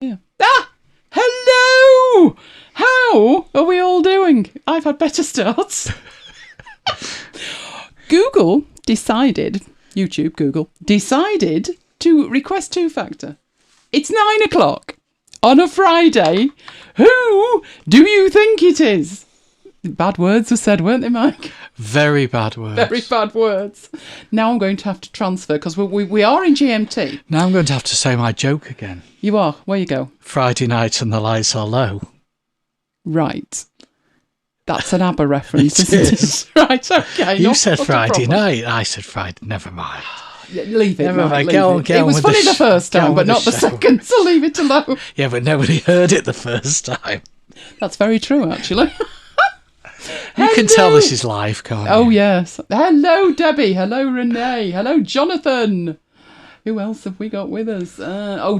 Yeah. Hello! How are we all doing? I've had better starts. Google decided to request two-factor. It's 9 o'clock on a Friday. Who do you think it is? Bad words were said, weren't they, Mike? Very bad words. Very bad words. Now I'm going to have to transfer because we are in GMT. Now I'm going to have to say my joke again. You are? Where you go? Friday night and the lights are low. Right. That's an ABBA reference, It isn't is. it? Right, okay. You not said a Friday problem. night. I said Friday. Never mind. Leave it. Never Mike, mind. leave Get on, it. get It on was with funny the the first show. Get time, on but with the not the show. second, so leave it alone. Yeah, but nobody heard it the first time. That's very true, actually. You can tell this is live, can't you? Oh, yes. Hello, Debbie. Hello, Renee. Hello, Jonathan. Who else have we got with us?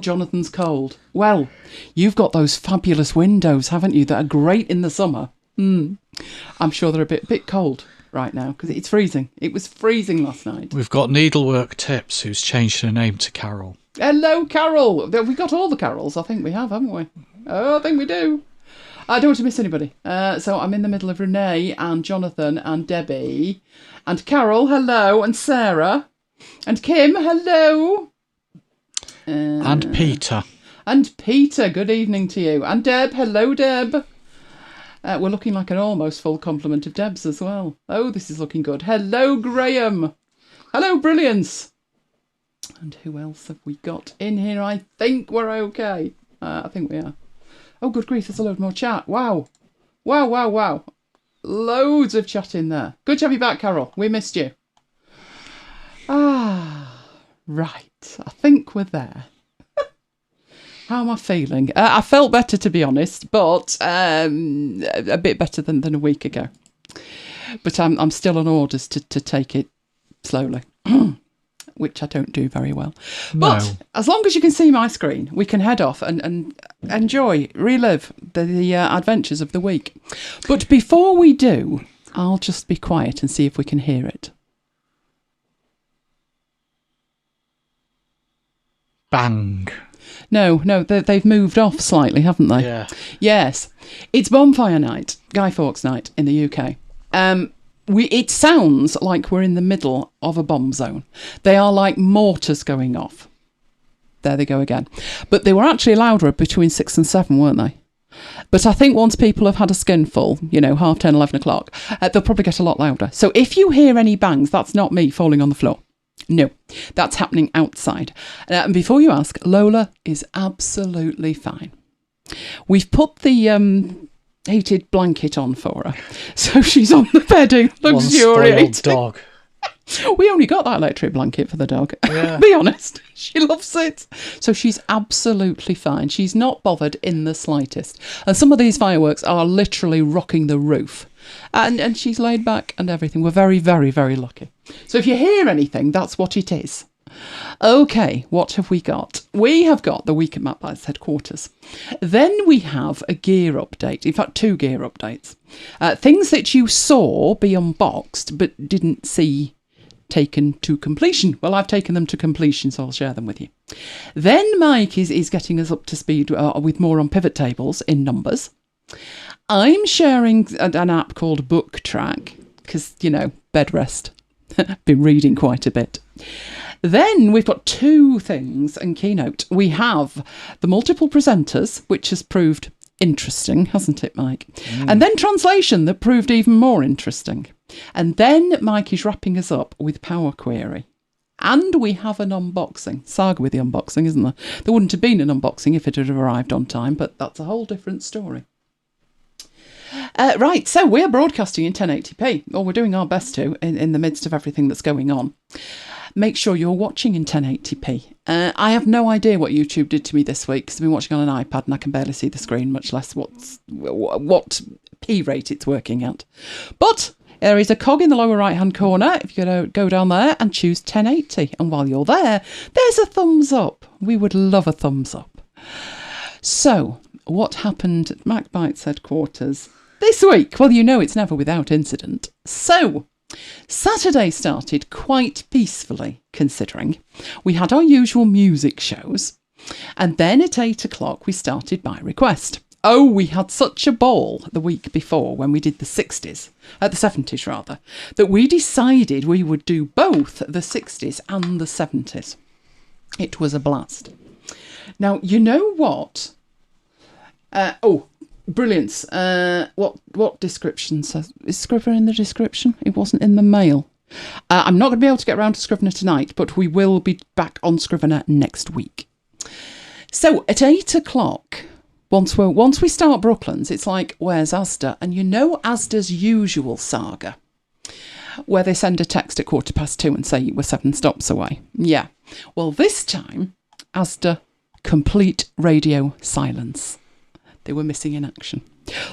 Jonathan's cold. Well, you've got those fabulous windows, haven't you, that are great in the summer. I'm sure they're a bit cold right now because it's freezing. It was freezing last night. We've got Needlework Tips, who's changed her name to Carol. Hello, Carol. We got all the Carols. I think we have, haven't we? Oh, I think we do. I don't want to miss anybody. So I'm in the middle of Renee and Jonathan and Debbie and Carol, hello, and Sarah and Kim, hello. And Peter. And Peter, good evening to you. And Deb, hello, Deb. We're looking like an almost full complement of Debs as well. Oh, this is looking good. Hello, Graham. Hello, Brilliance. And who else have we got in here? I think we're okay. I think we are. Oh, good grief, there's a load more chat. Wow. Wow. Loads of chat in there. Good to have you back, Carol. We missed you. Right. I think we're there. How am I feeling? I felt better, to be honest, but a bit better than a week ago. But I'm still on orders to take it slowly, which I don't do very well. No. But as long as you can see my screen, we can head off and enjoy, relive the adventures of the week. But before we do, I'll just be quiet and see if we can hear it. Bang. No, they've moved off slightly, haven't they? Yeah. Yes. It's bonfire night, Guy Fawkes night in the UK. It sounds like we're in the middle of a bomb zone. They are like mortars going off. There they go again. But they were actually louder between 6 and 7, weren't they? But I think once people have had a skinful, 10:30, 11 o'clock, they'll probably get a lot louder. So if you hear any bangs, that's not me falling on the floor. No, that's happening outside. And before you ask, Lola is absolutely fine. We've put the heated blanket on for her, so she's on the bedding, luxuriating. One spoiled dog. We only got that electric blanket for the dog. Yeah. Be honest, she loves it. So she's absolutely fine. She's not bothered in the slightest. And some of these fireworks are literally rocking the roof. And she's laid back and everything. We're very, very, very lucky. So if you hear anything, that's what it is. Okay, what have we got? We have got the week at MacBites headquarters. Then we have a gear update. In fact, 2 gear updates. Things that you saw be unboxed but didn't see taken to completion. Well, I've taken them to completion, so I'll share them with you. Then Mike is getting us up to speed with more on pivot tables in numbers. I'm sharing an app called Book Track because, bed rest. Been reading quite a bit. Then we've got 2 things in Keynote. We have the multiple presenters, which has proved interesting, hasn't it, Mike? And then translation that proved even more interesting. And then Mike is wrapping us up with Power Query. And we have an unboxing. Saga with the unboxing, isn't there? There wouldn't have been an unboxing if it had arrived on time, but that's a whole different story. Right, so we're broadcasting in 1080p, or we're doing our best to, in the midst of everything that's going on. Make sure you're watching in 1080p. I have no idea what YouTube did to me this week, because I've been watching on an iPad and I can barely see the screen, much less what P rate it's working at. But there is a cog in the lower right-hand corner. If you go down there and choose 1080, and while you're there, there's a thumbs up. We would love a thumbs up. So, what happened at MacBites headquarters this week? Well, it's never without incident. So, Saturday started quite peacefully, considering. We had our usual music shows. And then at 8 o'clock, we started by request. Oh, we had such a ball the week before when we did the 70s rather, that we decided we would do both the 60s and the 70s. It was a blast. Now, you know what? Brilliance. What description says? Is Scrivener in the description? It wasn't in the mail. I'm not going to be able to get around to Scrivener tonight, but we will be back on Scrivener next week. So at 8 o'clock, once we start Brooklands, it's like, where's Asda? And you know Asda's usual saga, where they send a text at 2:15 and say we're 7 stops away. Yeah. Well, this time, Asda, complete radio silence. They were missing in action.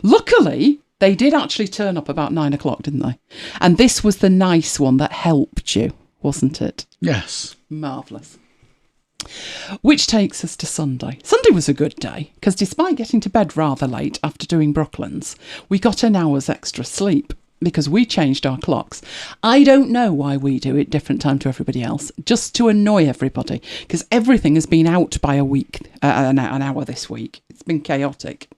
Luckily, they did actually turn up about 9 o'clock, didn't they? And this was the nice one that helped you, wasn't it? Yes. Marvellous. Which takes us to Sunday. Sunday was a good day, because despite getting to bed rather late after doing Brooklands, we got an hour's extra sleep, because we changed our clocks. I don't know why we do it different time to everybody else, just to annoy everybody, because everything has been out by an hour this week. It's been chaotic.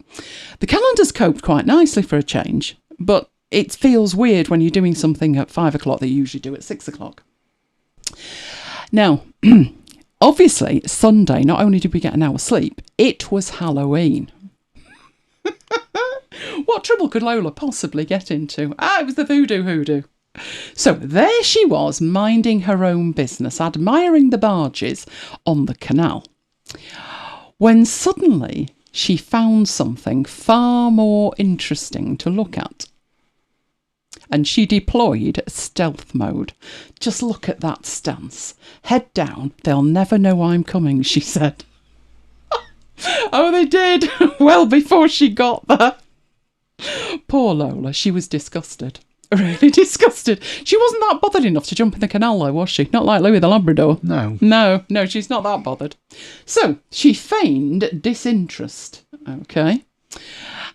The calendar's coped quite nicely for a change, but it feels weird when you're doing something at 5 o'clock that you usually do at 6 o'clock. Now, obviously, Sunday, not only did we get an hour's sleep, it was Halloween. What trouble could Lola possibly get into? It was the voodoo hoodoo. So there she was, minding her own business, admiring the barges on the canal, when suddenly she found something far more interesting to look at. And she deployed stealth mode. Just look at that stance. Head down, they'll never know I'm coming, she said. Oh, they did. Well, before she got there. Poor Lola, she was disgusted. Really disgusted. She wasn't that bothered enough to jump in the canal, though, was she? Not like Louis the Labrador. No, she's not that bothered. So she feigned disinterest, okay,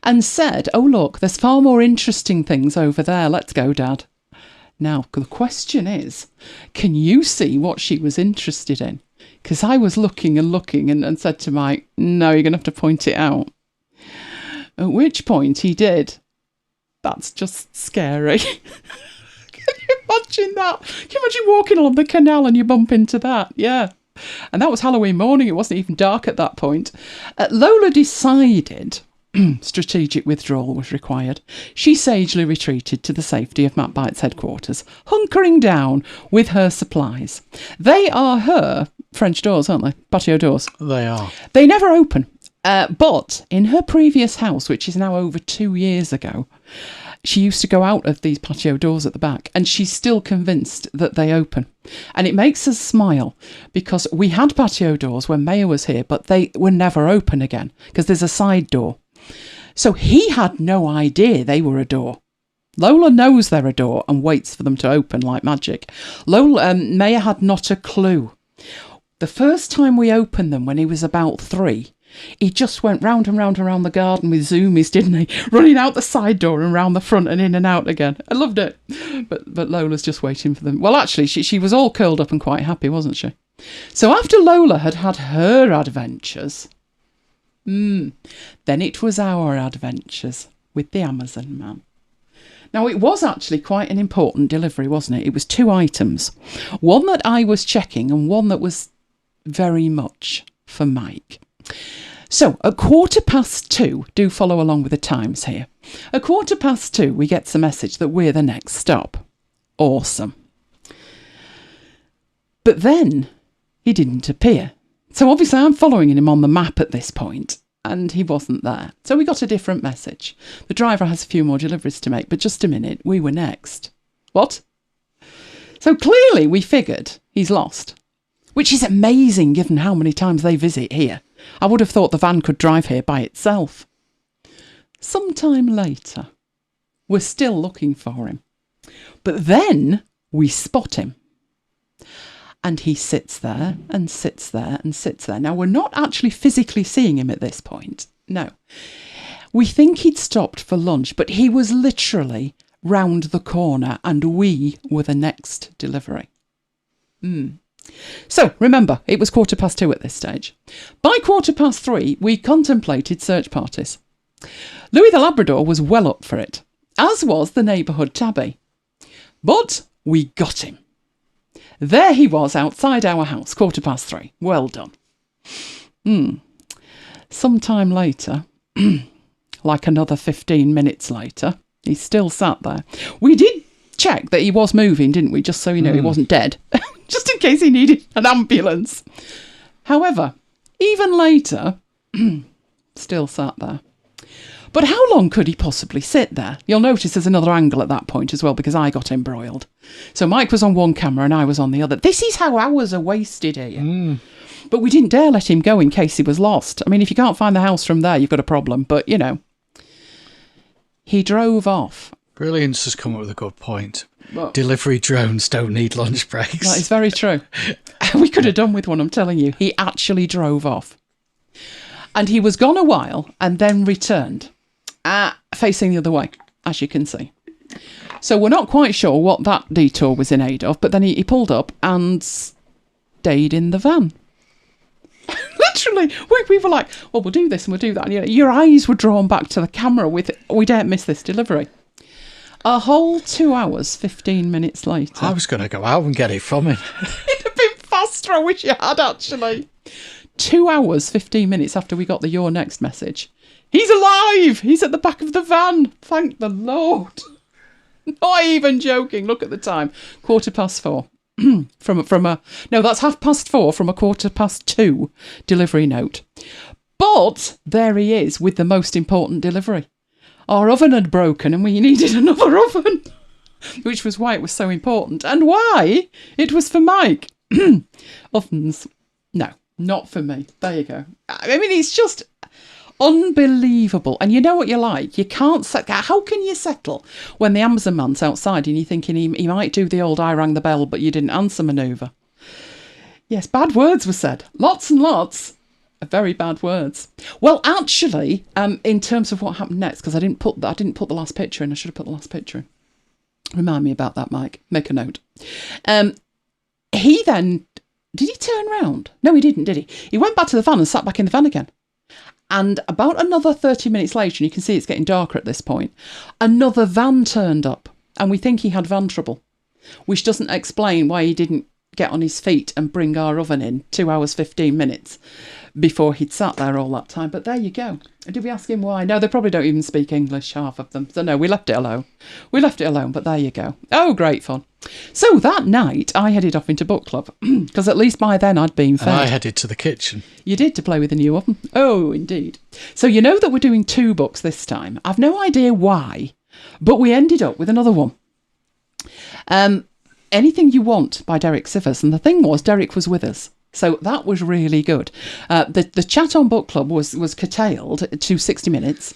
and said, oh, look, there's far more interesting things over there. Let's go, Dad. Now, the question is, can you see what she was interested in? Because I was looking and said to Mike, no, you're going to have to point it out. At which point he did. That's just scary. Can you imagine that? Can you imagine walking along the canal and you bump into that? Yeah. And that was Halloween morning. It wasn't even dark at that point. Lola decided strategic withdrawal was required. She sagely retreated to the safety of MacBites headquarters, hunkering down with her supplies. They are her French doors, aren't they? Patio doors. They are. They never open. But in her previous house, which is now over 2 years ago, she used to go out of these patio doors at the back, and she's still convinced that they open. And it makes us smile, because we had patio doors when Maya was here, but they were never open again, because there's a side door. So he had no idea they were a door. Lola knows they're a door and waits for them to open like magic. Maya had not a clue. The first time we opened them, when he was about 3, he just went round and round around the garden with zoomies, didn't he? Running out the side door and round the front and in and out again. I loved it. But Lola's just waiting for them. Well, actually, she was all curled up and quite happy, wasn't she? So after Lola had had her adventures, then it was our adventures with the Amazon man. Now, it was actually quite an important delivery, wasn't it? It was 2 items. One that I was checking and one that was very much for Mike. So at 2:15, do follow along with the times here. At 2:15, we get the message that we're the next stop. Awesome. But then he didn't appear. So obviously I'm following him on the map at this point, and he wasn't there. So we got a different message. The driver has a few more deliveries to make, but just a minute, we were next. What? So clearly we figured he's lost, which is amazing given how many times they visit here. I would have thought the van could drive here by itself. Sometime later, we're still looking for him. But then we spot him. And he sits there and sits there and sits there. Now, we're not actually physically seeing him at this point. No. We think he'd stopped for lunch, but he was literally round the corner and we were the next delivery. So, remember, it was 2:15 at this stage. By 3:15, we contemplated search parties. Louis the Labrador was well up for it, as was the neighbourhood tabby. But we got him. There he was outside our house, 3:15. Well done. Sometime later, like another 15 minutes later, he still sat there. We did check that he was moving, didn't we? Just so you know he wasn't dead. Just in case he needed an ambulance. However, even later, still sat there. But how long could he possibly sit there? You'll notice there's another angle at that point as well, because I got embroiled. So Mike was on one camera and I was on the other. This is how hours are wasted here. But we didn't dare let him go in case he was lost. I mean, if you can't find the house from there, you've got a problem. But, you know, he drove off. Brilliance has come up with a good point. What? Delivery drones don't need lunch breaks. That is very true. We could have done with one, I'm telling you. He actually drove off. And he was gone a while and then returned, facing the other way, as you can see. So we're not quite sure what that detour was in aid of, but then he pulled up and stayed in the van. Literally, we were like, well, we'll do this and we'll do that. And, you know, your eyes were drawn back to the camera with, we daren't miss this delivery. A whole 2 hours, 15 minutes later. I was going to go out and get it from him. It'd have been faster, I wish you had, actually. 2 hours, 15 minutes after we got the "You're next" message. He's alive! He's at the back of the van. Thank the Lord. Not even joking. Look at the time. 4:15. No, that's 4:30 from a 2:15 delivery note. But there he is with the most important delivery. Our oven had broken and we needed another oven, which was why it was so important and why it was for Mike. Ovens. No, not for me. There you go. I mean, it's just unbelievable. And you know what you're like? You can't how can you settle when the Amazon man's outside and you're thinking he might do the old "I rang the bell but you didn't answer" manoeuvre? Yes, bad words were said. Lots and lots of very bad words. Well, actually, in terms of what happened next, because I didn't put the last picture in. I should have put the last picture in. Remind me about that, Mike. Make a note. He then, did he turn round? No, he didn't, did he? He went back to the van and sat back in the van again. And about another 30 minutes later, and you can see it's getting darker at this point, another van turned up. And we think he had van trouble, which doesn't explain why he didn't get on his feet and bring our oven in 2 hours, 15 minutes before he'd sat there all that time. But there you go. Did we ask him why? No, they probably don't even speak English, half of them. So no, we left it alone. But there you go. Oh, great fun. So that night, I headed off into book club, because at least by then I'd been fed. And I headed to the kitchen. You did, to play with the new oven? Oh, indeed. So you know that we're doing 2 books this time. I've no idea why, but we ended up with another one. Anything You Want by Derek Sivers. And the thing was, Derek was with us. So that was really good. The chat on book club was curtailed to 60 minutes.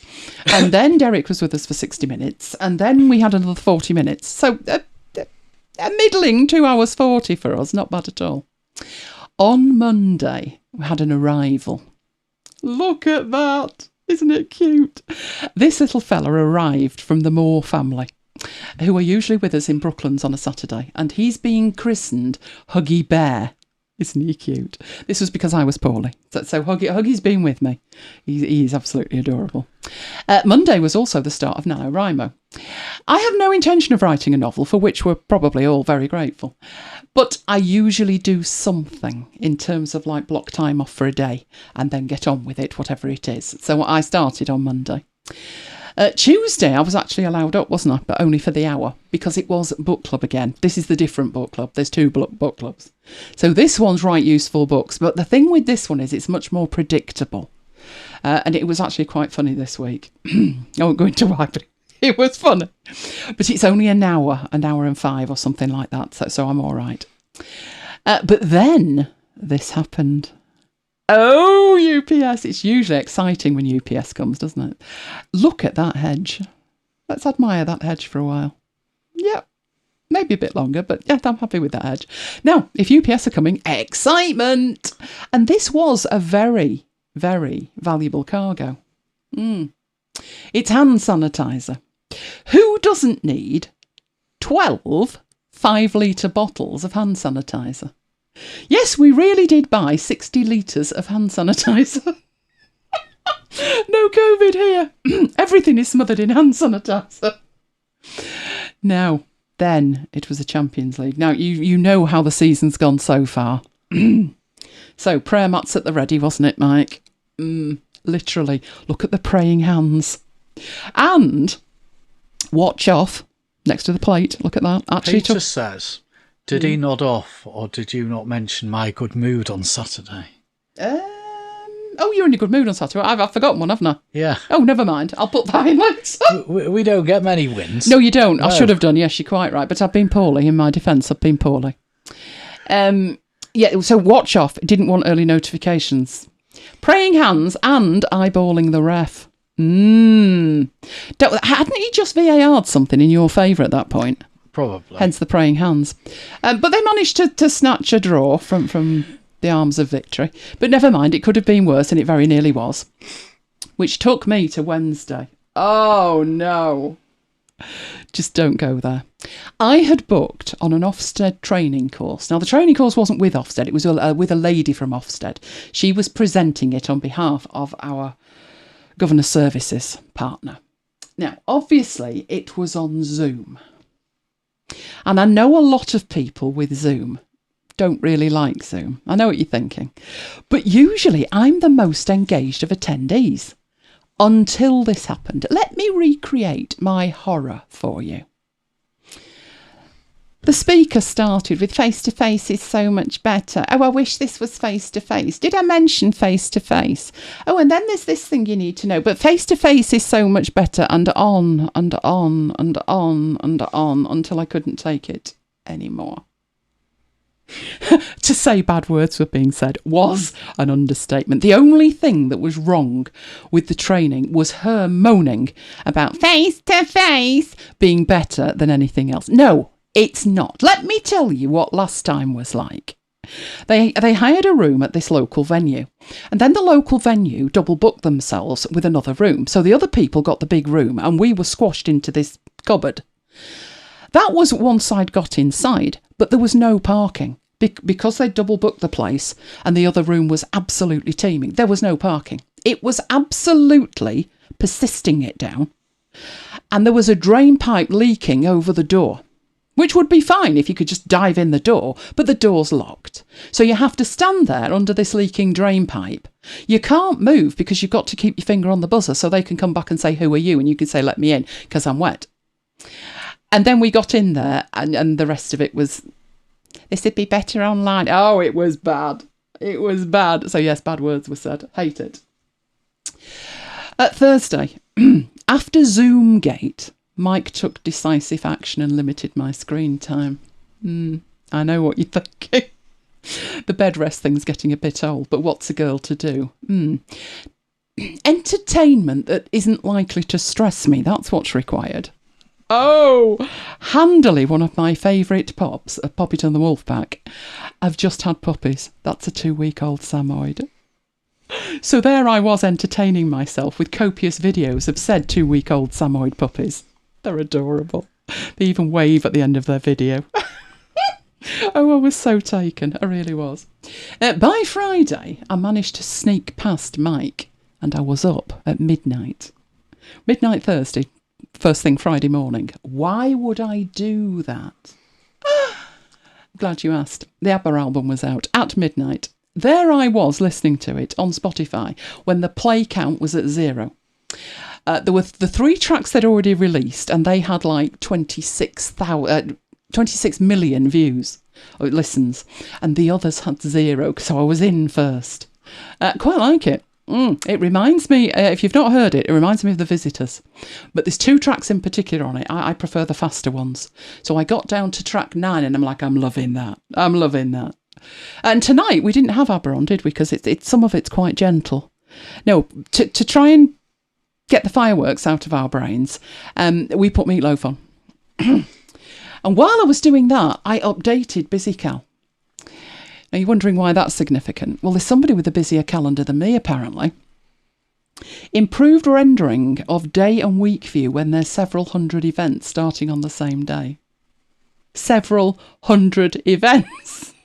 And then Derek was with us for 60 minutes. And then we had another 40 minutes. So a middling 2 hours 40 for us. Not bad at all. On Monday, we had an arrival. Look at that. Isn't it cute? This little fella arrived from the Moore family, who are usually with us in Brooklands on a Saturday. And he's being christened Huggy Bear. Isn't he cute? This was because I was poorly. So Huggy's been with me. He's absolutely adorable. Monday was also the start of NaNoWriMo. I have no intention of writing a novel, for which we're probably all very grateful. But I usually do something in terms of like block time off for a day and then get on with it, whatever it is. So I started on Monday. Tuesday, I was actually allowed up, wasn't I? But only for the hour, because it was book club again. This is the different book club. There's 2 book clubs. So this one's Write Useful Books. But the thing with this one is it's much more predictable. And it was actually quite funny this week. I won't go into why, but it was funny. But it's only an hour and 5 or something like that. So I'm all right. But then this happened. Oh, UPS. It's usually exciting when UPS comes, doesn't it? Look at that hedge. Let's admire that hedge for a while. Yep. Maybe a bit longer, but yeah, I'm happy with that hedge. Now, if UPS are coming, excitement! And this was a very, very valuable cargo. It's hand sanitizer. Who doesn't need 12 5-litre bottles of hand sanitizer? Yes, we really did buy 60 litres of hand sanitizer. No COVID here. Everything is smothered in hand sanitizer. Now, then it was a Champions League. Now, you know how the season's gone so far. So, prayer mats at the ready, wasn't it, Mike? Literally, look at the praying hands. And watch off next to the plate. Look at that. Actually, Peter says, did he nod off, or did you not mention my good mood on Saturday? Oh, you're in a good mood on Saturday. I've forgotten one, haven't I? Yeah. Oh, never mind. I'll put that in later. We don't get many wins. No, you don't. No. I should have done. Yes, you're quite right. But I've been poorly. In my defence, I've been poorly. Yeah, so watch off. Didn't want early notifications. Praying hands and eyeballing the ref. Hadn't he just VAR'd something in your favour at that point? Probably. Hence the praying hands. But they managed to snatch a draw from the arms of victory. But never mind, it could have been worse, and it very nearly was. Which took me to Wednesday. Oh, no. Just don't go there. I had booked on an Ofsted training course. Now, the training course wasn't with Ofsted. It was with a lady from Ofsted. She was presenting it on behalf of our Governor Services partner. Now, obviously, it was on Zoom. And I know a lot of people with Zoom don't really like Zoom. I know what you're thinking. But usually I'm the most engaged of attendees. Until this happened. Let me recreate my horror for you. The speaker started with face-to-face is so much better. Oh, I wish this was face-to-face. Did I mention face-to-face? Oh, and then there's this thing you need to know. But face-to-face is so much better, and on, and on, and on, and on, until I couldn't take it anymore. To say bad words were being said was an understatement. The only thing that was wrong with the training was her moaning about face-to-face being better than anything else. No, it's not. Let me tell you what last time was like. They hired a room at this local venue, and then the local venue double booked themselves with another room. So the other people got the big room, and we were squashed into this cupboard. That was once I'd got inside, but there was no parking. Because they double booked the place and the other room was absolutely teeming, there was no parking. It was absolutely persisting it down. And there was a drain pipe leaking over the door, which would be fine if you could just dive in the door, but the door's locked. So you have to stand there under this leaking drain pipe. You can't move because you've got to keep your finger on the buzzer so they can come back and say, who are you? And you can say, let me in, because I'm wet. And then we got in there and the rest of it was, this would be better online. Oh, it was bad. It was bad. So yes, bad words were said. Hate it. Thursday, after Zoomgate, Mike took decisive action and limited my screen time. I know what you're thinking. The bed rest thing's getting a bit old, but what's a girl to do? Entertainment that isn't likely to stress me, that's what's required. Oh, handily one of my favourite pops, Poppet and the Wolfpack. I've just had puppies. That's a 2-week-old Samoyed. So there I was entertaining myself with copious videos of said 2-week-old Samoyed puppies. They're adorable. They even wave at the end of their video. Oh, I was so taken. I really was. By Friday, I managed to sneak past Mike and I was up at midnight. Midnight Thursday. First thing Friday morning. Why would I do that? Glad you asked. The ABBA album was out at midnight. There I was listening to it on Spotify when the play count was at 0. There were the 3 tracks they'd already released and they had like 26 million views or listens, and the others had 0, so I was in first. Quite like it. It reminds me, if you've not heard it, it reminds me of The Visitors. But there's 2 tracks in particular on it. I prefer the faster ones. So I got down to track 9 and I'm like, I'm loving that. I'm loving that. And tonight we didn't have ABBA on, did we? Because some of it's quite gentle. No, to try and get the fireworks out of our brains, we put Meatloaf on. And while I was doing that, I updated BusyCal. Now, you're wondering why that's significant. Well, there's somebody with a busier calendar than me, apparently. Improved rendering of day and week view when there's several hundred events starting on the same day. Several hundred events.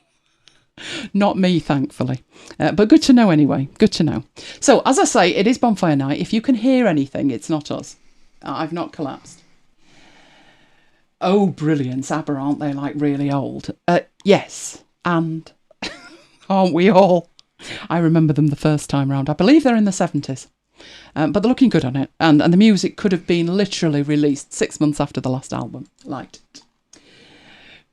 Not me, thankfully. But good to know anyway. Good to know. So, as I say, it is bonfire night. If you can hear anything, it's not us. I've not collapsed. Oh, brilliant. ABBA, aren't they, like, really old? Yes. And aren't we all? I remember them the first time round. I believe they're in the 70s. But they're looking good on it. And the music could have been literally released 6 months after the last album. Liked it.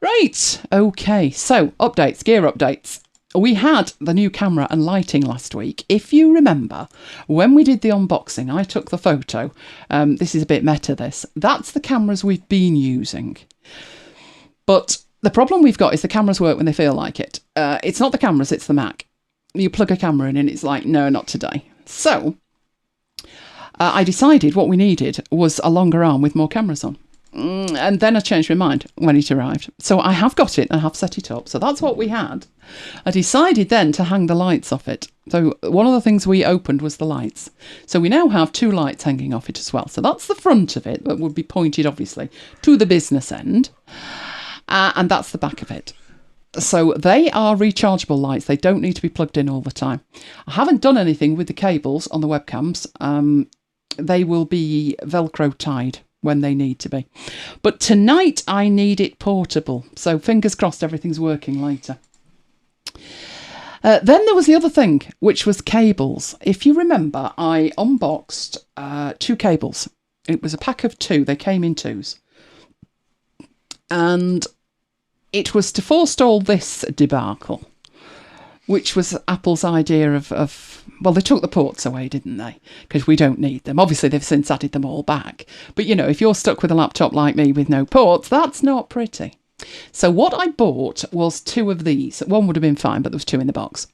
Right. Okay. So, updates, gear updates. We had the new camera and lighting last week. If you remember, when we did the unboxing, I took the photo. This is a bit meta, this. That's the cameras we've been using. But the problem we've got is the cameras work when they feel like it. It's not the cameras, it's the Mac. You plug a camera in and it's like, no, not today. So, I decided what we needed was a longer arm with more cameras on. And then I changed my mind when it arrived. So I have got it, I have set it up. So that's what we had. I decided then to hang the lights off it. So one of the things we opened was the lights. So we now have 2 lights hanging off it as well. So that's the front of it, that would be pointed obviously to the business end. And that's the back of it. So they are rechargeable lights. They don't need to be plugged in all the time. I haven't done anything with the cables on the webcams. They will be Velcro tied when they need to be. But tonight I need it portable. So fingers crossed everything's working later. Then there was the other thing, which was cables. If you remember, I unboxed 2 cables. It was a pack of 2. They came in 2s. And it was to forestall this debacle, which was Apple's idea of well, they took the ports away, didn't they? Because we don't need them. Obviously, they've since added them all back. But, you know, if you're stuck with a laptop like me with no ports, that's not pretty. So what I bought was 2 of these. One would have been fine, but there was 2 in the box.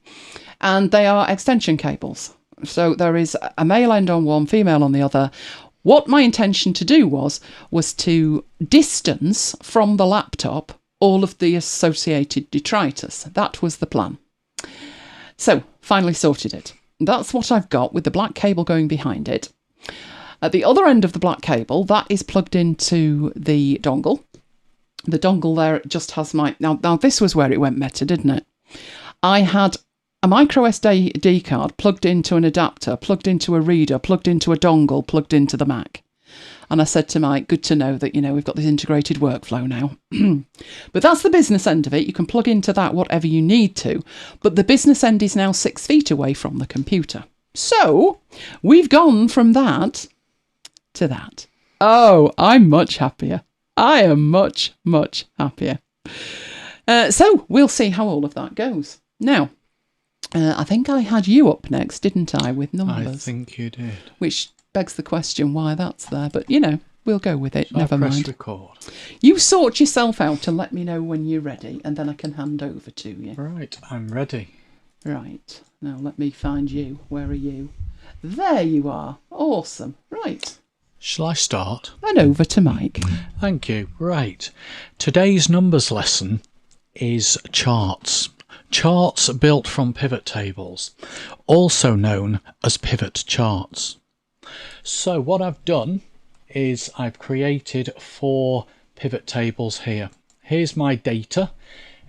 And they are extension cables. So there is a male end on one, female on the other. What my intention to do was to distance from the laptop all of the associated detritus. That was the plan. So, finally sorted it. That's what I've got with the black cable going behind it. At the other end of the black cable, that is plugged into the dongle. The dongle there just has my... Now this was where it went meta, didn't it? I had a micro SD card plugged into an adapter, plugged into a reader, plugged into a dongle, plugged into the Mac. And I said to Mike, good to know that, you know, we've got this integrated workflow now. But that's the business end of it. You can plug into that whatever you need to. But the business end is now 6 feet away from the computer. So we've gone from that to that. Oh, I'm much happier. I am much, much happier. So we'll see how all of that goes. Now, I think I had you up next, didn't I, with numbers? I think you did. Which begs the question why that's there, but you know, we'll go with it. Never mind. Press record. You sort yourself out and let me know when you're ready, and then I can hand over to you. Right, I'm ready. Right, now let me find you. Where are you? There you are. Awesome. Right. Shall I start? And over to Mike. Thank you. Right. Today's numbers lesson is charts. Charts built from pivot tables, also known as pivot charts. So what I've done is I've created 4 pivot tables here. Here's my data.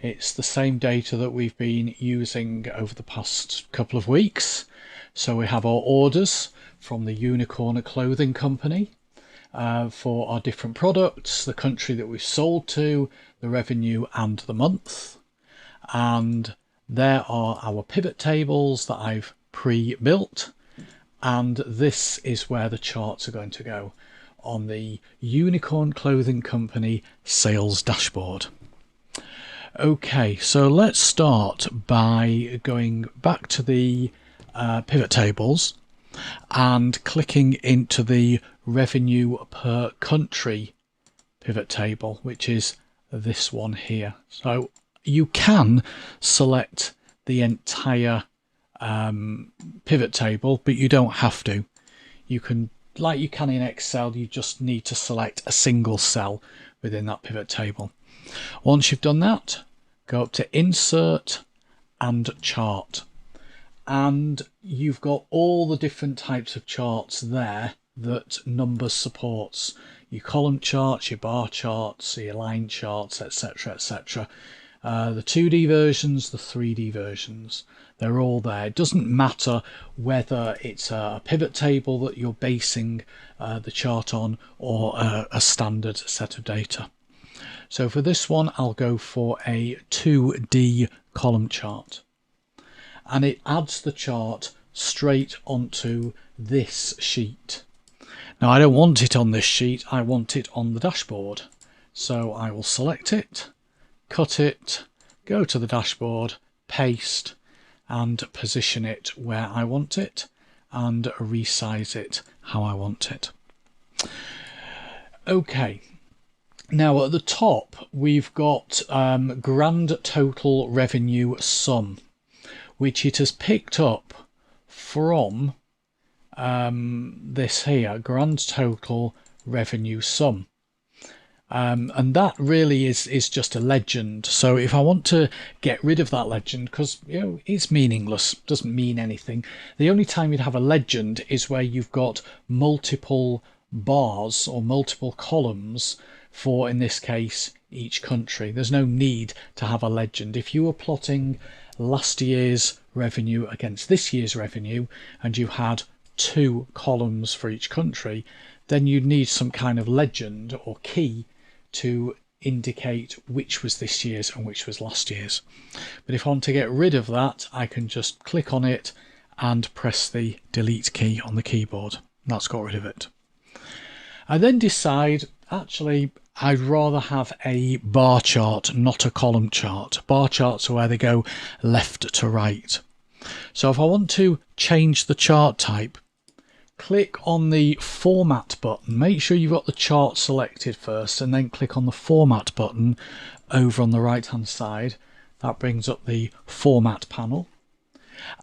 It's the same data that we've been using over the past couple of weeks. So we have our orders from the Unicorn Clothing Company for our different products, the country that we've sold to, the revenue and the month. And there are our pivot tables that I've pre-built. And this is where the charts are going to go on the Unicorn Clothing Company sales dashboard. Okay, so let's start by going back to the pivot tables and clicking into the revenue per country pivot table, which is this one here. So you can select the entire pivot table, but you don't have to. You can, like you can in Excel, you just need to select a single cell within that pivot table. Once you've done that, go up to Insert and Chart, and you've got all the different types of charts there that Numbers supports. Your column charts, your bar charts, your line charts, etc, etc. The 2D versions, the 3D versions, they're all there. It doesn't matter whether it's a pivot table that you're basing the chart on or a standard set of data. So for this one, I'll go for a 2D column chart. And it adds the chart straight onto this sheet. Now I don't want it on this sheet, I want it on the dashboard. So I will select it, cut it, go to the dashboard, paste, and position it where I want it, and resize it how I want it. Okay, now at the top we've got grand total revenue sum, which it has picked up from this here, grand total revenue sum. And that really is just a legend. So if I want to get rid of that legend, because it's meaningless, doesn't mean anything. The only time you'd have a legend is where you've got multiple bars or multiple columns for, in this case, each country. There's no need to have a legend. If you were plotting last year's revenue against this year's revenue and you had 2 columns for each country, then you'd need some kind of legend or key to indicate which was this year's and which was last year's. But if I want to get rid of that, I can just click on it and press the delete key on the keyboard. That's got rid of it. I then decide, actually, I'd rather have a bar chart, not a column chart. Bar charts are where they go left to right. So if I want to change the chart type, click on the format button. Make sure you've got the chart selected first and then click on the format button over on the right hand side. That brings up the format panel,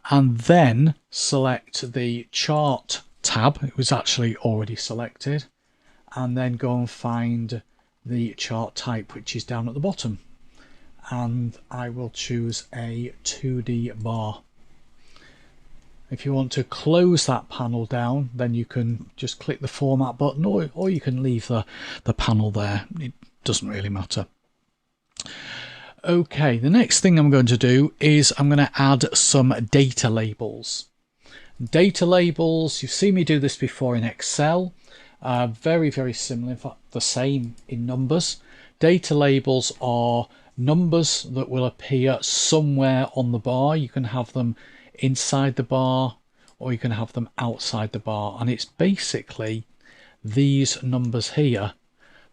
and then select the chart tab. It was actually already selected, and then go and find the chart type, which is down at the bottom, and I will choose a 2D bar. If you want to close that panel down, then you can just click the format button, or you can leave the panel there. It doesn't really matter. Okay, the next thing I'm going to do is I'm going to add some data labels. Data labels, you've seen me do this before in Excel. Very, very similar, in fact the same in numbers. Data labels are numbers that will appear somewhere on the bar. You can have them inside the bar or you can have them outside the bar, and it's basically these numbers here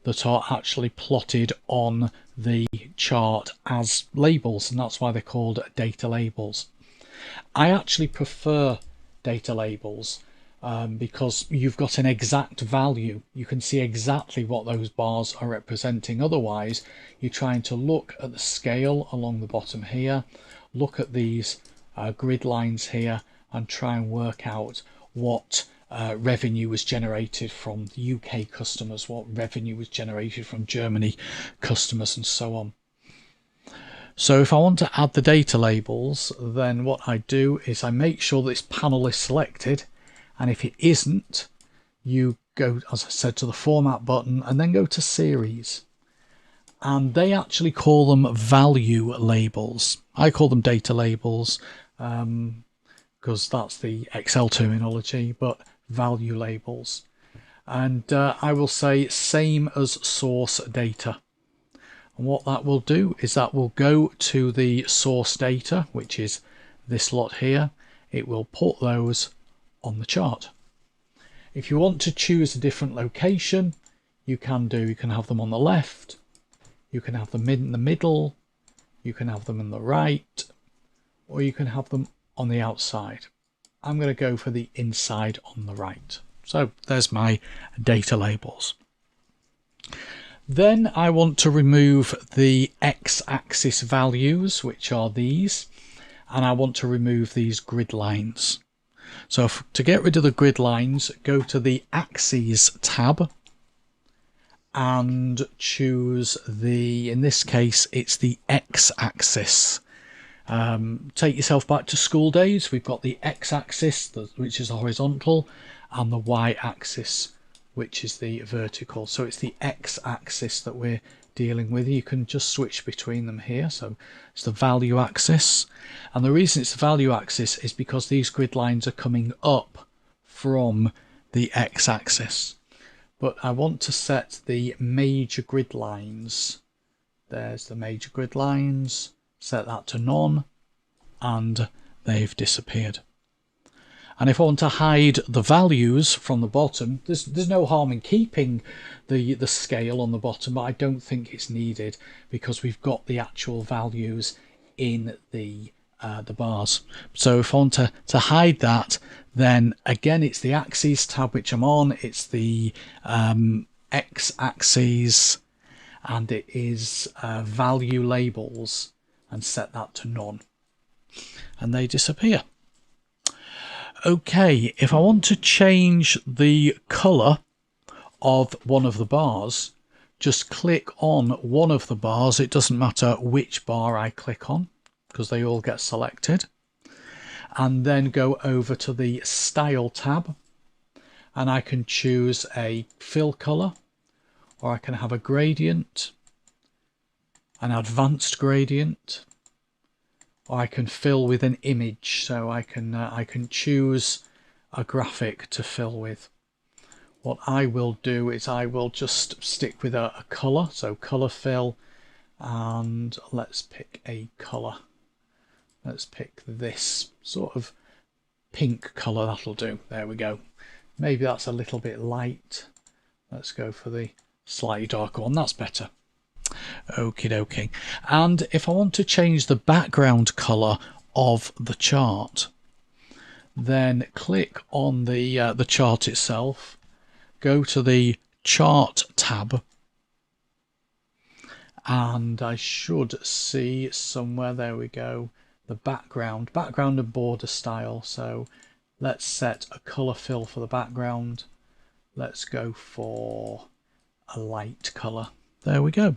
that are actually plotted on the chart as labels, and that's why they're called data labels. I actually prefer data labels because you've got an exact value. You can see exactly what those bars are representing. Otherwise, you're trying to look at the scale along the bottom here, look at these grid lines here, and try and work out what revenue was generated from UK customers, what revenue was generated from Germany customers, and so on. So if I want to add the data labels, then what I do is I make sure this panel is selected, and if it isn't, you go, as I said, to the format button and then go to series. And they actually call them value labels. I call them data labels because that's the Excel terminology, but value labels. And I will say same as source data. And what that will do is that will go to the source data, which is this lot here. It will put those on the chart. If you want to choose a different location, you can do. You can have them on the left, you can have them in the middle, you can have them on the right, or you can have them on the outside. I'm going to go for the inside on the right. So there's my data labels. Then I want to remove the x-axis values, which are these, and I want to remove these grid lines. So to get rid of the grid lines, go to the Axes tab and choose the, in this case, it's the x-axis. Take yourself back to school days. We've got the x-axis, which is horizontal, and the y-axis, which is the vertical. So it's the x-axis that we're dealing with. You can just switch between them here. So it's the value axis, and the reason it's the value axis is because these grid lines are coming up from the x-axis. But I want to set the major grid lines. There's the major grid lines. Set that to none, and they've disappeared. And if I want to hide the values from the bottom, there's no harm in keeping the scale on the bottom, but I don't think it's needed because we've got the actual values in the bars. So if I want to hide that, then again it's the axes tab which I'm on, it's the x-axis, and it is value labels, and set that to none, and they disappear. Okay, if I want to change the colour of one of the bars, just click on one of the bars. It doesn't matter which bar I click on because they all get selected. And then go over to the Style tab, and I can choose a fill colour, or I can have a gradient, an advanced gradient, or I can fill with an image. So I can choose a graphic to fill with. What I will do is I will just stick with a colour, so colour fill, and let's pick a colour. Let's pick this sort of pink colour, that'll do. There we go. Maybe that's a little bit light. Let's go for the slightly darker one, that's better. Okie dokie. And if I want to change the background colour of the chart, then click on the chart itself, go to the Chart tab, and I should see somewhere, there we go, the background and border style. So let's set a colour fill for the background. Let's go for a light colour. There we go.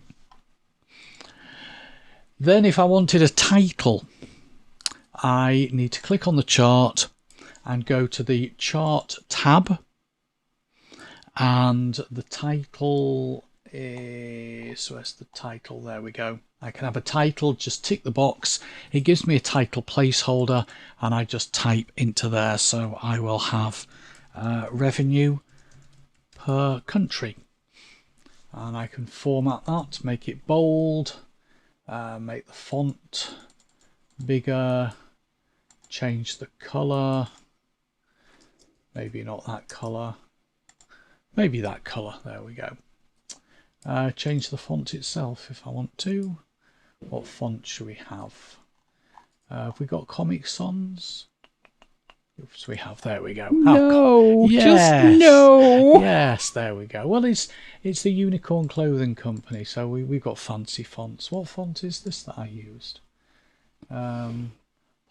Then if I wanted a title, I need to click on the chart and go to the Chart tab, and the title is, where's the title? There we go. I can have a title, just tick the box. It gives me a title placeholder, and I just type into there. So I will have revenue per country, and I can format that, make it bold, make the font bigger, change the colour, maybe not that colour, maybe that colour, there we go. Change the font itself if I want to. What font should we have? Have we got Comic Sans? Yes, we have. There we go. No, yes. Just no. Yes, there we go. Well, it's the Unicorn Clothing Company, so we've got fancy fonts. What font is this that I used?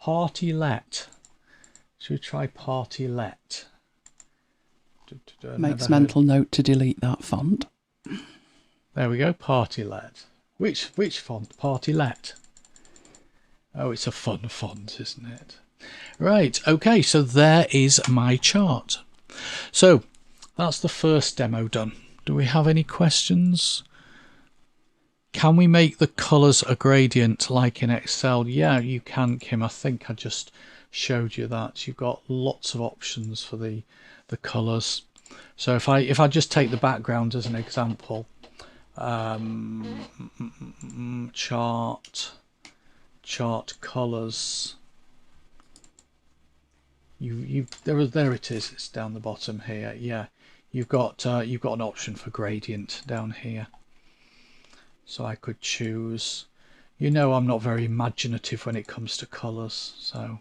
Party-let. Should we try Party-let? Makes mental note to delete that font. There we go, Party-let. Which font? Party-let. Oh, it's a fun font, isn't it? Right, okay, so there is my chart. So that's the first demo done. Do we have any questions? Can we make the colours a gradient like in Excel? Yeah, you can, Kim. I think I just showed you that. You've got lots of options for the colours. So if I just take the background as an example, chart colours. There it is. It's down the bottom here. Yeah, you've got an option for gradient down here. So I could choose. You know, I'm not very imaginative when it comes to colours, so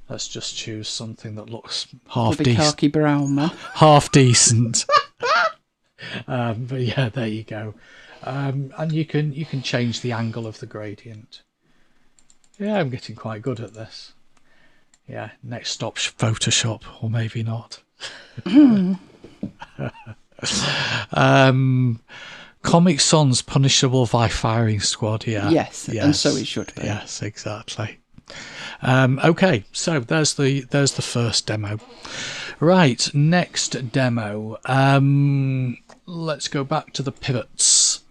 let's just choose something that looks half decent. Khaki brown, man. Half decent. But yeah, there you go. And you can change the angle of the gradient. Yeah, I'm getting quite good at this. Yeah, next stop Photoshop, or maybe not. Comic Sans punishable by firing squad. Yeah. Yes, and so it should be. Yes, exactly. Okay, so there's the first demo. Right, next demo. Let's go back to the pivots.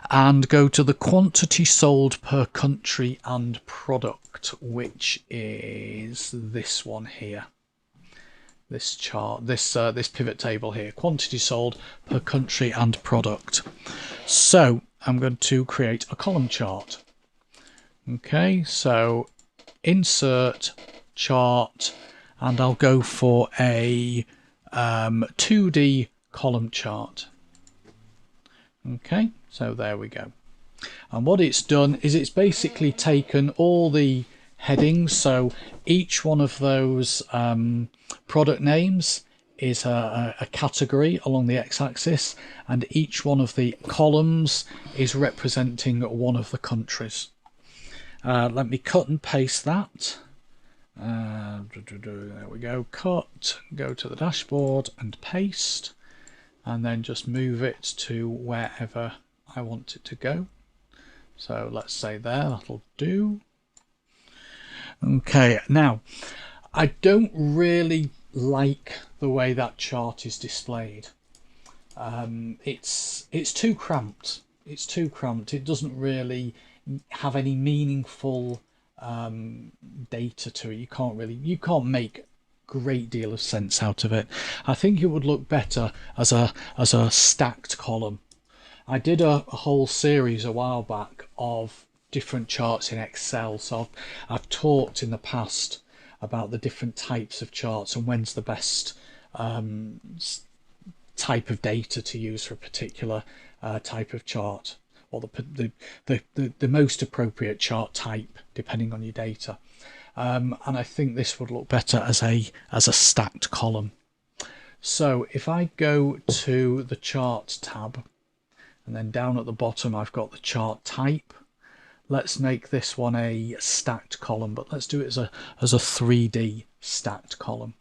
and go to the quantity sold per country and product, which is this one here. This chart, this pivot table here, quantity sold per country and product. So I'm going to create a column chart. Okay, so insert chart, and I'll go for a 2D column chart. Okay, so there we go. And what it's done is it's basically taken all the headings, so each one of those product names is a category along the x-axis, and each one of the columns is representing one of the countries. Let me cut and paste that. There we go. Cut, go to the dashboard and paste, and then just move it to wherever I want it to go. So let's say there, that'll do. Okay, now I don't really like the way that chart is displayed. It's too cramped. It's too cramped. It doesn't really have any meaningful data to it. You can't make a great deal of sense out of it. I think it would look better as a stacked column. I did a whole series a while back of different charts in Excel, so I've talked in the past about the different types of charts and when's the best type of data to use for a particular type of chart, or the most appropriate chart type depending on your data. And I think this would look better as a stacked column. So if I go to the chart tab, and then down at the bottom I've got the chart type. Let's make this one a stacked column, but let's do it as a 3D stacked column.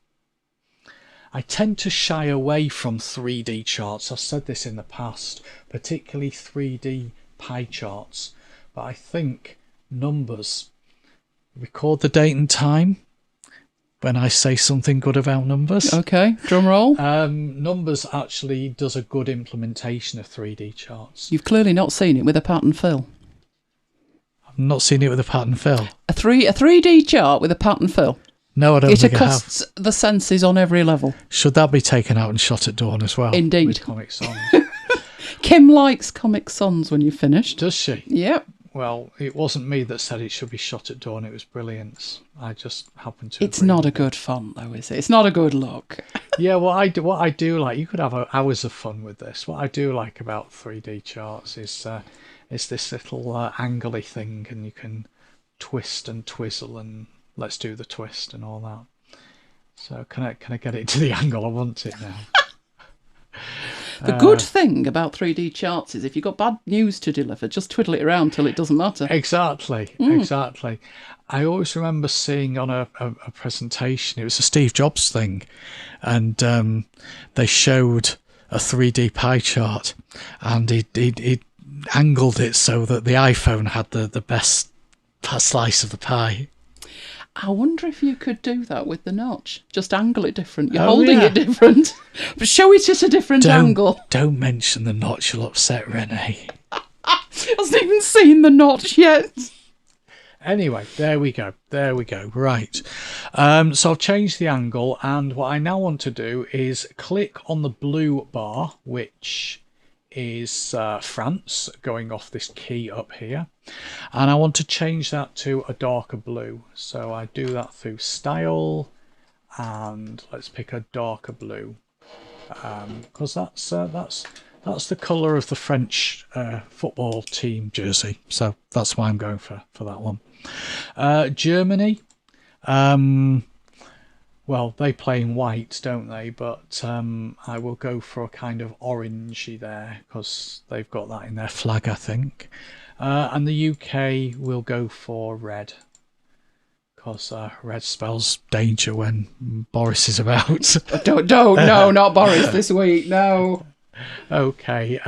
I tend to shy away from 3D charts. I've said this in the past, particularly 3D pie charts, but I think numbers, record the date and time when I say something good about numbers. Okay, drum roll. Numbers actually does a good implementation of 3D charts. You've clearly not seen it with a pattern fill. I've not seen it with a pattern fill. A 3D chart with a pattern fill. No, I don't think I have. It accosts the senses on every level. Should that be taken out and shot at dawn as well? Indeed. With Comic Sans. Kim likes Comic Sans when you've finished. Does she? Yep. Well, it wasn't me that said it should be shot at dawn. It was Brilliance. I just happened to. It's not a good font, though, is it? It's not a good look. Yeah, what I do like, you could have hours of fun with this. What I do like about 3D charts is this little angly thing, and you can twist and twizzle, and let's do the twist and all that. So can I get it to the angle I want it now? The good thing about 3D charts is if you've got bad news to deliver, just twiddle it around till it doesn't matter. Exactly, exactly. I always remember seeing on a presentation, it was a Steve Jobs thing, and they showed a 3D pie chart, and he angled it so that the iPhone had the best slice of the pie. I wonder if you could do that with the notch. Just angle it different. You're holding it different, but show it at a different angle. Don't mention the notch, you'll upset Renee. Hasn't even seen the notch yet. Anyway, there we go. Right. So I've changed the angle, and what I now want to do is click on the blue bar, which is France, going off this key up here, and I want to change that to a darker blue. So I do that through Style, and let's pick a darker blue, because that's the colour of the French football team jersey. So that's why I'm going for that one. Germany, well, they play in white, don't they? But I will go for a kind of orangey there, because they've got that in their flag, I think. And the UK will go for red, because red spells danger when Boris is about. No, not Boris this week, no. Okay.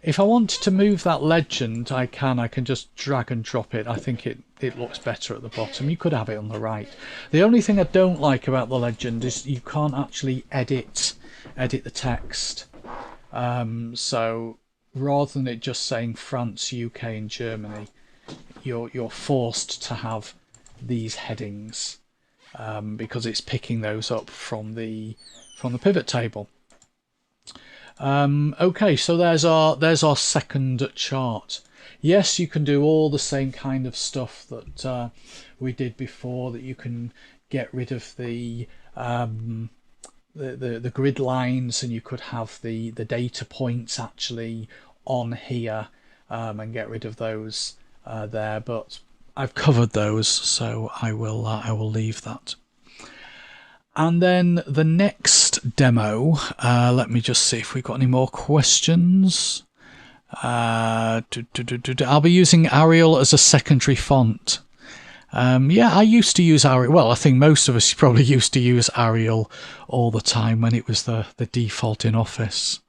If I wanted to move that legend, I can just drag and drop it. I think it looks better at the bottom. You could have it on the right. The only thing I don't like about the legend is you can't actually edit the text. So rather than it just saying France, UK and Germany, you're forced to have these headings because it's picking those up from the pivot table. Okay, so there's our second chart. Yes, you can do all the same kind of stuff that we did before, that you can get rid of the grid lines, and you could have the data points actually on here and get rid of those there, but I've covered those, so I will leave that. And then the next demo, let me just see if we've got any more questions. I'll be using Arial as a secondary font. Yeah, I used to use Arial. Well, I think most of us probably used to use Arial all the time when it was the default in Office.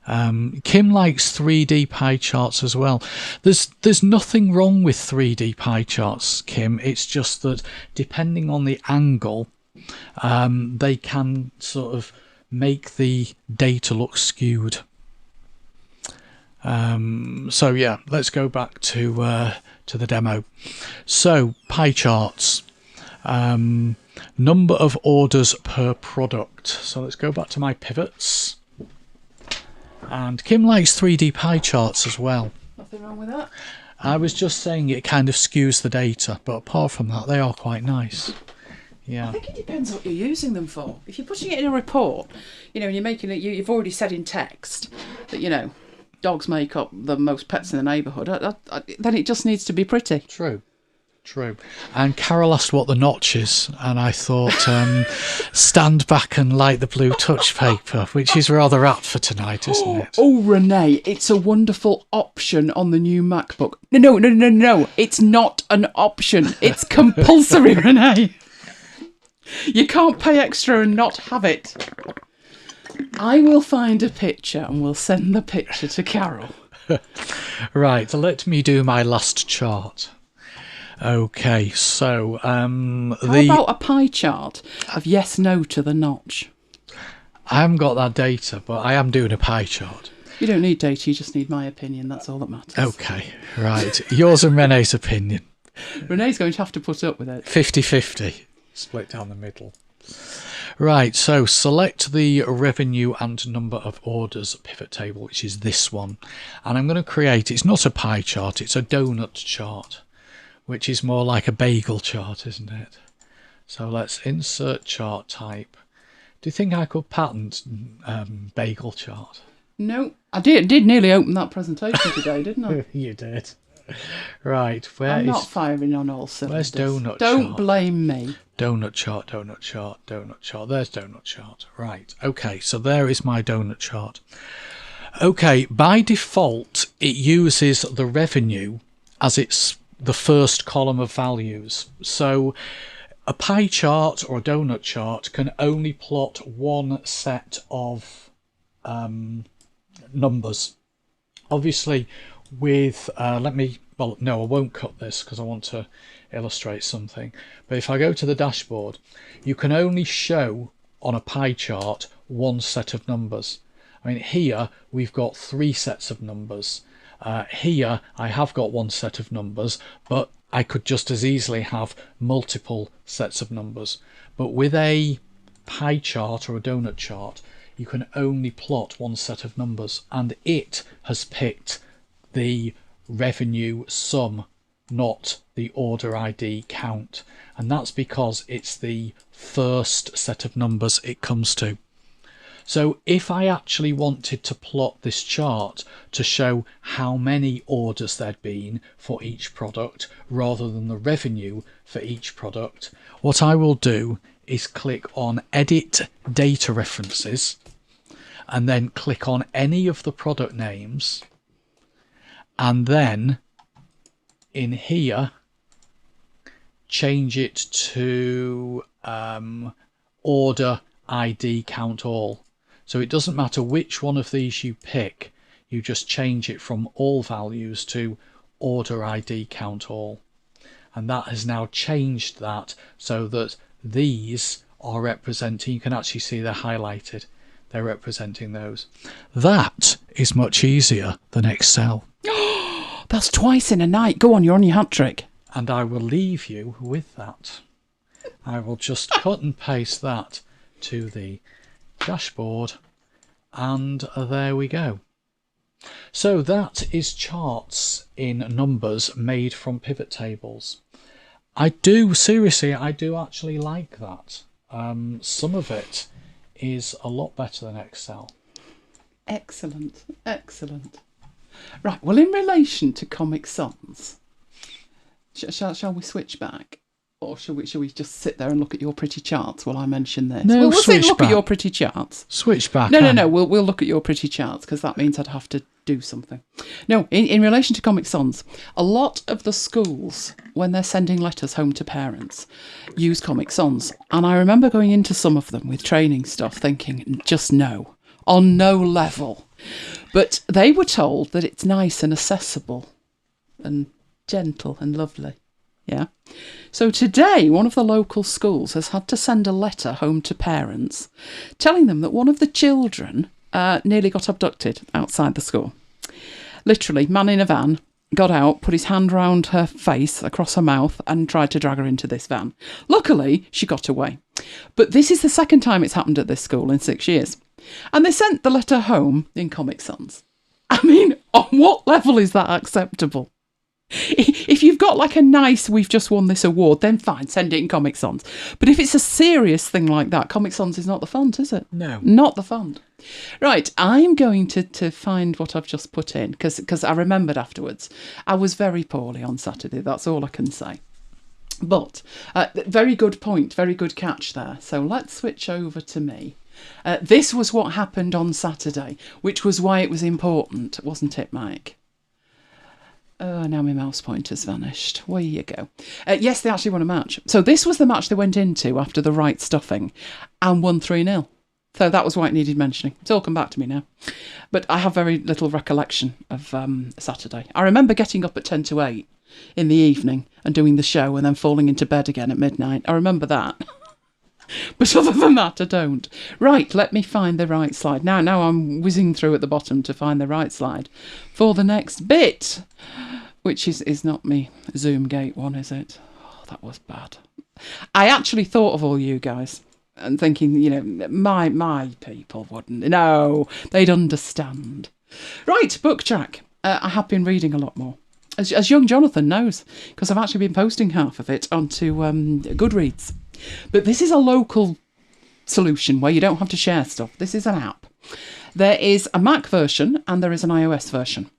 Kim likes 3D pie charts as well. There's nothing wrong with 3D pie charts, Kim. It's just that depending on the angle, they can sort of make the data look skewed. So yeah, let's go back to the demo. So pie charts, number of orders per product. So let's go back to my pivots. And Kim likes 3D pie charts as well. Nothing wrong with that. I was just saying it kind of skews the data, but apart from that, they are quite nice. Yeah. I think it depends what you're using them for. If you're putting it in a report, and you're making it, you've already said in text that, dogs make up the most pets in the neighbourhood, then it just needs to be pretty. True. And Carol asked what the notch is, and I thought, stand back and light the blue touch paper, which is rather apt for tonight, isn't it? Oh, Renee, it's a wonderful option on the new MacBook. No, it's not an option. It's compulsory, Renee. You can't pay extra and not have it. I will find a picture and we'll send the picture to Carol. Right, let me do my last chart. Okay, so How about a pie chart of yes, no to the notch? I haven't got that data, but I am doing a pie chart. You don't need data, you just need my opinion. That's all that matters. Okay, right. Yours and Renee's opinion. Renee's going to have to put up with it. 50-50. Split down the middle. Right, so select the revenue and number of orders pivot table, which is this one. And I'm going to create, it's not a pie chart, it's a donut chart, which is more like a bagel chart, isn't it? So let's insert chart type. Do you think I could patent bagel chart? No, I did nearly open that presentation today, didn't I? You did. Right, I'm not firing on all cylinders. Where's donut chart? Don't blame me. Donut chart, donut chart, donut chart. There's donut chart. Right, okay, so there is my donut chart. Okay, by default, it uses the revenue as its the first column of values. So a pie chart or a donut chart can only plot one set of numbers. Obviously, with I won't cut this because I want to illustrate something, but if I go to the dashboard, you can only show on a pie chart one set of numbers. I mean, here we've got three sets of numbers. Here I have got one set of numbers, but I could just as easily have multiple sets of numbers. But with a pie chart or a donut chart, you can only plot one set of numbers, and it has picked the revenue sum, not the order ID count, and that's because it's the first set of numbers it comes to. So if I actually wanted to plot this chart to show how many orders there'd been for each product rather than the revenue for each product, what I will do is click on Edit Data References and then click on any of the product names, and then in here change it to order ID count all. So it doesn't matter which one of these you pick, you just change it from all values to order ID count all. And that has now changed that so that these are representing, you can actually see they're highlighted, they're representing those. That is much easier than Excel. That's twice in a night. Go on, you're on your hat trick. And I will leave you with that. I will just cut and paste that to the dashboard, and there we go. So that is charts in numbers made from pivot tables. I do actually like that. Some of it is a lot better than Excel. Excellent, excellent. Right, well, in relation to Comic Sans, shall we switch back? Or shall we just sit there and look at your pretty charts while I mention this? No, we'll sit and look back. at your pretty charts. Switch back. No. We'll look at your pretty charts, because that means I'd have to do something. No, in relation to Comic Sans, a lot of the schools, when they're sending letters home to parents, use Comic Sans. And I remember going into some of them with training stuff thinking, just no, on no level. But they were told that it's nice and accessible and gentle and lovely. Yeah. So today, one of the local schools has had to send a letter home to parents telling them that one of the children nearly got abducted outside the school. Literally, man in a van got out, put his hand round her face, across her mouth, and tried to drag her into this van. Luckily, she got away. But this is the second time it's happened at this school in 6 years. And they sent the letter home in Comic Sans. I mean, on what level is that acceptable? If you've got like a nice, we've just won this award, then fine, send it in Comic Sans. But if it's a serious thing like that, Comic Sans is not the font, is it? No. Not the font. Right, I'm going to find what I've just put in, because I remembered afterwards. I was very poorly on Saturday, that's all I can say. But, very good point, very good catch there. So let's switch over to me. This was what happened on Saturday, which was why it was important, wasn't it, Mike? Oh, now my mouse pointer's vanished. Where you go. Yes, they actually won a match. So this was the match they went into after the right stuffing and won 3-0. So that was why it needed mentioning. It's all come back to me now. But I have very little recollection of Saturday. I remember getting up at 10 to 8 in the evening and doing the show and then falling into bed again at midnight. I remember that. But other than that, I don't. Right, let me find the right slide. Now I'm whizzing through at the bottom to find the right slide for the next bit, which is not me Zoom Gate one, is it? Oh, that was bad. I actually thought of all you guys and thinking, you know, my people wouldn't. No, they'd understand. Right, book track. I have been reading a lot more. As young Jonathan knows, because I've actually been posting half of it onto Goodreads. But this is a local solution where you don't have to share stuff. This is an app. There is a Mac version and there is an iOS version.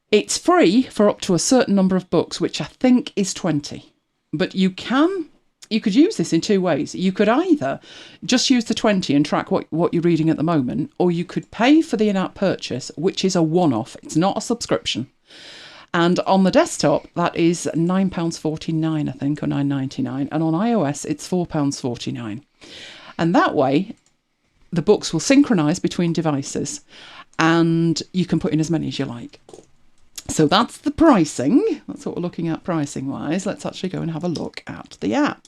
It's free for up to a certain number of books, which I think is 20. But you could use this in two ways. You could either just use the 20 and track what you're reading at the moment, or you could pay for the in-app purchase, which is a one-off. It's not a subscription. And on the desktop, that is £9.49, I think, or £9.99. And on iOS, it's £4.49. And that way, the books will synchronise between devices and you can put in as many as you like. So that's the pricing. That's what we're looking at pricing-wise. Let's actually go and have a look at the app.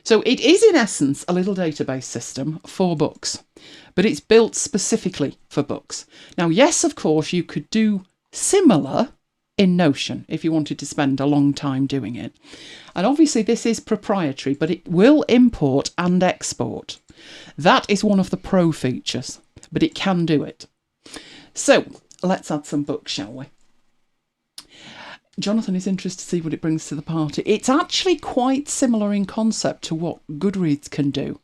So it is, in essence, a little database system for books, but it's built specifically for books. Now, yes, of course, you could do similar in Notion if you wanted to spend a long time doing it. And obviously this is proprietary, but it will import and export. That is one of the pro features, but it can do it. So let's add some books, shall we? Jonathan is interested to see what it brings to the party. It's actually quite similar in concept to what Goodreads can do.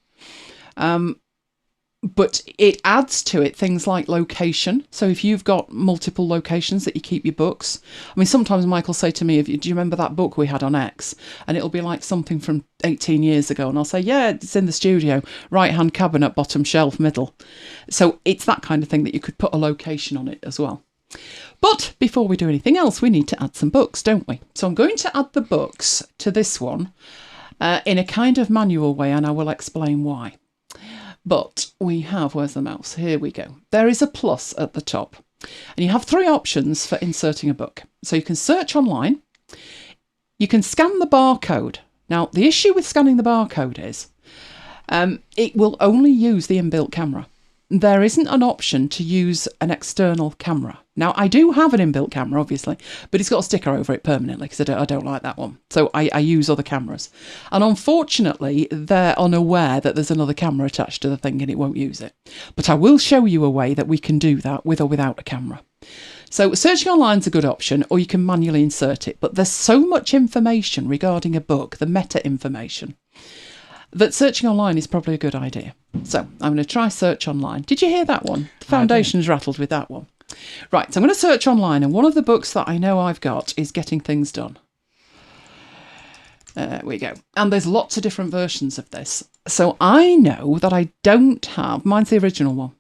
But it adds to it things like location. So if you've got multiple locations that you keep your books, I mean, sometimes Mike will say to me, do you remember that book we had on X? And it'll be like something from 18 years ago. And I'll say, yeah, it's in the studio, right-hand cabinet, bottom shelf, middle. So it's that kind of thing that you could put a location on it as well. But before we do anything else, we need to add some books, don't we? So I'm going to add the books to this one in a kind of manual way, and I will explain why. But we have, where's the mouse? Here we go. There is a plus at the top. And you have three options for inserting a book. So you can search online. You can scan the barcode. Now, the issue with scanning the barcode is it will only use the inbuilt camera. there isn't an option to use an external camera. Now, I do have an inbuilt camera, obviously, but it's got a sticker over it permanently because I don't like that one. So I use other cameras. And unfortunately, they're unaware that there's another camera attached to the thing and it won't use it. But I will show you a way that we can do that with or without a camera. So searching online is a good option, or you can manually insert it. But there's so much information regarding a book, the meta information, that searching online is probably a good idea. So I'm going to try search online. Did you hear that one? The foundation's rattled with that one. Right, so I'm going to search online, and one of the books that I know I've got is Getting Things Done. There we go. And there's lots of different versions of this. So I know that I don't have, mine's the original one.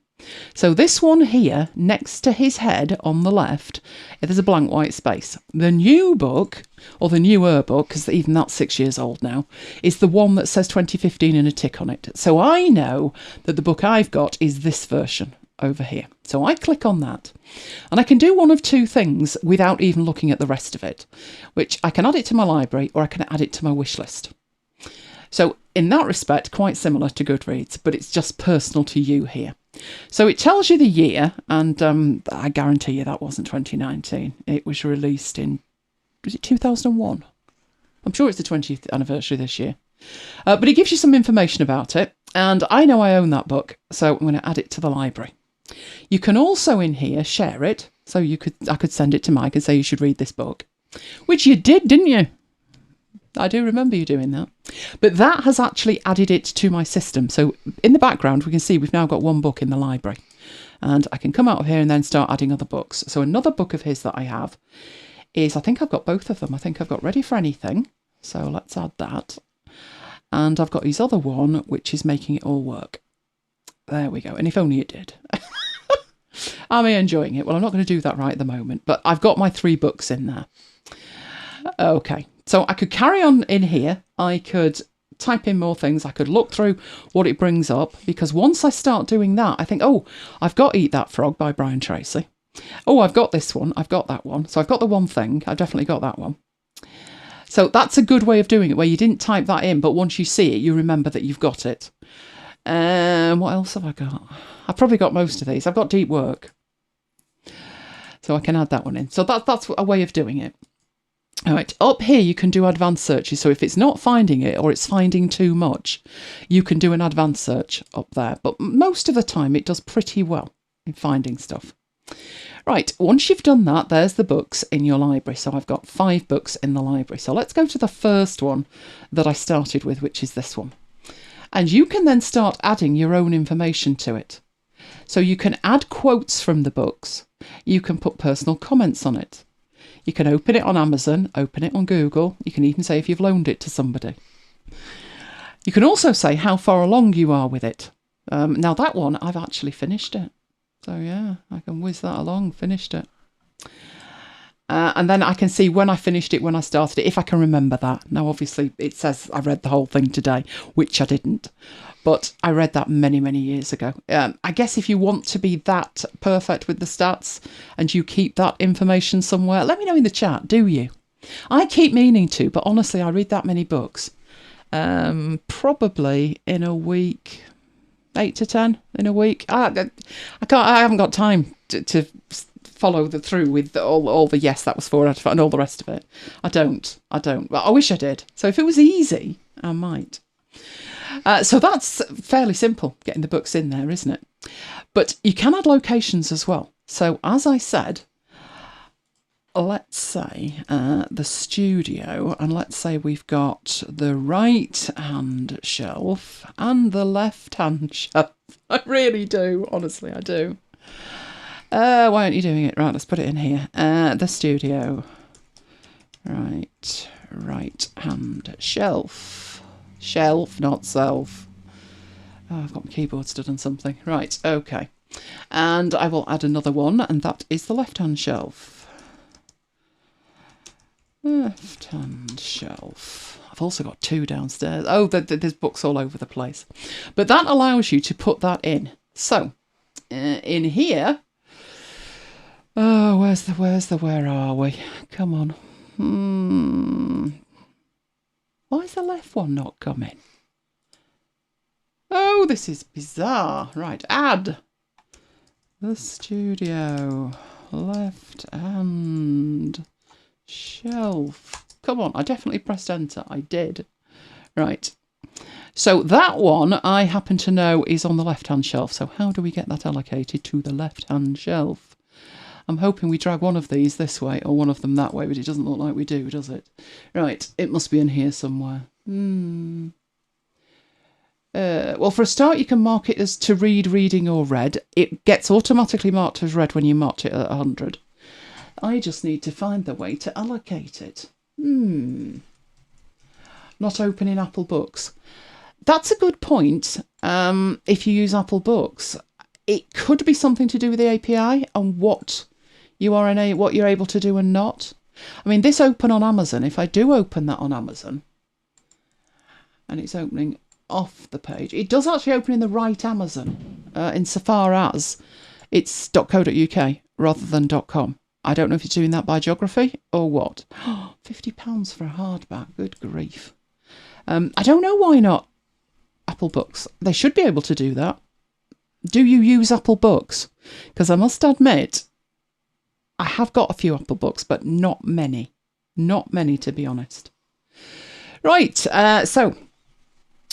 So this one here, next to his head on the left, there's a blank white space. The new book, or the newer book, because even that's 6 years old now, is the one that says 2015 and a tick on it. So I know that the book I've got is this version over here. So I click on that, and I can do one of two things without even looking at the rest of it, which I can add it to my library, or I can add it to my wish list. So in that respect, quite similar to Goodreads, but it's just personal to you here. So it tells you the year, and I guarantee you that wasn't 2019. It was released in, was it 2001? I'm sure it's the 20th anniversary this year. But it gives you some information about it, and I know I own that book, so I'm going to add it to the library. You can also in here share it, so I could send it to Mike and say you should read this book, which you did, didn't you? I do remember you doing that. But that has actually added it to my system. So in the background, we can see we've now got one book in the library. And I can come out of here and then start adding other books. So another book of his that I have is, I think I've got both of them. I think I've got Ready for Anything. So let's add that. And I've got his other one, which is Making It All Work. There we go. And if only it did. Am I enjoying it? Well, I'm not going to do that right at the moment. But I've got my 3 books in there. Okay. So I could carry on in here. I could type in more things. I could look through what it brings up, because once I start doing that, I think, oh, I've got Eat That Frog by Brian Tracy. Oh, I've got this one. I've got that one. So I've got the one thing. I've definitely got that one. So that's a good way of doing it, where you didn't type that in, but once you see it, you remember that you've got it. What else have I got? I've probably got most of these. I've got Deep Work. So I can add that one in. So that's a way of doing it. All right, up here you can do advanced searches. So if it's not finding it, or it's finding too much, you can do an advanced search up there. But most of the time it does pretty well in finding stuff. Right, once you've done that, there's the books in your library. So I've got 5 books in the library. So let's go to the first one that I started with, which is this one. And you can then start adding your own information to it. So you can add quotes from the books. You can put personal comments on it. You can open it on Amazon, open it on Google. You can even say if you've loaned it to somebody. You can also say how far along you are with it. Now that one, I've actually finished it. So yeah, I can whiz that along, finished it. And then I can see when I finished it, when I started it, if I can remember that. Now, obviously, it says I read the whole thing today, which I didn't. But I read that many, many years ago. I guess if you want to be that perfect with the stats and you keep that information somewhere, let me know in the chat, do you? I keep meaning to, but honestly, I read that many books. Probably in a week, 8 to 10 in a week. I haven't got time to follow through with all the yes, that was 4 out of 5 and all the rest of it. I don't. Well, I wish I did. So if it was easy, I might. So that's fairly simple, getting the books in there, isn't it? But you can add locations as well. So as I said, let's say the studio, and let's say we've got the right-hand shelf and the left-hand shelf. I really do, honestly, I do. Why aren't you doing it? Right, let's put it in here. The studio. Right-hand shelf. Shelf, not self. Oh, I've got my keyboard stood on something. Right, okay. And I will add another one, and that is the left-hand shelf. Left-hand shelf. I've also got 2 downstairs. Oh, there's books all over the place. But that allows you to put that in. So, in here... Oh, where are we? Come on. Why is the left one not coming? Oh, this is bizarre. Right, add. The studio. Left hand shelf. Come on, I definitely pressed enter. I did. Right. So that one I happen to know is on the left-hand shelf. So how do we get that allocated to the left-hand shelf? I'm hoping we drag one of these this way or one of them that way, but it doesn't look like we do, does it? Right, it must be in here somewhere. Well, for a start, you can mark it as to read, reading, or read. It gets automatically marked as read when you marked it at 100. I just need to find the way to allocate it. Not opening Apple Books. That's a good point. If you use Apple Books, it could be something to do with the API and what you're able to do and not. I mean, this open on Amazon, if I do open that on Amazon, and it's opening off the page, it does actually open in the right Amazon, insofar as it's .co.uk rather than .com. I don't know if it's doing that by geography or what. £50 for a hardback, good grief. I don't know why not Apple Books. They should be able to do that. Do you use Apple Books? Because I must admit, I have got a few Apple Books, but not many. Not many, to be honest. Right, so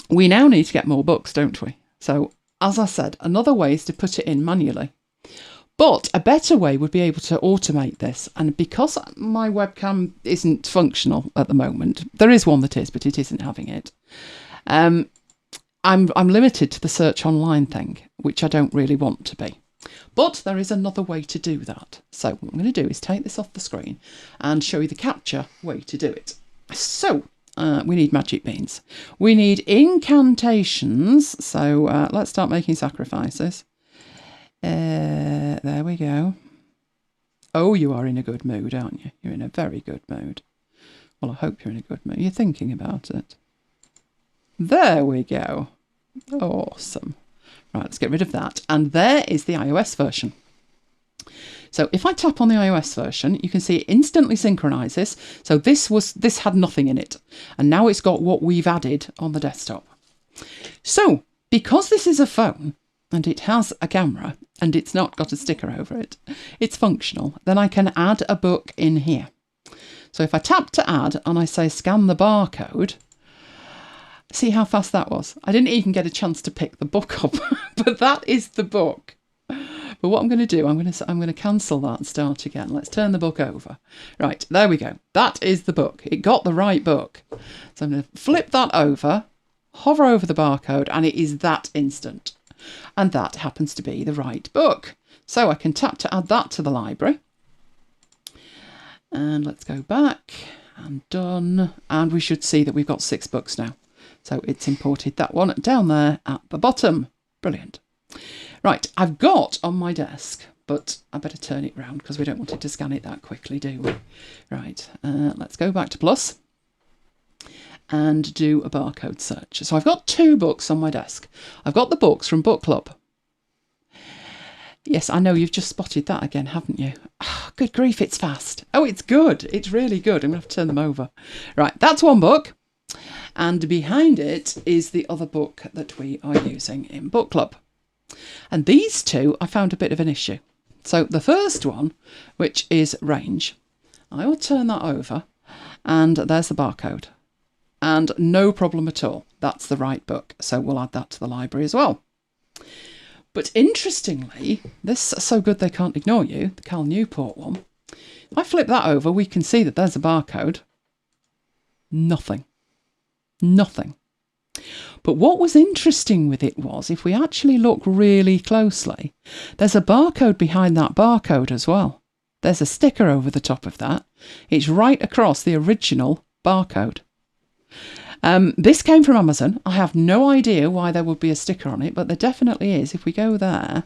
we now need to get more books, don't we? So, as I said, another way is to put it in manually. But a better way would be able to automate this. And because my webcam isn't functional at the moment, there is one that is, but it isn't having it. I'm limited to the search online thing, which I don't really want to be. But there is another way to do that. So what I'm going to do is take this off the screen and show you the capture way to do it. So we need magic beans. We need incantations. So let's start making sacrifices. There we go. Oh, you are in a good mood, aren't you? You're in a very good mood. Well, I hope you're in a good mood. You're thinking about it. There we go. Awesome. Right, let's get rid of that. And there is the iOS version. So if I tap on the iOS version, you can see it instantly synchronises. So this had nothing in it. And now it's got what we've added on the desktop. So because this is a phone and it has a camera and it's not got a sticker over it, it's functional, then I can add a book in here. So if I tap to add and I say scan the barcode, see how fast that was? I didn't even get a chance to pick the book up, but that is the book. But what I'm going to do, I'm going to cancel that and start again. Let's turn the book over. Right, there we go. That is the book. It got the right book. So I'm going to flip that over, hover over the barcode, and it is that instant. And that happens to be the right book. So I can tap to add that to the library. And let's go back and done. And we should see that we've got 6 books now. So it's imported that one down there at the bottom. Brilliant. Right, I've got on my desk, but I better turn it round because we don't want it to scan it that quickly, do we? Right, let's go back to Plus and do a barcode search. So I've got 2 books on my desk. I've got the books from Book Club. Yes, I know you've just spotted that again, haven't you? Oh, good grief, it's fast. Oh, it's good. It's really good. I'm going to have to turn them over. Right, that's one book. And behind it is the other book that we are using in Book Club. And these 2, I found a bit of an issue. So the first one, which is Range, I will turn that over and there's the barcode. And no problem at all. That's the right book. So we'll add that to the library as well. But interestingly, this So Good They Can't Ignore You, the Cal Newport one, if I flip that over, we can see that there's a barcode. Nothing. Nothing. But what was interesting with it was, if we actually look really closely, there's a barcode behind that barcode as well. There's a sticker over the top of that. It's right across the original barcode. This came from Amazon. I have no idea why there would be a sticker on it, but there definitely is. If we go there,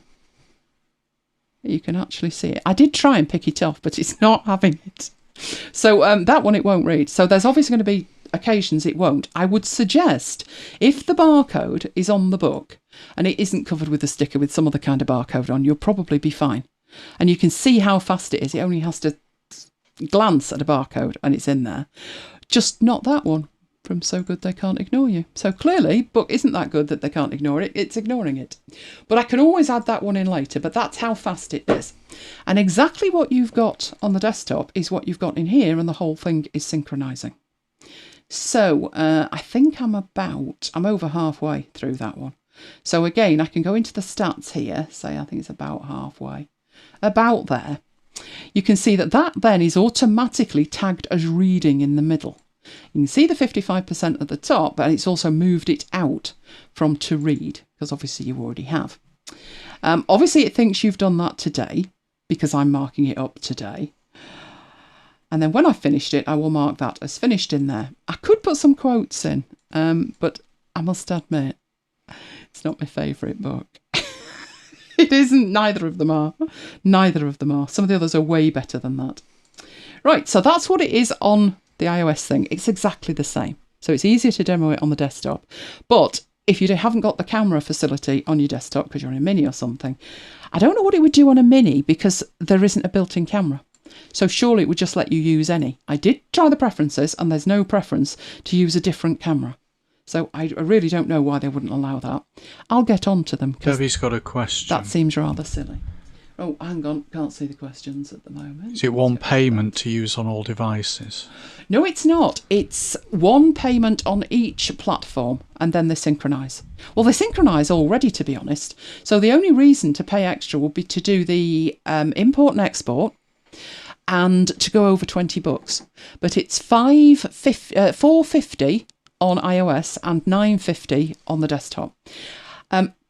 you can actually see it. I did try and pick it off, but it's not having it. So that one it won't read. So there's obviously going to be occasions it won't. I would suggest if the barcode is on the book and it isn't covered with a sticker with some other kind of barcode on, you'll probably be fine. And you can see how fast it is. It only has to glance at a barcode and it's in there. Just not that one. from So Good They Can't Ignore You. So clearly, book isn't that good that they can't ignore it. It's ignoring it. But I can always add that one in later, but that's how fast it is. And exactly what you've got on the desktop is what you've got in here, and the whole thing is synchronizing. So I think I'm over halfway through that one. So again, I can go into the stats here, say I think it's about halfway, about there. You can see that then is automatically tagged as reading in the middle. You can see the 55% at the top, but it's also moved it out from to read, because obviously you already have. Obviously it thinks you've done that today, because I'm marking it up today. And then when I've finished it, I will mark that as finished in there. I could put some quotes in, but I must admit, it's not my favourite book. It isn't. Neither of them are. Neither of them are. Some of the others are way better than that. Right, so that's what it is on the iOS thing. It's exactly the same. So it's easier to demo it on the desktop. But if you haven't got the camera facility on your desktop because you're on a Mini or something, I don't know what it would do on a Mini because there isn't a built-in camera. So surely it would just let you use any. I did try the preferences and there's no preference to use a different camera. So I really don't know why they wouldn't allow that. I'll get on to them. Debbie's got a question. That seems rather silly. Oh, hang on. Can't see the questions at the moment. Is it one payment to use on all devices? No, it's not. It's one payment on each platform and then they synchronise. Well, they synchronise already, to be honest. So the only reason to pay extra would be to do the import and export and to go over 20 books. But it's $4.50 on iOS and $9.50 on the desktop.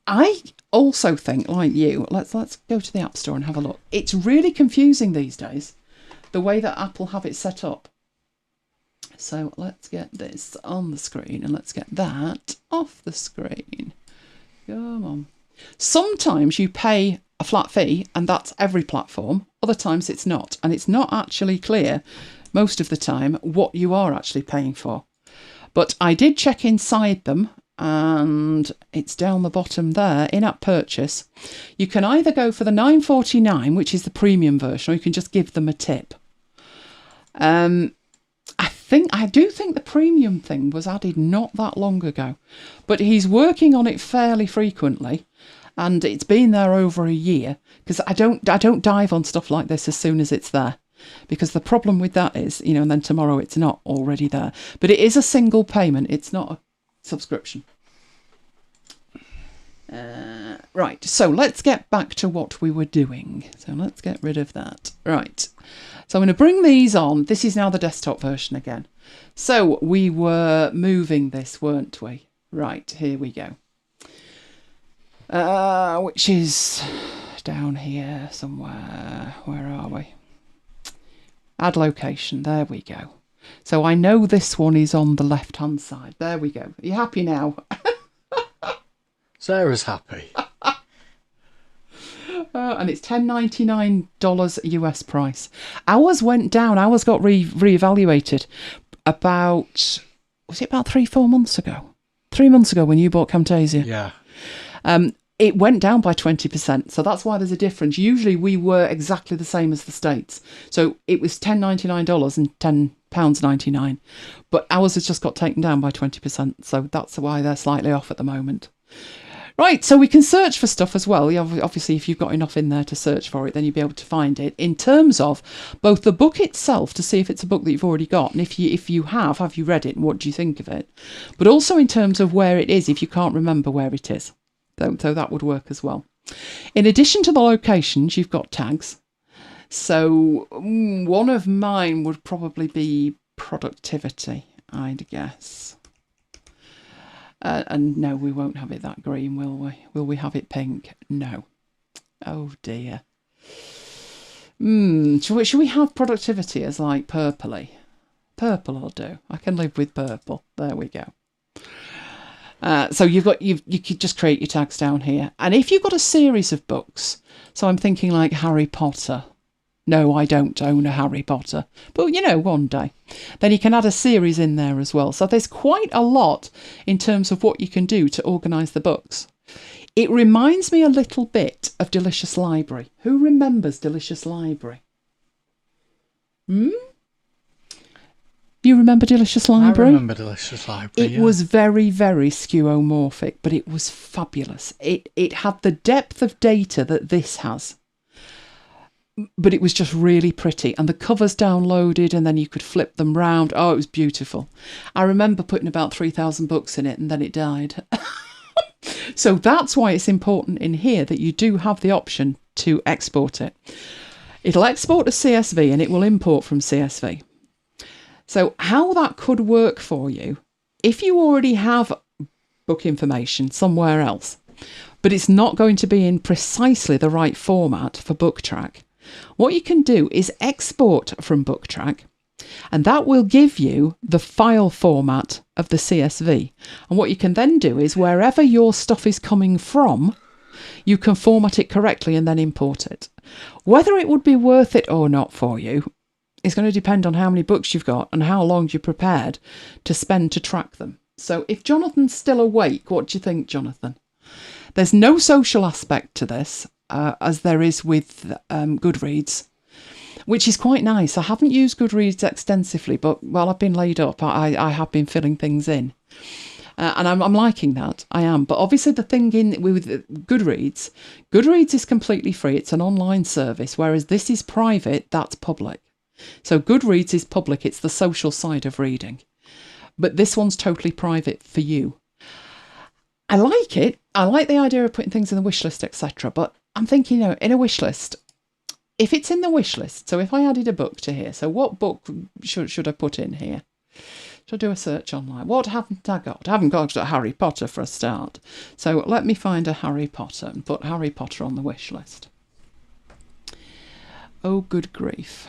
I also think, like you, let's go to the App Store and have a look. It's really confusing these days, the way that Apple have it set up. So let's get this on the screen and let's get that off the screen. Come on. Sometimes you pay a flat fee and that's every platform. Other times it's not. And it's not actually clear most of the time what you are actually paying for. But I did check inside them and it's down the bottom there, in-app purchase. You can either go for the $9.49, which is the premium version, or you can just give them a tip. I do think the premium thing was added not that long ago, but he's working on it fairly frequently and it's been there over a year because I don't dive on stuff like this as soon as it's there. Because the problem with that is, and then tomorrow it's not already there. But it is a single payment. It's not a subscription. Right, so let's get back to what we were doing. So let's get rid of that. Right, so I'm going to bring these on. This is now the desktop version again. So we were moving this, weren't we? Right, here we go. Which is down here somewhere. Where are we? Add location, there we go. So I know this one is on the left-hand side. There we go. Are you happy now? Sarah's happy. And it's $10.99 US price. Ours went down. Ours got reevaluated about 3-4 months ago? 3 months ago when you bought Camtasia. Yeah. It went down by 20%, so that's why there's a difference. Usually we were exactly the same as the States. So it was $10.99 and £10.99, but ours has just got taken down by 20%, so that's why they're slightly off at the moment. Right, so we can search for stuff as well. Obviously, if you've got enough in there to search for it, then you'll be able to find it. In terms of both the book itself, to see if it's a book that you've already got, and if you have you read it, and what do you think of it? But also in terms of where it is, if you can't remember where it is. So that would work as well. In addition to the locations, you've got tags. So one of mine would probably be productivity, I'd guess. And no, we won't have it that green, will we? Will we have it pink? No. Oh dear. Should we have productivity as like purpley? Purple will do. I can live with purple. There we go. So you could just create your tags down here. And if you've got a series of books, so I'm thinking like Harry Potter. No, I don't own a Harry Potter, but one day. Then you can add a series in there as well. So there's quite a lot in terms of what you can do to organise the books. It reminds me a little bit of Delicious Library. Who remembers Delicious Library? Do you remember Delicious Library? I remember Delicious Library. It was very, very skeuomorphic, but it was fabulous. It had the depth of data that this has, but it was just really pretty. And the covers downloaded, and then you could flip them round. Oh, it was beautiful. I remember putting about 3,000 books in it, and then it died. So that's why it's important in here that you do have the option to export it. It'll export to CSV, and it will import from CSV. So how that could work for you, if you already have book information somewhere else, but it's not going to be in precisely the right format for BookTrack, what you can do is export from BookTrack, and that will give you the file format of the CSV. And what you can then do is wherever your stuff is coming from, you can format it correctly and then import it. Whether it would be worth it or not for you, it's going to depend on how many books you've got and how long you're prepared to spend to track them. So if Jonathan's still awake, what do you think, Jonathan? There's no social aspect to this, as there is with Goodreads, which is quite nice. I haven't used Goodreads extensively, but while I've been laid up, I have been filling things in. And I'm liking that. I am. But obviously the thing with Goodreads is completely free. It's an online service, whereas this is private, that's public. So Goodreads is public, it's the social side of reading. But this one's totally private for you. I like it. I like the idea of putting things in the wish list, etc. But I'm thinking, in a wish list, if it's in the wish list, so if I added a book to here, so what book should I put in here? Should I do a search online? What haven't I got? I haven't got Harry Potter for a start. So let me find a Harry Potter and put Harry Potter on the wish list. Oh, good grief.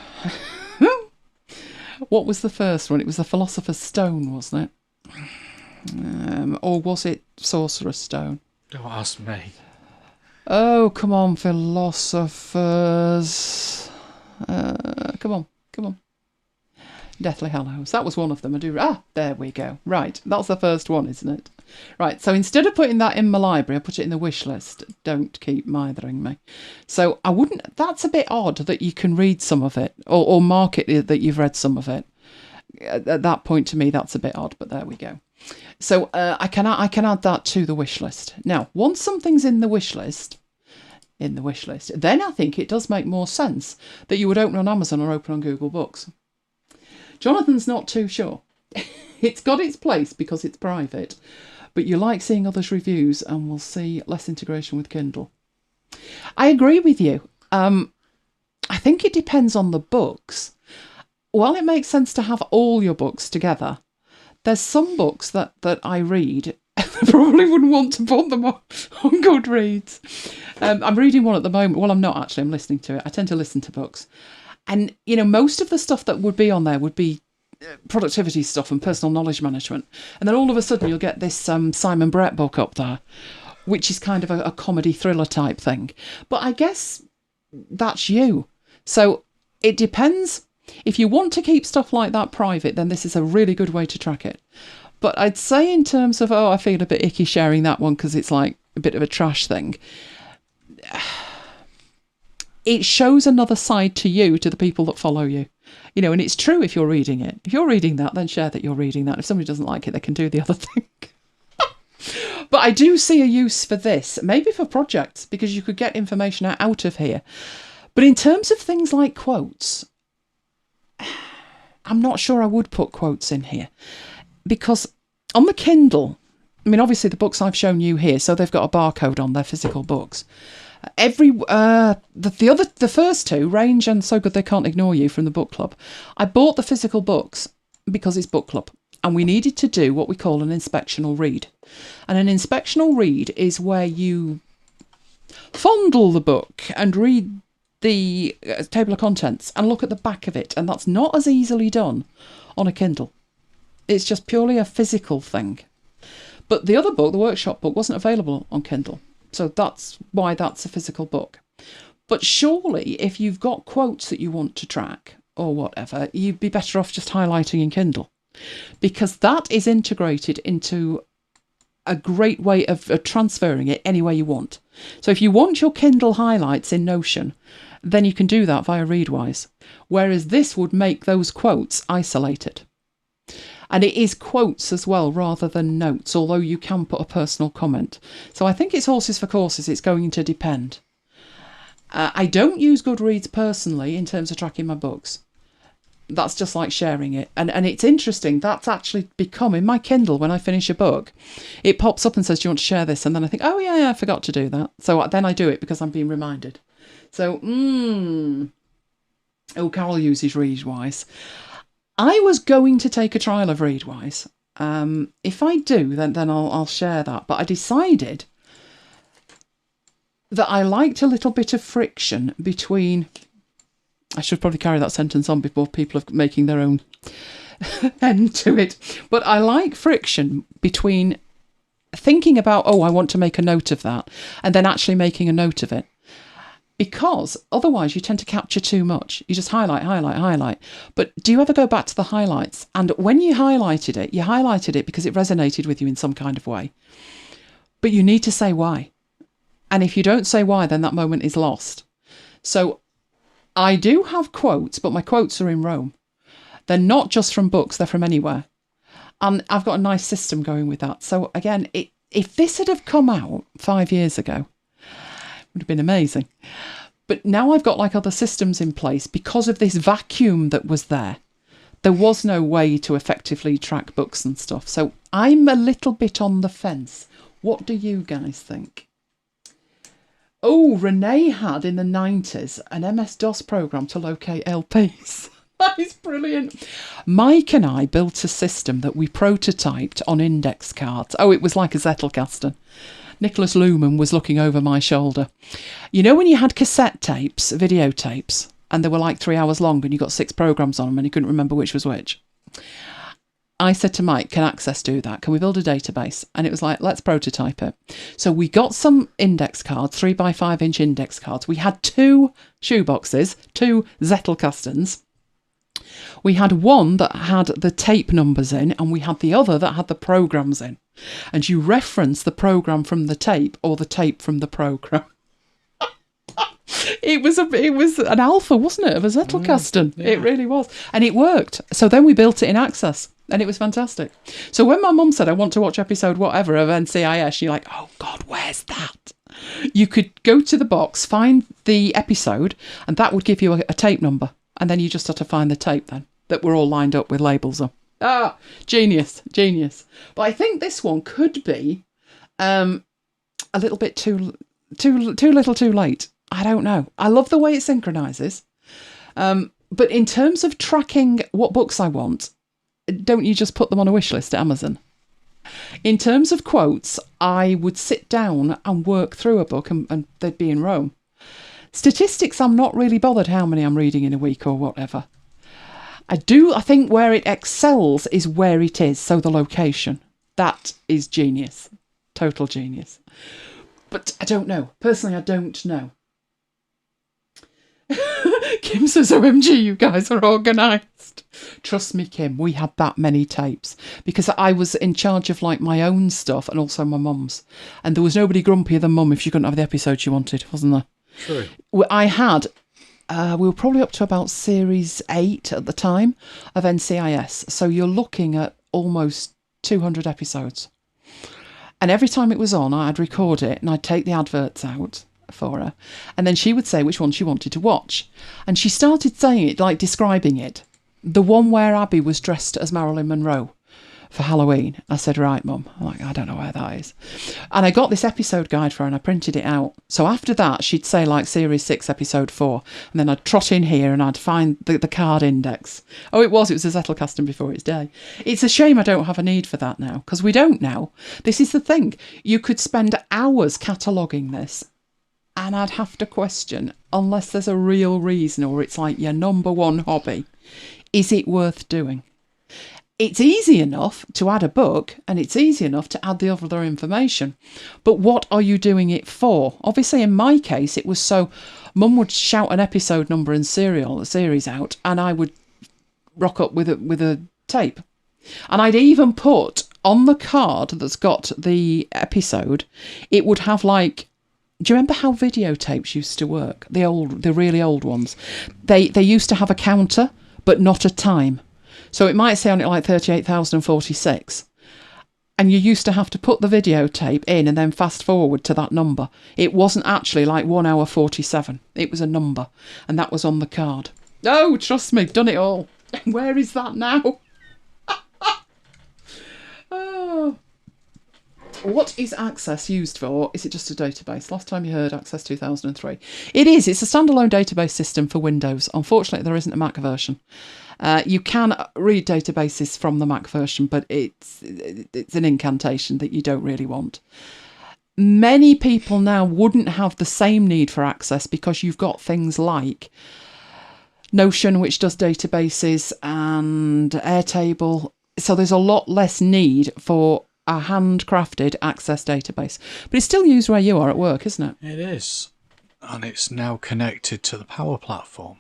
What was the first one? It was the Philosopher's Stone, wasn't it? Or was it Sorcerer's Stone? Don't ask me. Oh, come on, philosophers. Come on. Deathly Hallows. That was one of them. There we go. Right, that's the first one, isn't it? Right, so instead of putting that in my library, I put it in the wish list. Don't keep mithering me. So I wouldn't... That's a bit odd that you can read some of it, or mark it that you've read some of it. At that point, to me, that's a bit odd, but there we go. So I can add that to the wish list. Now, once something's in the wish list, then I think it does make more sense that you would open on Amazon or open on Google Books. Jonathan's not too sure. It's got its place because it's private, but you like seeing others' reviews and we'll see less integration with Kindle. I agree with you. I think it depends on the books. While it makes sense to have all your books together, there's some books that I read I probably wouldn't want to put them on Goodreads. I'm reading one at the moment. Well, I'm not actually. I'm listening to it. I tend to listen to books. And, most of the stuff that would be on there would be productivity stuff and personal knowledge management. And then all of a sudden you'll get this Simon Brett book up there, which is kind of a comedy thriller type thing. But I guess that's you. So it depends. If you want to keep stuff like that private, then this is a really good way to track it. But I'd say in terms of, I feel a bit icky sharing that one because it's like a bit of a trash thing. It shows another side to you, to the people that follow you. And it's true if you're reading it. If you're reading that, then share that you're reading that. If somebody doesn't like it, they can do the other thing. But I do see a use for this, maybe for projects, because you could get information out of here. But in terms of things like quotes, I'm not sure I would put quotes in here. Because on the Kindle, obviously the books I've shown you here, so they've got a barcode on their physical books. The first two, Range and So Good They Can't Ignore You from the book club, I bought the physical books because it's book club, and we needed to do what we call an inspectional read. And an inspectional read is where you fondle the book and read the table of contents and look at the back of it, and that's not as easily done on a Kindle. It's just purely a physical thing. But the other book, the workshop book, wasn't available on Kindle. So that's why that's a physical book. But surely if you've got quotes that you want to track or whatever, you'd be better off just highlighting in Kindle, because that is integrated into a great way of transferring it any way you want. So if you want your Kindle highlights in Notion, then you can do that via Readwise. Whereas this would make those quotes isolated. And it is quotes as well, rather than notes, although you can put a personal comment. So I think it's horses for courses. It's going to depend. I don't use Goodreads personally in terms of tracking my books. That's just like sharing it. And it's interesting. That's actually become, in my Kindle, when I finish a book, it pops up and says, do you want to share this? And then I think, oh, yeah, I forgot to do that. So then I do it because I'm being reminded. So, Oh, Carol uses Readwise. I was going to take a trial of Readwise. If I do, then I'll share that. But I decided that I liked a little bit of friction between... I should probably carry that sentence on before people are making their own end to it. But I like friction between thinking about, oh, I want to make a note of that, and then actually making a note of it. Because otherwise you tend to capture too much. You just highlight. But do you ever go back to the highlights? And when you highlighted it because it resonated with you in some kind of way. But you need to say why. And if you don't say why, then that moment is lost. So I do have quotes, but my quotes are in Rome. They're not just from books, they're from anywhere. And I've got a nice system going with that. So again, if this had have come out 5 years ago, would have been amazing. But now I've got like other systems in place because of this vacuum that was there. There was no way to effectively track books and stuff. So I'm a little bit on the fence. What do you guys think? Oh, Renee had in the 90s an MS-DOS program to locate LPs. That is brilliant. Mike and I built a system that we prototyped on index cards. Oh, it was like a Zettelkasten. Nicholas Luhmann was looking over my shoulder. You know when you had cassette tapes, videotapes, and they were like 3 hours long and you got 6 programs on them and you couldn't remember which was which? I said to Mike, can Access do that? Can we build a database? And it was like, let's prototype it. So we got some index cards, 3x5 inch index cards. We had 2 shoeboxes, 2 Zettelkastens. We had one that had the tape numbers in and we had the other that had the programs in. And you reference the program from the tape or the tape from the program. It was an alpha, wasn't it, of a Zettelkasten? Yeah. It really was. And it worked. So then we built it in Access and it was fantastic. So when my mum said, I want to watch episode whatever of NCIS, you're like, oh God, where's that? You could go to the box, find the episode, and that would give you a tape number. And then you just had to find the tape then that were all lined up with labels on. Ah, genius. But I think this one could be a little bit too little too late. I don't know. I love the way it synchronises. But in terms of tracking what books I want, don't you just put them on a wish list at Amazon? In terms of quotes, I would sit down and work through a book and they'd be in Rome. Statistics, I'm not really bothered how many I'm reading in a week or whatever. I think where it excels is where it is, so the location. That is genius. Total genius. But I don't know. Personally, I don't know. Kim says, OMG, you guys are organised. Trust me, Kim, we had that many tapes because I was in charge of like my own stuff and also my mum's. And there was nobody grumpier than mum if she couldn't have the episode she wanted, wasn't there? True. I had... we were probably up to about series 8 at the time of NCIS. So you're looking at almost 200 episodes. And every time it was on, I'd record it and I'd take the adverts out for her. And then she would say which one she wanted to watch. And she started saying it, like describing it. The one where Abby was dressed as Marilyn Monroe for Halloween. I said, right, Mum. I'm like, I don't know where that is. And I got this episode guide for her and I printed it out. So after that, she'd say like series 6, episode 4. And then I'd trot in here and I'd find the card index. Oh, it was a Zettelkasten before its day. It's a shame I don't have a need for that now, because we don't now. This is the thing. You could spend hours cataloguing this and I'd have to question, unless there's a real reason or it's like your number one hobby, is it worth doing? It's easy enough to add a book and it's easy enough to add the other information. But what are you doing it for? Obviously, in my case, it was so Mum would shout an episode number and series out and I would rock up with a tape. And I'd even put on the card that's got the episode, it would have like, do you remember how videotapes used to work? The really old ones. They used to have a counter, but not a time. So it might say on it like 38,046. And you used to have to put the videotape in and then fast forward to that number. It wasn't actually like 1 hour 47. It was a number. And that was on the card. Oh, trust me, done it all. Where is that now? Oh. What is Access used for? Is it just a database? Last time you heard Access 2003. It is. It's a standalone database system for Windows. Unfortunately, there isn't a Mac version. You can read databases from the Mac version, but it's an incantation that you don't really want. Many people now wouldn't have the same need for Access because you've got things like Notion, which does databases, and Airtable. So there's a lot less need for a handcrafted Access database. But it's still used where you are at work, isn't it? It is. And it's now connected to the Power Platform.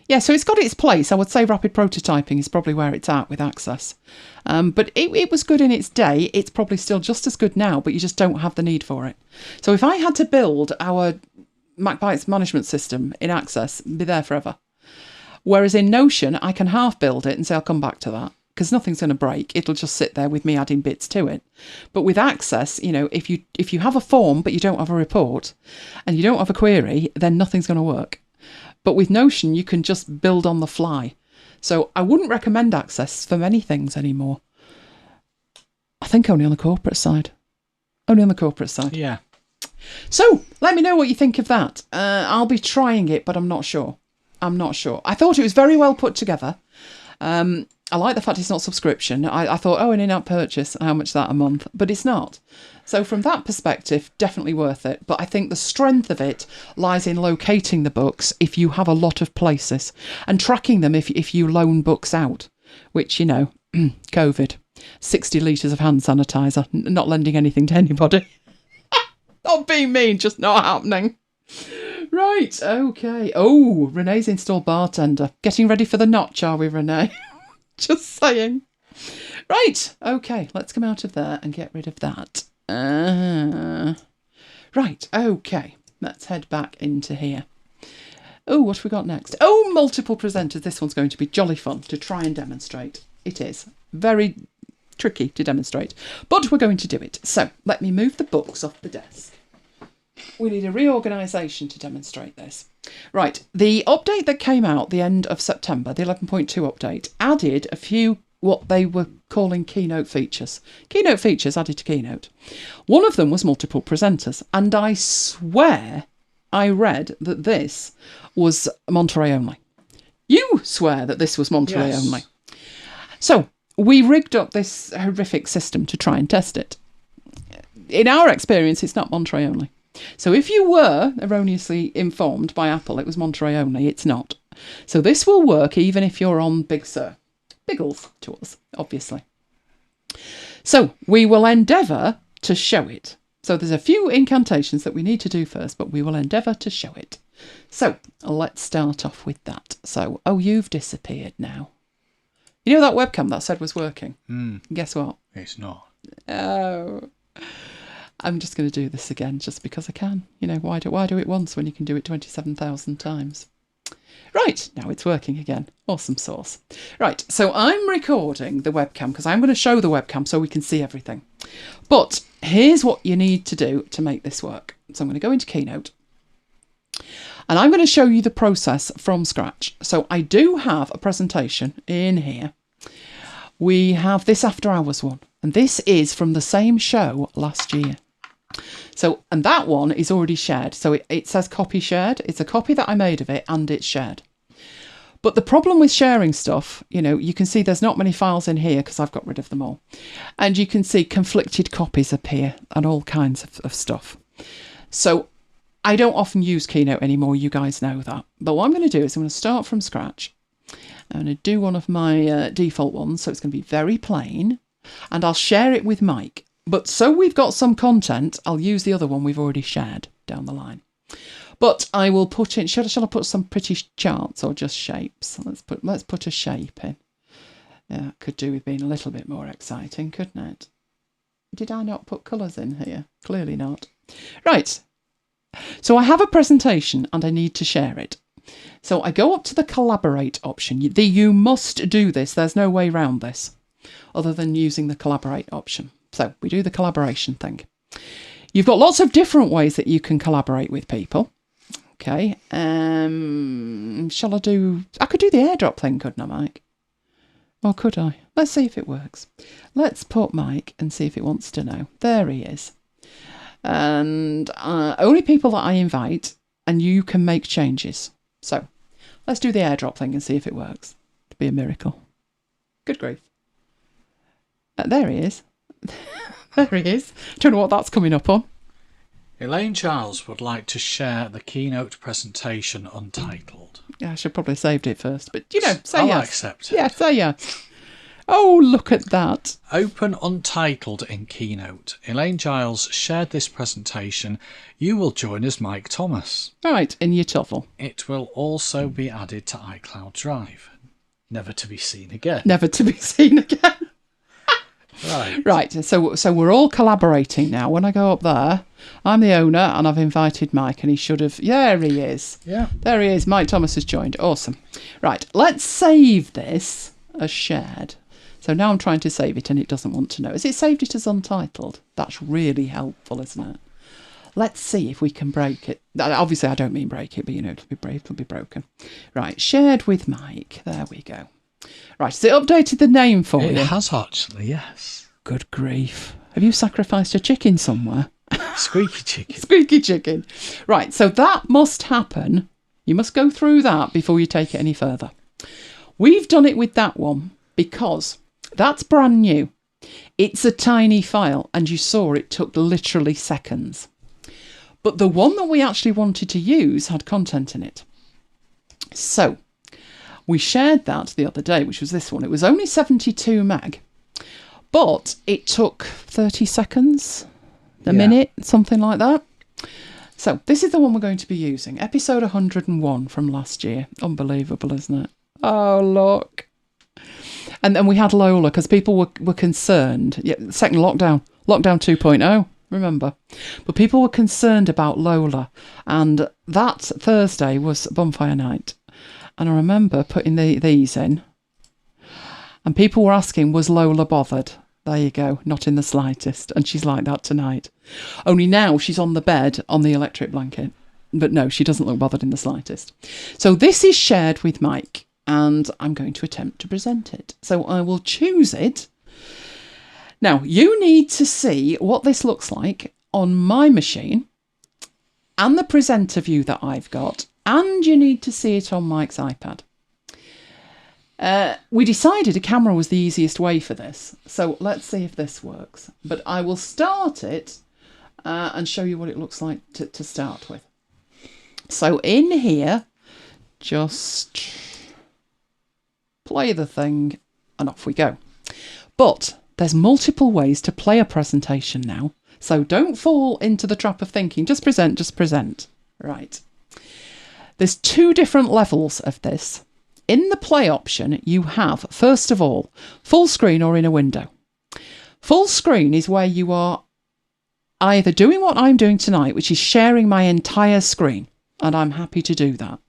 Yeah, so it's got its place. I would say rapid prototyping is probably where it's at with Access. But it was good in its day. It's probably still just as good now, but you just don't have the need for it. So if I had to build our MacBites management system in Access, it'd be there forever. Whereas in Notion, I can half build it and say I'll come back to that because nothing's going to break. It'll just sit there with me adding bits to it. But with Access, you know, if you have a form but you don't have a report and you don't have a query, then nothing's going to work. But with Notion, you can just build on the fly. So I wouldn't recommend Access for many things anymore. I think only on the corporate side. Only on the corporate side. Yeah. So let me know what you think of that. I'll be trying it, but I'm not sure. I thought it was very well put together. I like the fact it's not subscription. I thought, an in-app purchase, how much is that a month? But it's not. So from that perspective, definitely worth it. But I think the strength of it lies in locating the books if you have a lot of places and tracking them if you loan books out, which, you know, COVID, 60 litres of hand sanitizer, not lending anything to anybody. Not being mean, just not happening. Right, okay. Oh, Renee's installed Bartender. Getting ready for the notch, are we, Renee? Just saying. Right, okay, let's come out of there and get rid of that. Right, okay, let's head back into here. Oh, what have we got next? Oh, multiple presenters. This one's going to be jolly fun to try and demonstrate. It is very tricky to demonstrate, but we're going to do it. So let me move the books off the desk. We need a reorganisation to demonstrate this. Right, the update that came out the end of September, the 11.2 update, added a few what they were calling Keynote features. Keynote features added to Keynote. One of them was multiple presenters, and I swear I read that this was Monterey only. You swear that this was Monterey Yes. only. So we rigged up this horrific system to try and test it. In our experience, it's not Monterey only. So if you were erroneously informed by Apple it was Monterey only, it's not. So this will work even if you're on Big Sur. Biggles to us, obviously. So we will endeavour to show it. So there's a few incantations that we need to do first, but we will endeavour to show it. So let's start off with that. So, you've disappeared now. You know that webcam that I said was working? Guess what? It's not. Oh. I'm just going to do this again just because I can. You know, why do it once when you can do it 27,000 times? Right, now it's working again. Awesome sauce. Right, so I'm recording the webcam because I'm going to show the webcam so we can see everything. But here's what you need to do to make this work. So I'm going to go into Keynote and I'm going to show you the process from scratch. So I do have a presentation in here. We have this after hours one, and this is from the same show last year. So, and that one is already shared. So it says copy shared. It's a copy that I made of it and it's shared. But the problem with sharing stuff, you know, you can see there's not many files in here because I've got rid of them all. And you can see conflicted copies appear and all kinds of stuff. So I don't often use Keynote anymore. You guys know that. But what I'm going to do is I'm going to start from scratch. I'm going to do one of my default ones. So it's going to be very plain and I'll share it with Mike. But so we've got some content, I'll use the other one we've already shared down the line. But I will put in, shall I put some pretty charts or just shapes? Let's put a shape in. Yeah, could do with being a little bit more exciting, couldn't it? Did I not put colours in here? Clearly not. Right. So I have a presentation and I need to share it. So I go up to the collaborate option. You must do this. There's no way around this other than using the collaborate option. So we do the collaboration thing. You've got lots of different ways that you can collaborate with people. Okay. Shall I do... I could do the airdrop thing, couldn't I, Mike? Or could I? Let's see if it works. Let's put Mike and see if it wants to know. There he is. And only people that I invite, and you can make changes. So let's do the airdrop thing and see if it works. It'd be a miracle. Good grief. There he is. There he is. Don't know what that's coming up on. Elaine Giles would like to share the keynote presentation untitled. Yeah, I should probably have saved it first, but say I'll yes. Accept it. Yeah, say yes. Oh, look at that. Open untitled in Keynote. Elaine Giles shared this presentation. You will join as Mike Thomas. Right, in your TOEFL. It will also be added to iCloud Drive. Never to be seen again. Never to be seen again. Right. So we're all collaborating now. When I go up there, I'm the owner and I've invited Mike and he should have... There he is. Yeah. There he is. Mike Thomas has joined. Awesome. Right, let's save this as shared. So now I'm trying to save it and it doesn't want to know. Has it saved it as untitled? That's really helpful, isn't it? Let's see if we can break it. Obviously, I don't mean break it, but it'll be broken. Right, shared with Mike. There we go. Right, so it updated the name for you. It has actually, yes. Good grief. Have you sacrificed a chicken somewhere? Squeaky chicken. Squeaky chicken. Right, so that must happen. You must go through that before you take it any further. We've done it with that one because that's brand new. It's a tiny file and you saw it took literally seconds. But the one that we actually wanted to use had content in it. So we shared that the other day, which was this one. It was only 72 meg, but it took 30 seconds, a minute, something like that. So this is the one we're going to be using. Episode 101 from last year. Unbelievable, isn't it? Oh, look. And then we had Lola because people were concerned. Yeah, second lockdown 2.0, remember. But people were concerned about Lola. And that Thursday was bonfire night. And I remember putting these in. And people were asking, was Lola bothered? There you go, not in the slightest. And she's like that tonight. Only now she's on the bed on the electric blanket. But no, she doesn't look bothered in the slightest. So this is shared with Mike. And I'm going to attempt to present it. So I will choose it. Now, you need to see what this looks like on my machine and the presenter view that I've got. And you need to see it on Mike's iPad. We decided a camera was the easiest way for this. So let's see if this works. But I will start it and show you what it looks like to start with. So in here, just play the thing and off we go. But there's multiple ways to play a presentation now. So don't fall into the trap of thinking, just present. Right. There's two different levels of this. In the play option, you have, first of all, full screen or in a window. Full screen is where you are either doing what I'm doing tonight, which is sharing my entire screen, and I'm happy to do that.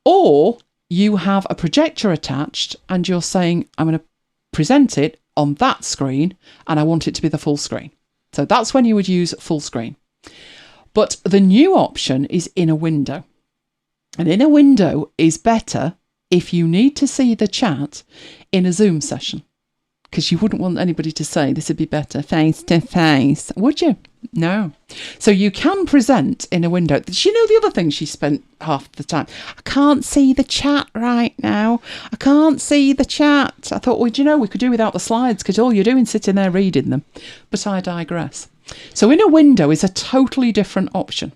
Or you have a projector attached and you're saying, I'm going to present it on that screen and I want it to be the full screen. So that's when you would use full screen. But the new option is in a window. And in a window is better if you need to see the chat in a Zoom session. Because you wouldn't want anybody to say this would be better face to face, would you? No. So you can present in a window. Do you know the other thing she spent half the time? I can't see the chat right now. I can't see the chat. I thought, well, we could do without the slides because all you're doing is sitting there reading them. But I digress. So in a window is a totally different option.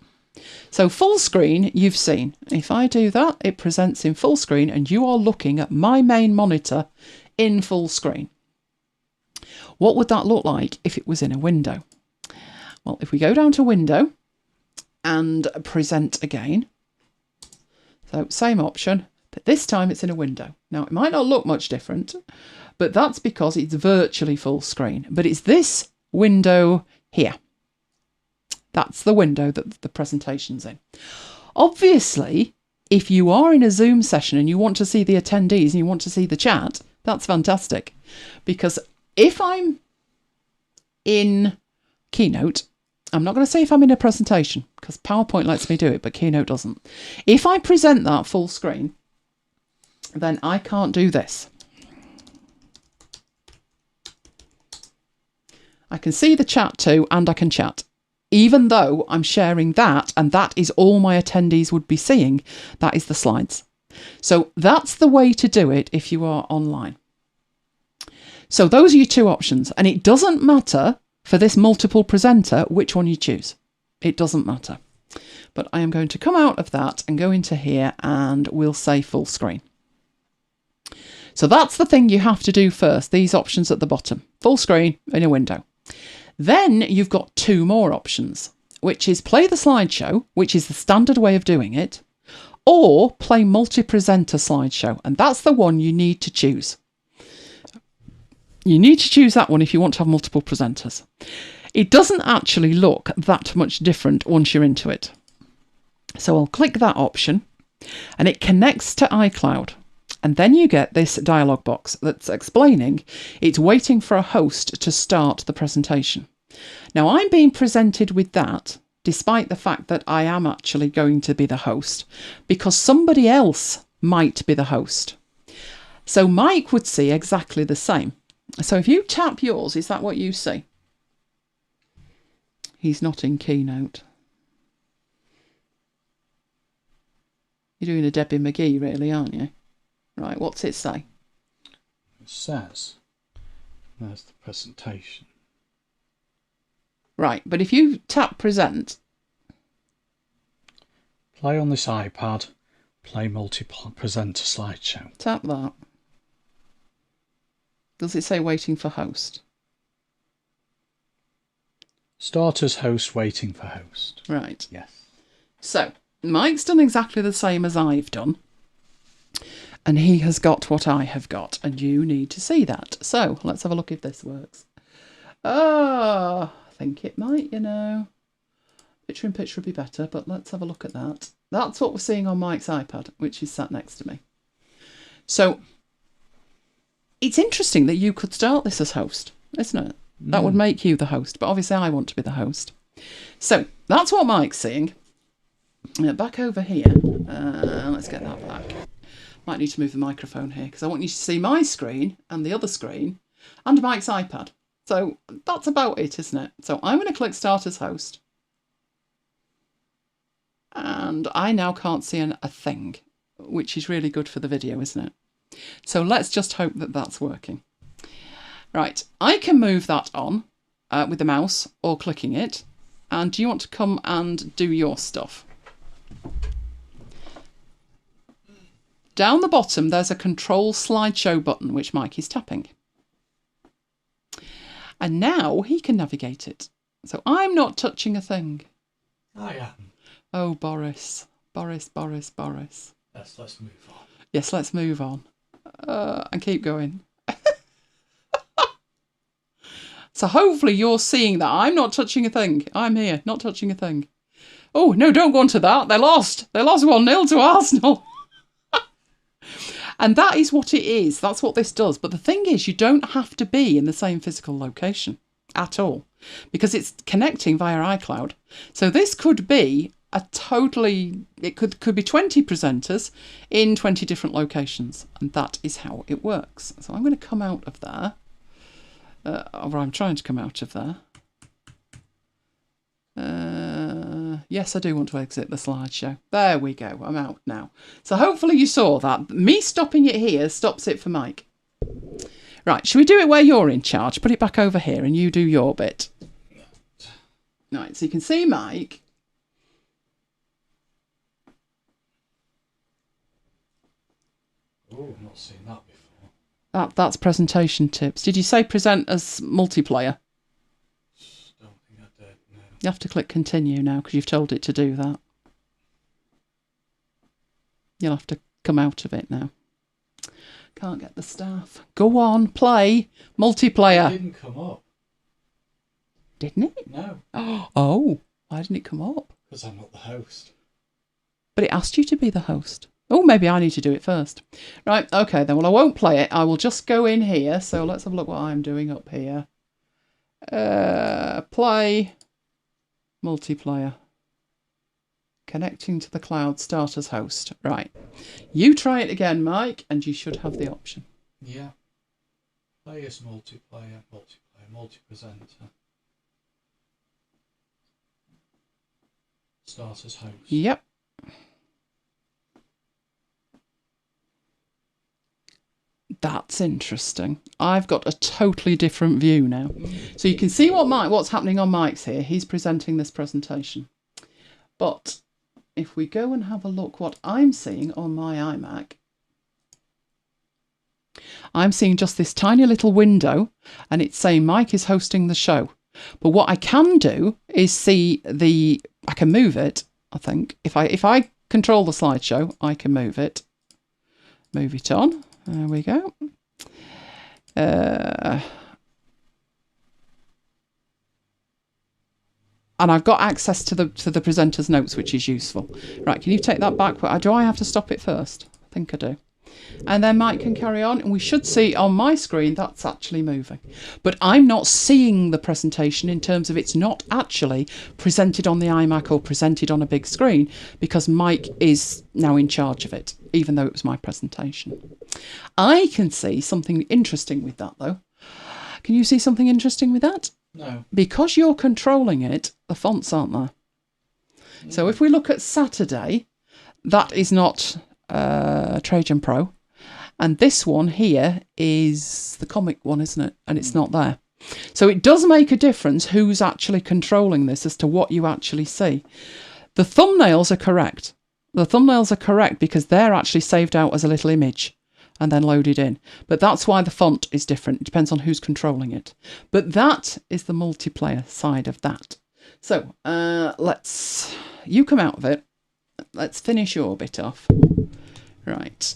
So full screen, you've seen. If I do that, it presents in full screen and you are looking at my main monitor in full screen. What would that look like if it was in a window? Well, if we go down to window and present again. So same option, but this time it's in a window. Now it might not look much different, but that's because it's virtually full screen. But it's this window here. That's the window that the presentation's in. Obviously, if you are in a Zoom session and you want to see the attendees and you want to see the chat, that's fantastic. Because if I'm in Keynote, I'm not going to say if I'm in a presentation, because PowerPoint lets me do it, but Keynote doesn't. If I present that full screen, then I can't do this. I can see the chat too, and I can chat. Even though I'm sharing that, and that is all my attendees would be seeing, that is the slides. So that's the way to do it if you are online. So those are your two options, and it doesn't matter for this multiple presenter which one you choose. It doesn't matter. But I am going to come out of that and go into here, and we'll say full screen. So that's the thing you have to do first, these options at the bottom. Full screen in a window. Then you've got two more options, which is play the slideshow, which is the standard way of doing it, or play multi-presenter slideshow, and that's the one you need to choose. You need to choose that one if you want to have multiple presenters. It doesn't actually look that much different once you're into it. So I'll click that option, and it connects to iCloud. And then you get this dialog box that's explaining it's waiting for a host to start the presentation. Now I'm being presented with that, despite the fact that I am actually going to be the host, because somebody else might be the host. So Mike would see exactly the same. So if you tap yours, is that what you see? He's not in Keynote. You're doing a Debbie McGee really, aren't you? Right, what's it say? It says, there's the presentation. Right, but if you tap present. Play on this iPad, play multi-presenter slideshow. Tap that. Does it say waiting for host? Start as host, waiting for host. Right. Yes. So, Mike's done exactly the same as I've done. And he has got what I have got, and you need to see that. So let's have a look if this works. Oh, I think it might, you know. Picture in picture would be better, but let's have a look at that. That's what we're seeing on Mike's iPad, which is sat next to me. So it's interesting that you could start this as host, isn't it? That would make you the host, but obviously I want to be the host. So that's what Mike's seeing. Back over here. Let's get that back. Might need to move the microphone here because I want you to see my screen and the other screen and Mike's iPad. So that's about it, isn't it? So I'm going to click Start as Host. And I now can't see a thing, which is really good for the video, isn't it? So let's just hope that that's working. Right, I can move that on with the mouse or clicking it. And do you want to come and do your stuff? Down the bottom, there's a Control Slideshow button, which Mike is tapping. And now he can navigate it. So I'm not touching a thing. I am. Oh, Boris. Boris. Let's move on. Yes, let's move on. And keep going. So hopefully you're seeing that. I'm not touching a thing. I'm here, not touching a thing. Oh, no, don't go on to that. They lost. They lost 1-0 to Arsenal. And that is what it is. That's what this does. But the thing is, you don't have to be in the same physical location at all because it's connecting via iCloud. So this could be it could be 20 presenters in 20 different locations. And that is how it works. So I'm going to come out of there. Or I'm trying to come out of there. Yes, I do want to exit the slideshow. There we go. I'm out now. So hopefully you saw that. Me stopping it here stops it for Mike. Right, should we do it where you're in charge? Put it back over here and you do your bit. Right, so you can see Mike. Oh, I've not seen that before. That's presentation tips. Did you say present as multiplayer? You have to click continue now because you've told it to do that. You'll have to come out of it now. Can't get the staff. Go on, play. Multiplayer. It didn't come up. Didn't it? No. Oh, why didn't it come up? Because I'm not the host. but it asked you to be the host. Oh, maybe I need to do it first. Right, okay then. Well, I won't play it. I will just go in here. So let's have a look what I'm doing up here. Play multiplayer. Connecting to the cloud, start as host. Right. You try it again, Mike, and you should have the option. Yeah. Play as multiplayer, multi-presenter. Start as host. Yep. That's interesting. I've got a totally different view now. So you can see what's happening on Mike's here. He's presenting this presentation. But if we go and have a look what I'm seeing on my iMac, I'm seeing just this tiny little window and it's saying Mike is hosting the show. But what I can do is see I can move it, I think. If I control the slideshow, I can move it. Move it on. There we go. And I've got access to the presenter's notes, which is useful. Right, can you take that back? Do I have to stop it first? I think I do. And then Mike can carry on, and we should see on my screen that's actually moving. But I'm not seeing the presentation in terms of it's not actually presented on the iMac or presented on a big screen because Mike is now in charge of it, even though it was my presentation. I can see something interesting with that, though. Can you see something interesting with that? No. Because you're controlling it, the fonts aren't there. Mm. So if we look at Saturday, that is not Trajan Pro. And this one here is the comic one, isn't it? And it's not there. So it does make a difference who's actually controlling this as to what you actually see. The thumbnails are correct. The thumbnails are correct because they're actually saved out as a little image and then loaded in. But that's why the font is different. It depends on who's controlling it. But that is the multiplayer side of that. So you come out of it. Let's finish your bit off. Right.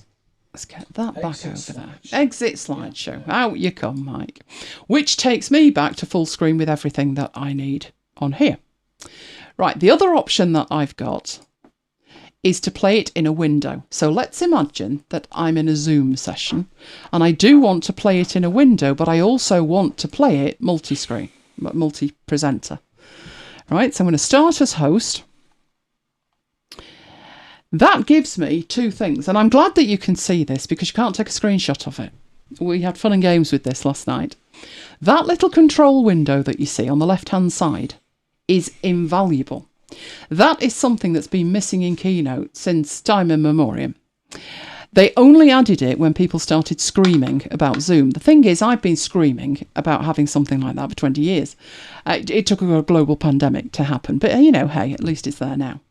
Let's get that back over there. Exit slideshow. Yeah. Out you come, Mike. Which takes me back to full screen with everything that I need on here. Right, the other option that I've got is to play it in a window. So let's imagine that I'm in a Zoom session and I do want to play it in a window, but I also want to play it multi-screen, multi-presenter. Right, so I'm going to start as host. That gives me two things, and I'm glad that you can see this because you can't take a screenshot of it. We had fun and games with this last night. That little control window that you see on the left-hand side is invaluable. That is something that's been missing in Keynote since time immemorial. They only added it when people started screaming about Zoom. The thing is, I've been screaming about having something like that for 20 years. It took a global pandemic to happen, but hey, at least it's there now.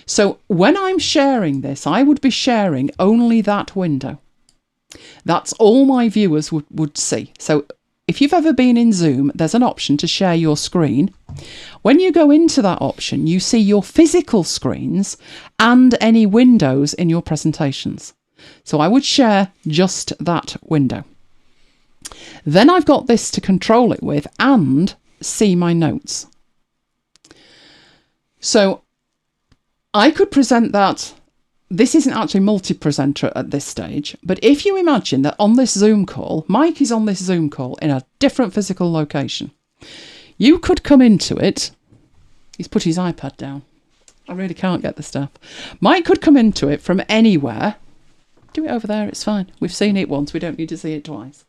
So when I'm sharing this, I would be sharing only that window. That's all my viewers would see. So if you've ever been in Zoom, there's an option to share your screen. When you go into that option, you see your physical screens and any windows in your presentations. So I would share just that window. Then I've got this to control it with and see my notes. So I could present that. This isn't actually multi-presenter at this stage, but if you imagine that on this Zoom call, Mike is on this Zoom call in a different physical location, you could come into it. He's put his iPad down. I really can't get the stuff. Mike could come into it from anywhere. Do it over there, it's fine. We've seen it once, we don't need to see it twice.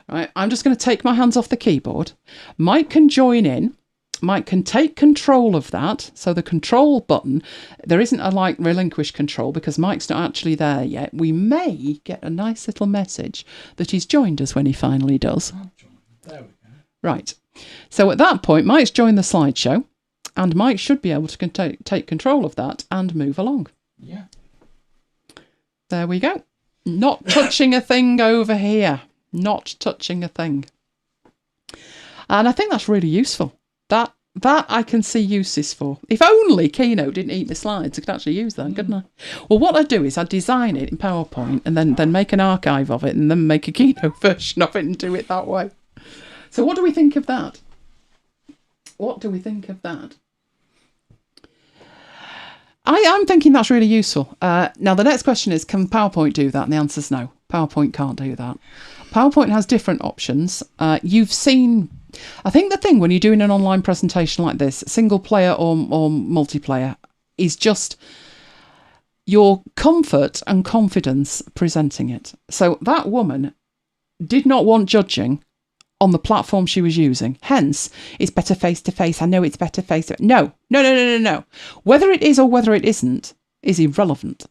Right, I'm just going to take my hands off the keyboard. Mike can join in. Mike can take control of that. So the control button, there isn't a relinquish control because Mike's not actually there yet. We may get a nice little message that he's joined us when he finally does. There we go. Right. So at that point, Mike's joined the slideshow and Mike should be able to take control of that and move along. Yeah. There we go. Not touching a thing over here. Not touching a thing. And I think that's really useful. That I can see uses for. If only Keynote didn't eat the slides, I could actually use that, couldn't I? Well, what I do is I design it in PowerPoint and then make an archive of it and then make a Keynote version of it and do it that way. So what do we think of that? What do we think of that? I'm thinking that's really useful. Now, the next question is, can PowerPoint do that? And the answer is no. PowerPoint can't do that. PowerPoint has different options. You've seen... I think the thing when you're doing an online presentation like this, single player or multiplayer, is just your comfort and confidence presenting it. So that woman did not want judging on the platform she was using. Hence, it's better face-to-face. I know it's better face-to-face. No. Whether it is or whether it isn't is irrelevant.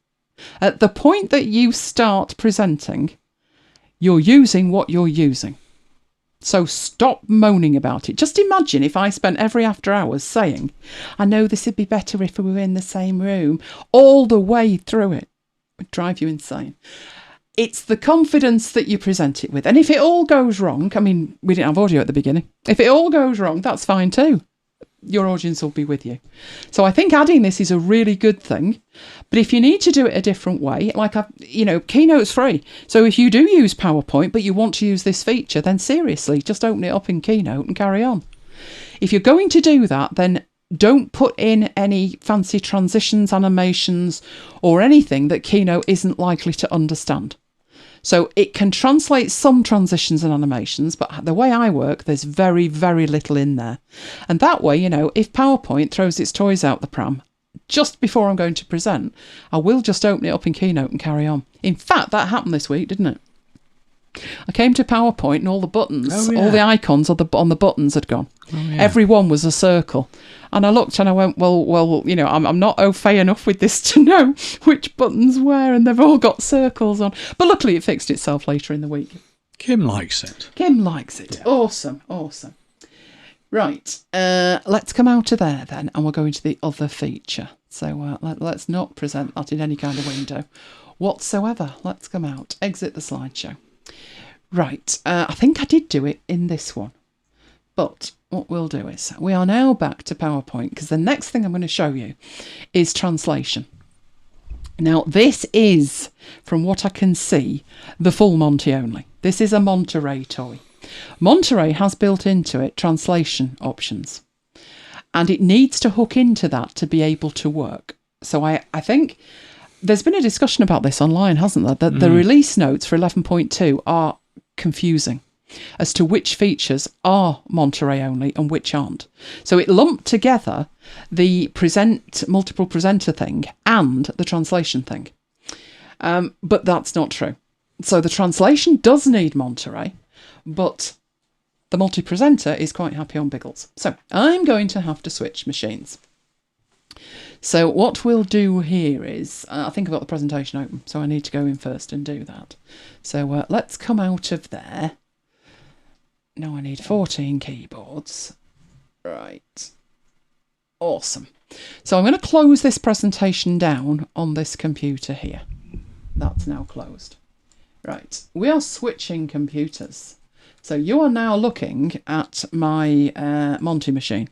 At the point that you start presenting, you're using what you're using. So stop moaning about it. Just imagine if I spent every after hours saying, I know this would be better if we were in the same room, all the way through it. It would drive you insane. It's the confidence that you present it with. And if it all goes wrong, I mean, we didn't have audio at the beginning. If it all goes wrong, that's fine too. Your audience will be with you. So I think adding this is a really good thing. But if you need to do it a different way, like, Keynote's free. So if you do use PowerPoint, but you want to use this feature, then seriously, just open it up in Keynote and carry on. If you're going to do that, then don't put in any fancy transitions, animations, or anything that Keynote isn't likely to understand. So it can translate some transitions and animations, but the way I work, there's very, very little in there. And that way, if PowerPoint throws its toys out the pram, just before I'm going to present, I will just open it up in Keynote and carry on. In fact, that happened this week, didn't it? I came to PowerPoint and all the buttons, all the icons on the buttons had gone. Every one was a circle. And I looked and I went, well, I'm not au fait enough with this to know which buttons where, and they've all got circles on. But luckily it fixed itself later in the week. Kim likes it. Yeah. Awesome. Right, let's come out of there then, and we'll go into the other feature. So let's not present that in any kind of window whatsoever. Let's come out, exit the slideshow. Right, I think I did do it in this one. But what we'll do is, we are now back to PowerPoint, because the next thing I'm going to show you is translation. Now, this is, from what I can see, the full Monty only. This is a Monterey toy. Monterey has built into it translation options, and it needs to hook into that to be able to work. So I think there's been a discussion about this online, hasn't there? That the release notes for 11.2 are confusing as to which features are Monterey only and which aren't. So it lumped together the multiple presenter thing and the translation thing. But that's not true. So the translation does need Monterey, but the multi-presenter is quite happy on Biggles. So I'm going to have to switch machines. So what we'll do here is, I think I've got the presentation open, so I need to go in first and do that. So let's come out of there. Now I need 14 keyboards. Right. Awesome. So I'm going to close this presentation down on this computer here. That's now closed. Right. We are switching computers. So you are now looking at my Monty machine.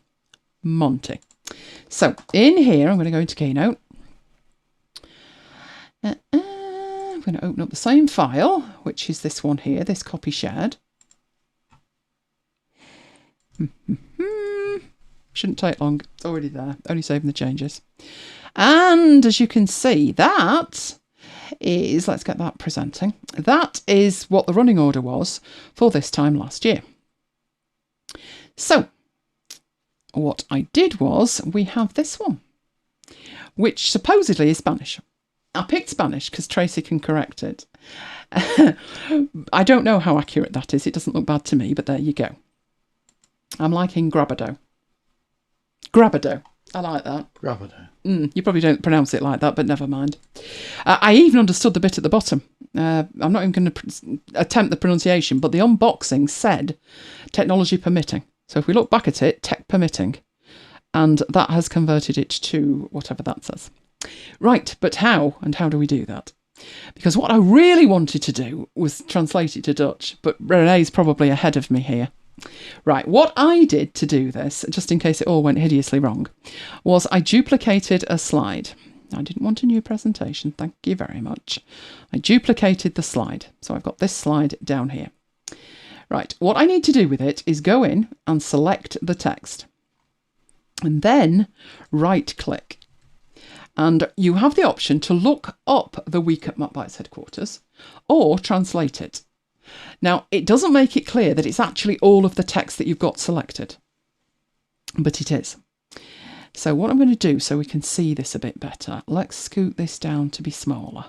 Monty. So in here, I'm going to go into Keynote. I'm going to open up the same file, which is this one here, this copy shared. Shouldn't take long. It's already there. Only saving the changes. And as you can see, that is, let's get that presenting. That is what the running order was for this time last year. So what I did was, we have this one, which supposedly is Spanish. I picked Spanish because Tracy can correct it. I don't know how accurate that is. It doesn't look bad to me, but there you go. I'm liking Grabado. Grabado. I like that. Grabado. You probably don't pronounce it like that, but never mind. I even understood the bit at the bottom. I'm not even going to attempt the pronunciation, but the unboxing said technology permitting. So if we look back at it, tech permitting, and that has converted it to whatever that says. Right, but how? And how do we do that? Because what I really wanted to do was translate it to Dutch, but Renee's probably ahead of me here. Right, what I did to do this, just in case it all went hideously wrong, was I duplicated a slide. I didn't want a new presentation, thank you very much. I duplicated the slide, so I've got this slide down here. Right, what I need to do with it is go in and select the text, and then right-click. And you have the option to look up the week at MacBites headquarters or translate it. Now, it doesn't make it clear that it's actually all of the text that you've got selected, but it is. So what I'm going to do so we can see this a bit better, let's scoot this down to be smaller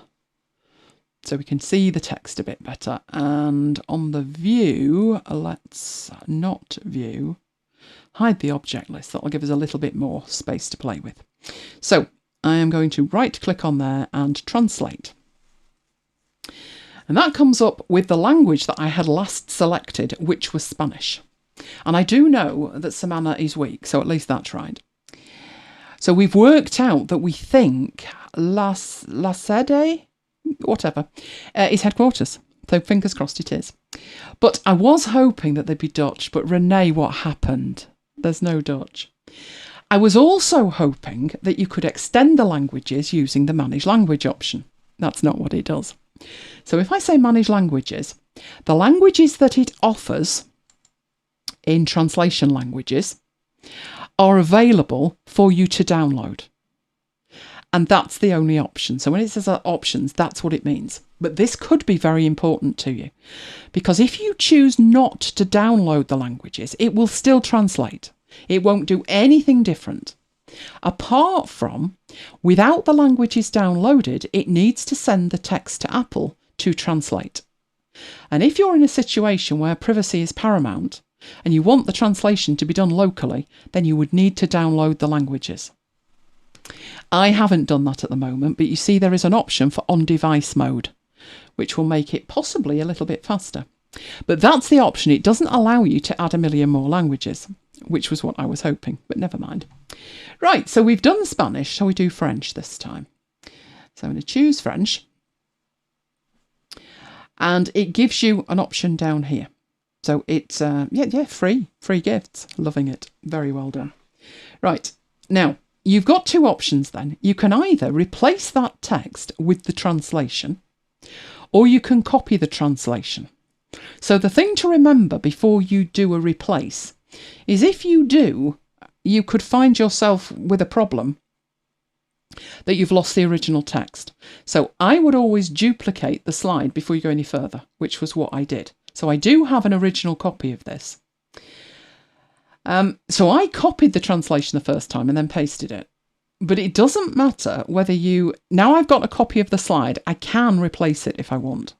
so we can see the text a bit better. And on the view, let's not view, hide the object list. That'll give us a little bit more space to play with. So I am going to right click on there and translate. And that comes up with the language that I had last selected, which was Spanish. And I do know that Samana is weak, so at least that's right. So we've worked out that we think La Sede, whatever, is headquarters. So fingers crossed it is. But I was hoping that they'd be Dutch, but Renee, what happened? There's no Dutch. I was also hoping that you could extend the languages using the Manage Language option. That's not what it does. So if I say Manage Languages, the languages that it offers in translation languages are available for you to download. And that's the only option. So when it says options, that's what it means. But this could be very important to you, because if you choose not to download the languages, it will still translate. It won't do anything different. Apart from, without the languages downloaded, it needs to send the text to Apple to translate. And if you're in a situation where privacy is paramount and you want the translation to be done locally, then you would need to download the languages. I haven't done that at the moment, but you see there is an option for on-device mode, which will make it possibly a little bit faster. But that's the option. It doesn't allow you to add a million more languages, which was what I was hoping, but never mind. Right, so we've done Spanish, shall we do French this time? So I'm going to choose French. And it gives you an option down here. So it's, free gifts. Loving it. Very well done. Right, now, you've got two options then. You can either replace that text with the translation, or you can copy the translation. So the thing to remember before you do a replace is if you do, you could find yourself with a problem that you've lost the original text. So I would always duplicate the slide before you go any further, which was what I did. So I do have an original copy of this. So I copied the translation the first time and then pasted it. But it doesn't matter whether you... Now I've got a copy of the slide, I can replace it if I want.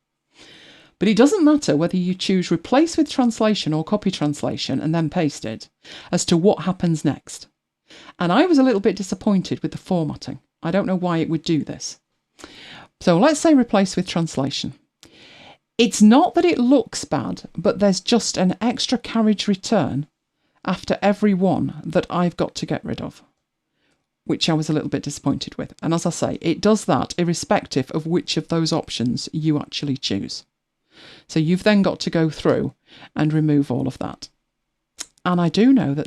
But it doesn't matter whether you choose replace with translation or copy translation and then paste it as to what happens next. And I was a little bit disappointed with the formatting. I don't know why it would do this. So let's say replace with translation. It's not that it looks bad, but there's just an extra carriage return after every one that I've got to get rid of, which I was a little bit disappointed with. And as I say, it does that irrespective of which of those options you actually choose. So you've then got to go through and remove all of that. And I do know that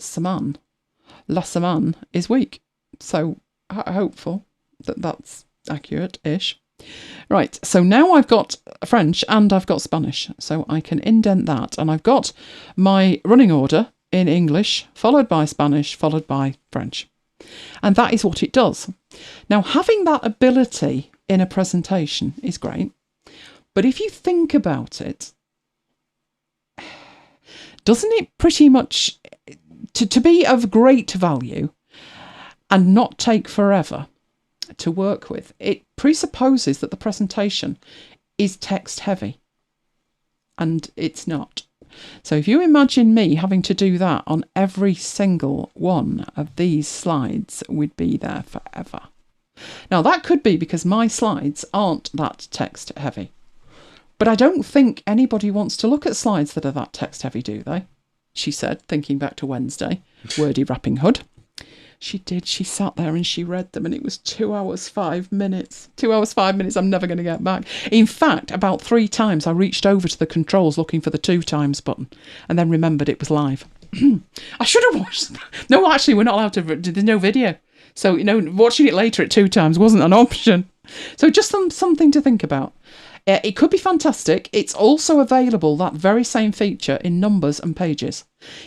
La Semaine is weak. So hopeful that that's accurate-ish. Right, so now I've got French and I've got Spanish. So I can indent that. And I've got my running order in English, followed by Spanish, followed by French. And that is what it does. Now, having that ability in a presentation is great. But if you think about it, doesn't it pretty much, to be of great value and not take forever to work with, it presupposes that the presentation is text heavy. And it's not. So if you imagine me having to do that on every single one of these slides, we'd be there forever. Now that could be because my slides aren't that text heavy. But I don't think anybody wants to look at slides that are that text heavy, do they? She said, thinking back to Wednesday, wordy wrapping hood. She did. She sat there and she read them and it was 2 hours, 5 minutes. 2 hours, 5 minutes I'm never going to get back. In fact, about 3 times I reached over to the controls looking for the 2 times button and then remembered it was live. I should have watched. No, actually, we're not allowed to. There's no video. So, watching it later at 2 times wasn't an option. So just something to think about. It could be fantastic. It's also available, that very same feature, in Numbers and Pages.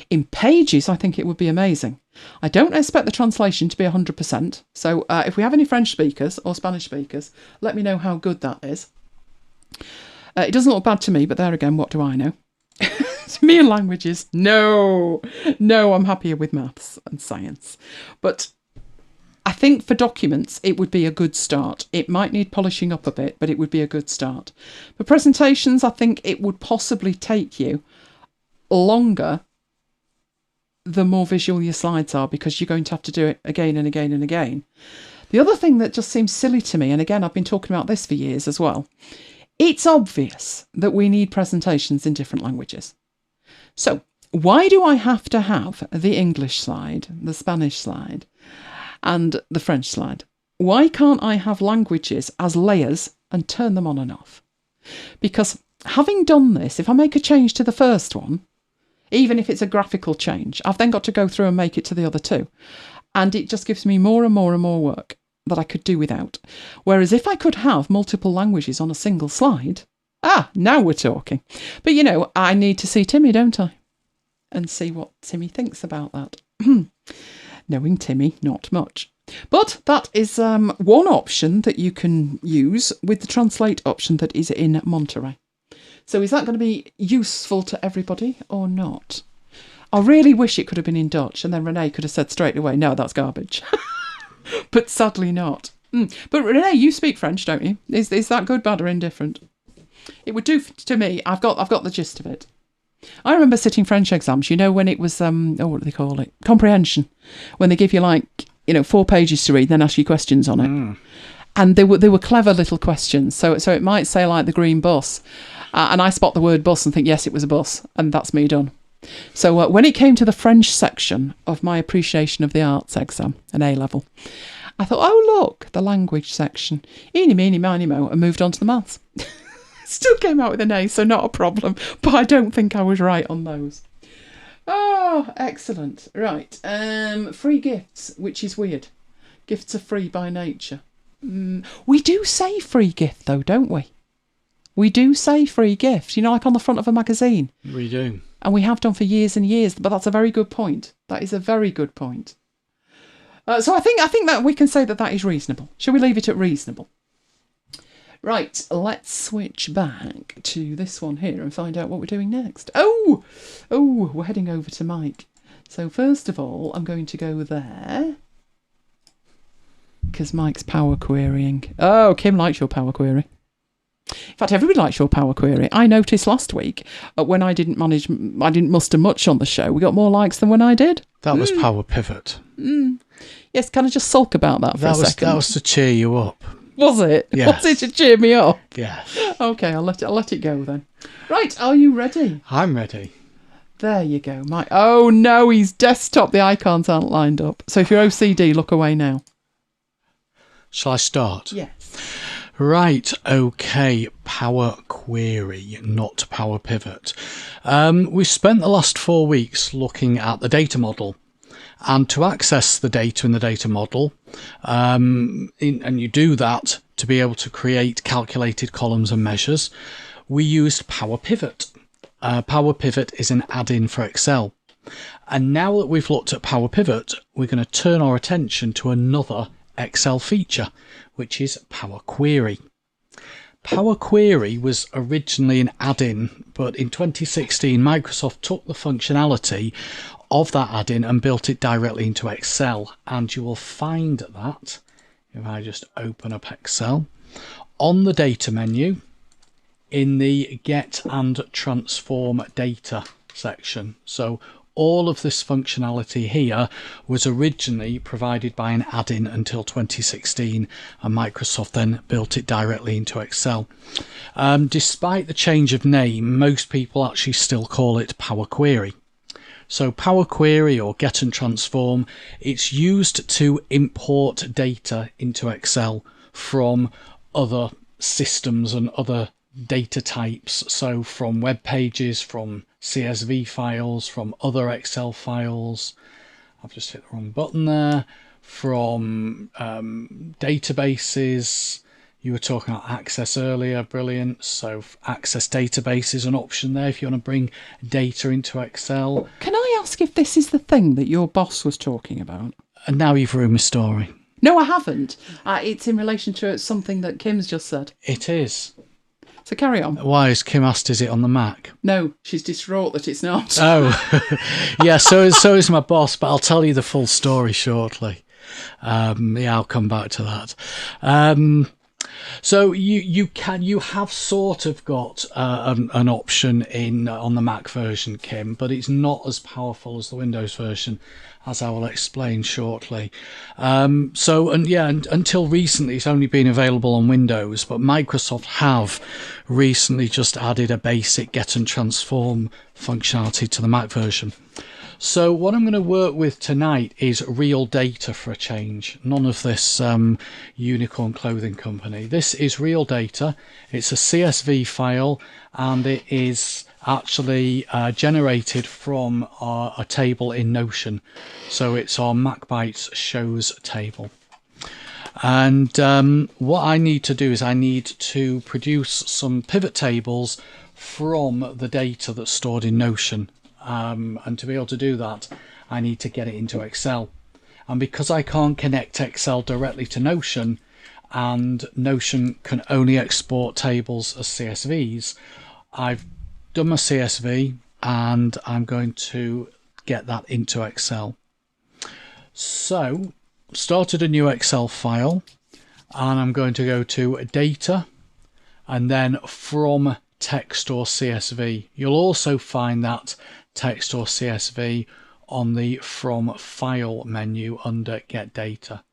In Pages, I think it would be amazing. I don't expect the translation to be 100%. So if we have any French speakers or Spanish speakers, let me know how good that is. It doesn't look bad to me, but there again, what do I know? Me and languages, no, I'm happier with maths and science. But I think for documents, it would be a good start. It might need polishing up a bit, but it would be a good start. For presentations, I think it would possibly take you longer the more visual your slides are, because you're going to have to do it again and again and again. The other thing that just seems silly to me, and again, I've been talking about this for years as well, it's obvious that we need presentations in different languages. So why do I have to have the English slide, the Spanish slide, and the French slide? Why can't I have languages as layers and turn them on and off? Because having done this, if I make a change to the first one, even if it's a graphical change, I've then got to go through and make it to the other two. And it just gives me more and more and more work that I could do without. Whereas if I could have multiple languages on a single slide, now we're talking. But, I need to see Timmy, don't I? And see what Timmy thinks about that. Knowing Timmy, not much. But that is one option that you can use with the translate option that is in Monterey. So is that going to be useful to everybody or not? I really wish it could have been in Dutch, and then Renee could have said straight away, no, that's garbage. But sadly not. But Renee, you speak French, don't you? Is that good, bad or indifferent? It would do to me. I've got the gist of it. I remember sitting French exams, when it was, what do they call it? Comprehension. When they give you 4 pages to read, then ask you questions on it. And they were clever little questions. So it might say like the green bus. And I spot the word bus and think, yes, it was a bus. And that's me done. So when it came to the French section of my appreciation of the arts exam, an A-level, I thought, oh, look, the language section. Eeny, meeny, miny, mo, and moved on to the maths. Still came out with an A, so not a problem. But I don't think I was right on those. Oh, excellent. Right. Free gifts, which is weird. Gifts are free by nature. We do say free gift, though, don't we? We do say free gift, like on the front of a magazine. We do. And we have done for years and years, but that's a very good point. That is a very good point. So I think that we can say that is reasonable. Shall we leave it at reasonable? Right, let's switch back to this one here and find out what we're doing next. Oh, we're heading over to Mike. So first of all, I'm going to go there, because Mike's power querying. Oh, Kim likes your power query. In fact, everybody likes your power query. I noticed last week when I didn't muster much on the show, we got more likes than when I did. That was Power Pivot. Yes, can I just sulk about that for a second? That was to cheer you up. Was it? Yes. Was it to cheer me up? Yeah. Okay, I'll let it go then. Right, are you ready? I'm ready. There you go, Mike. Oh no, he's desktop. The icons aren't lined up. So if you're OCD, look away now. Shall I start? Yes. Right, okay, Power Query, not Power Pivot. We spent the last 4 weeks looking at the data model. And to access the data in the data model, and you do that to be able to create calculated columns and measures, we used Power Pivot. Power Pivot is an add-in for Excel. And now that we've looked at Power Pivot, we're going to turn our attention to another Excel feature, which is Power Query. Power Query was originally an add-in, but in 2016 Microsoft took the functionality of that add-in and built it directly into Excel, and you will find that if I just open up Excel on the data menu in the Get and Transform Data section. So all of this functionality here was originally provided by an add-in until 2016, and Microsoft then built it directly into Excel. Despite the change of name, most people actually still call it Power Query. So Power Query or Get and Transform, it's used to import data into Excel from other systems and other data types. So from web pages, from CSV files, from other Excel files. I've just hit the wrong button there. From databases, You were talking about access earlier, brilliant. So access database is an option there if you want to bring data into Excel. Can I ask if this is the thing that your boss was talking about? And now you've ruined my story. No, I haven't. It's in relation to something that Kim's just said. It is. So carry on. Why has Kim asked, is it on the Mac? No, she's distraught that it's not. Oh, yeah, so is my boss, but I'll tell you the full story shortly. I'll come back to that. So you have sort of got an option on the Mac version, Kim, but it's not as powerful as the Windows version, as I will explain shortly. Until recently it's only been available on Windows, but Microsoft have recently just added a basic get and transform functionality to the Mac version. So what I'm going to work with tonight is real data for a change. None of this unicorn clothing company. This is real data. It's a CSV file, and it is actually generated from a table in Notion. So it's our MacBites shows table. And what I need to do is I need to produce some pivot tables from the data that's stored in Notion. And to be able to do that, I need to get it into Excel. And because I can't connect Excel directly to Notion, and Notion can only export tables as CSVs, I've done my CSV and I'm going to get that into Excel. So started a new Excel file, and I'm going to go to data and then from text or CSV. You'll also find that text or CSV on the from file menu under get data.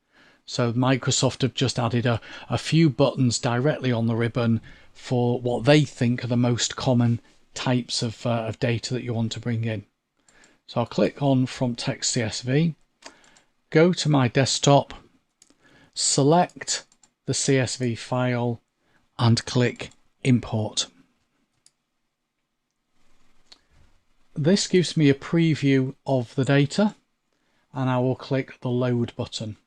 So Microsoft have just added a few buttons directly on the ribbon for what they think are the most common types of data that you want to bring in. So I'll click on from text CSV, go to my desktop, select the CSV file and click import. This gives me a preview of the data, and I will click the load button.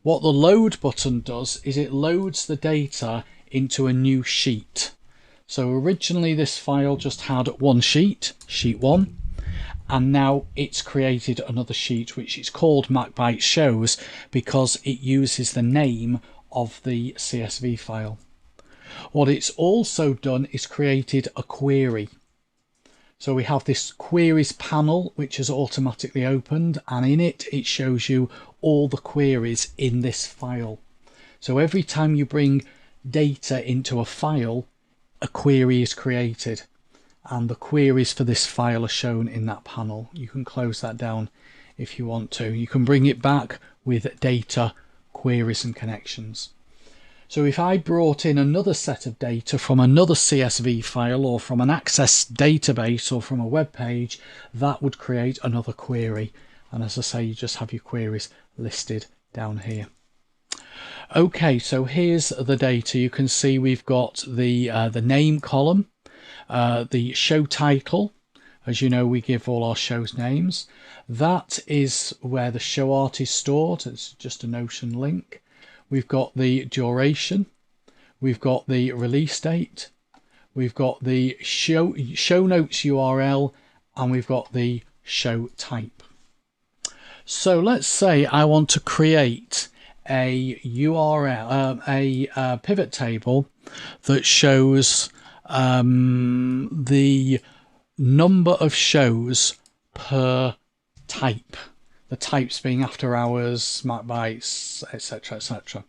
What the load button does is it loads the data into a new sheet. So originally this file just had one sheet, sheet 1, and now it's created another sheet which is called MacBites Shows because it uses the name of the CSV file. What it's also done is created a query. So we have this queries panel which is automatically opened, and in it shows you all the queries in this file. So every time you bring data into a file, a query is created, and the queries for this file are shown in that panel. You can close that down if you want to. You can bring it back with data, queries and connections. So if I brought in another set of data from another CSV file or from an Access database or from a web page, that would create another query. And as I say, you just have your queries listed down here. Okay, so here's the data. You can see we've got the name column, the show title. As you know, we give all our shows names. That is where the show art is stored. It's just a Notion link. We've got the duration, we've got the release date, we've got the show notes URL, and we've got the show type. So let's say I want to create a URL, a pivot table that shows the number of shows per type. The types being after hours, MacBites, etc., etc.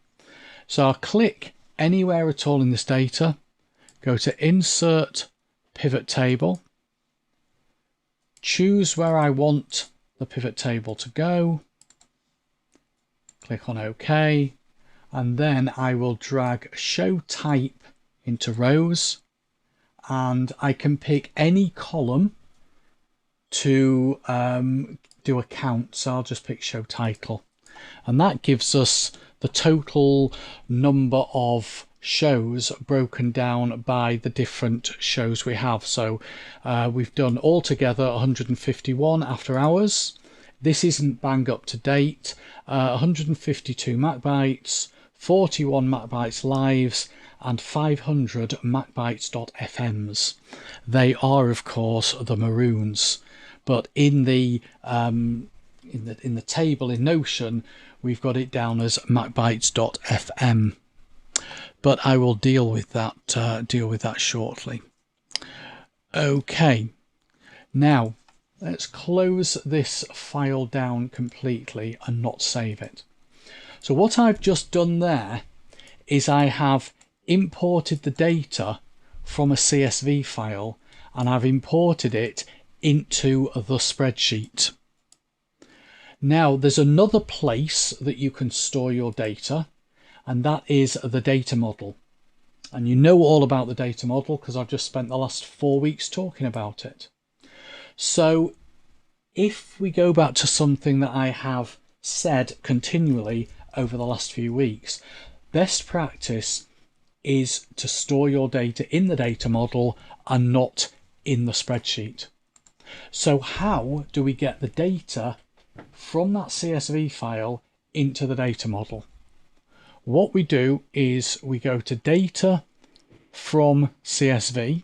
So I'll click anywhere at all in this data, go to Insert Pivot Table, choose where I want the pivot table to go, click on OK, and then I will drag Show Type into rows, and I can pick any column to do a count. So I'll just pick show title, and that gives us the total number of shows broken down by the different shows we have. So we've done altogether 151 after hours. This isn't bang up to date. 152 MacBites, 41 MacBites Lives, and 500 MacBites.fms. They are, of course, the maroons, but in the table in Notion, we've got it down as MacBites.fm. But I will deal with that shortly. Okay, now let's close this file down completely and not save it. So what I've just done there is I have imported the data from a CSV file and I've imported it into the spreadsheet. Now there's another place that you can store your data, and that is the data model. And you know all about the data model because I've just spent the last 4 weeks talking about it. So if we go back to something that I have said continually over the last few weeks, best practice is to store your data in the data model and not in the spreadsheet. So how do we get the data from that CSV file into the data model? What we do is we go to data from CSV,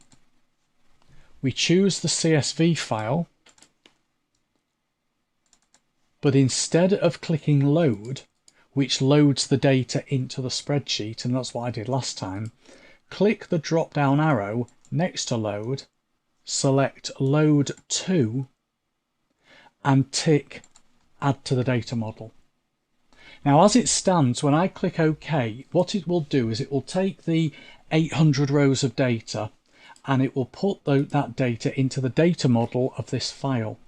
we choose the CSV file, but instead of clicking load, which loads the data into the spreadsheet, and that's what I did last time, click the drop down arrow next to load, select load to, and tick add to the data model. Now as it stands, when I click OK, what it will do is it will take the 800 rows of data and it will put that data into the data model of this file.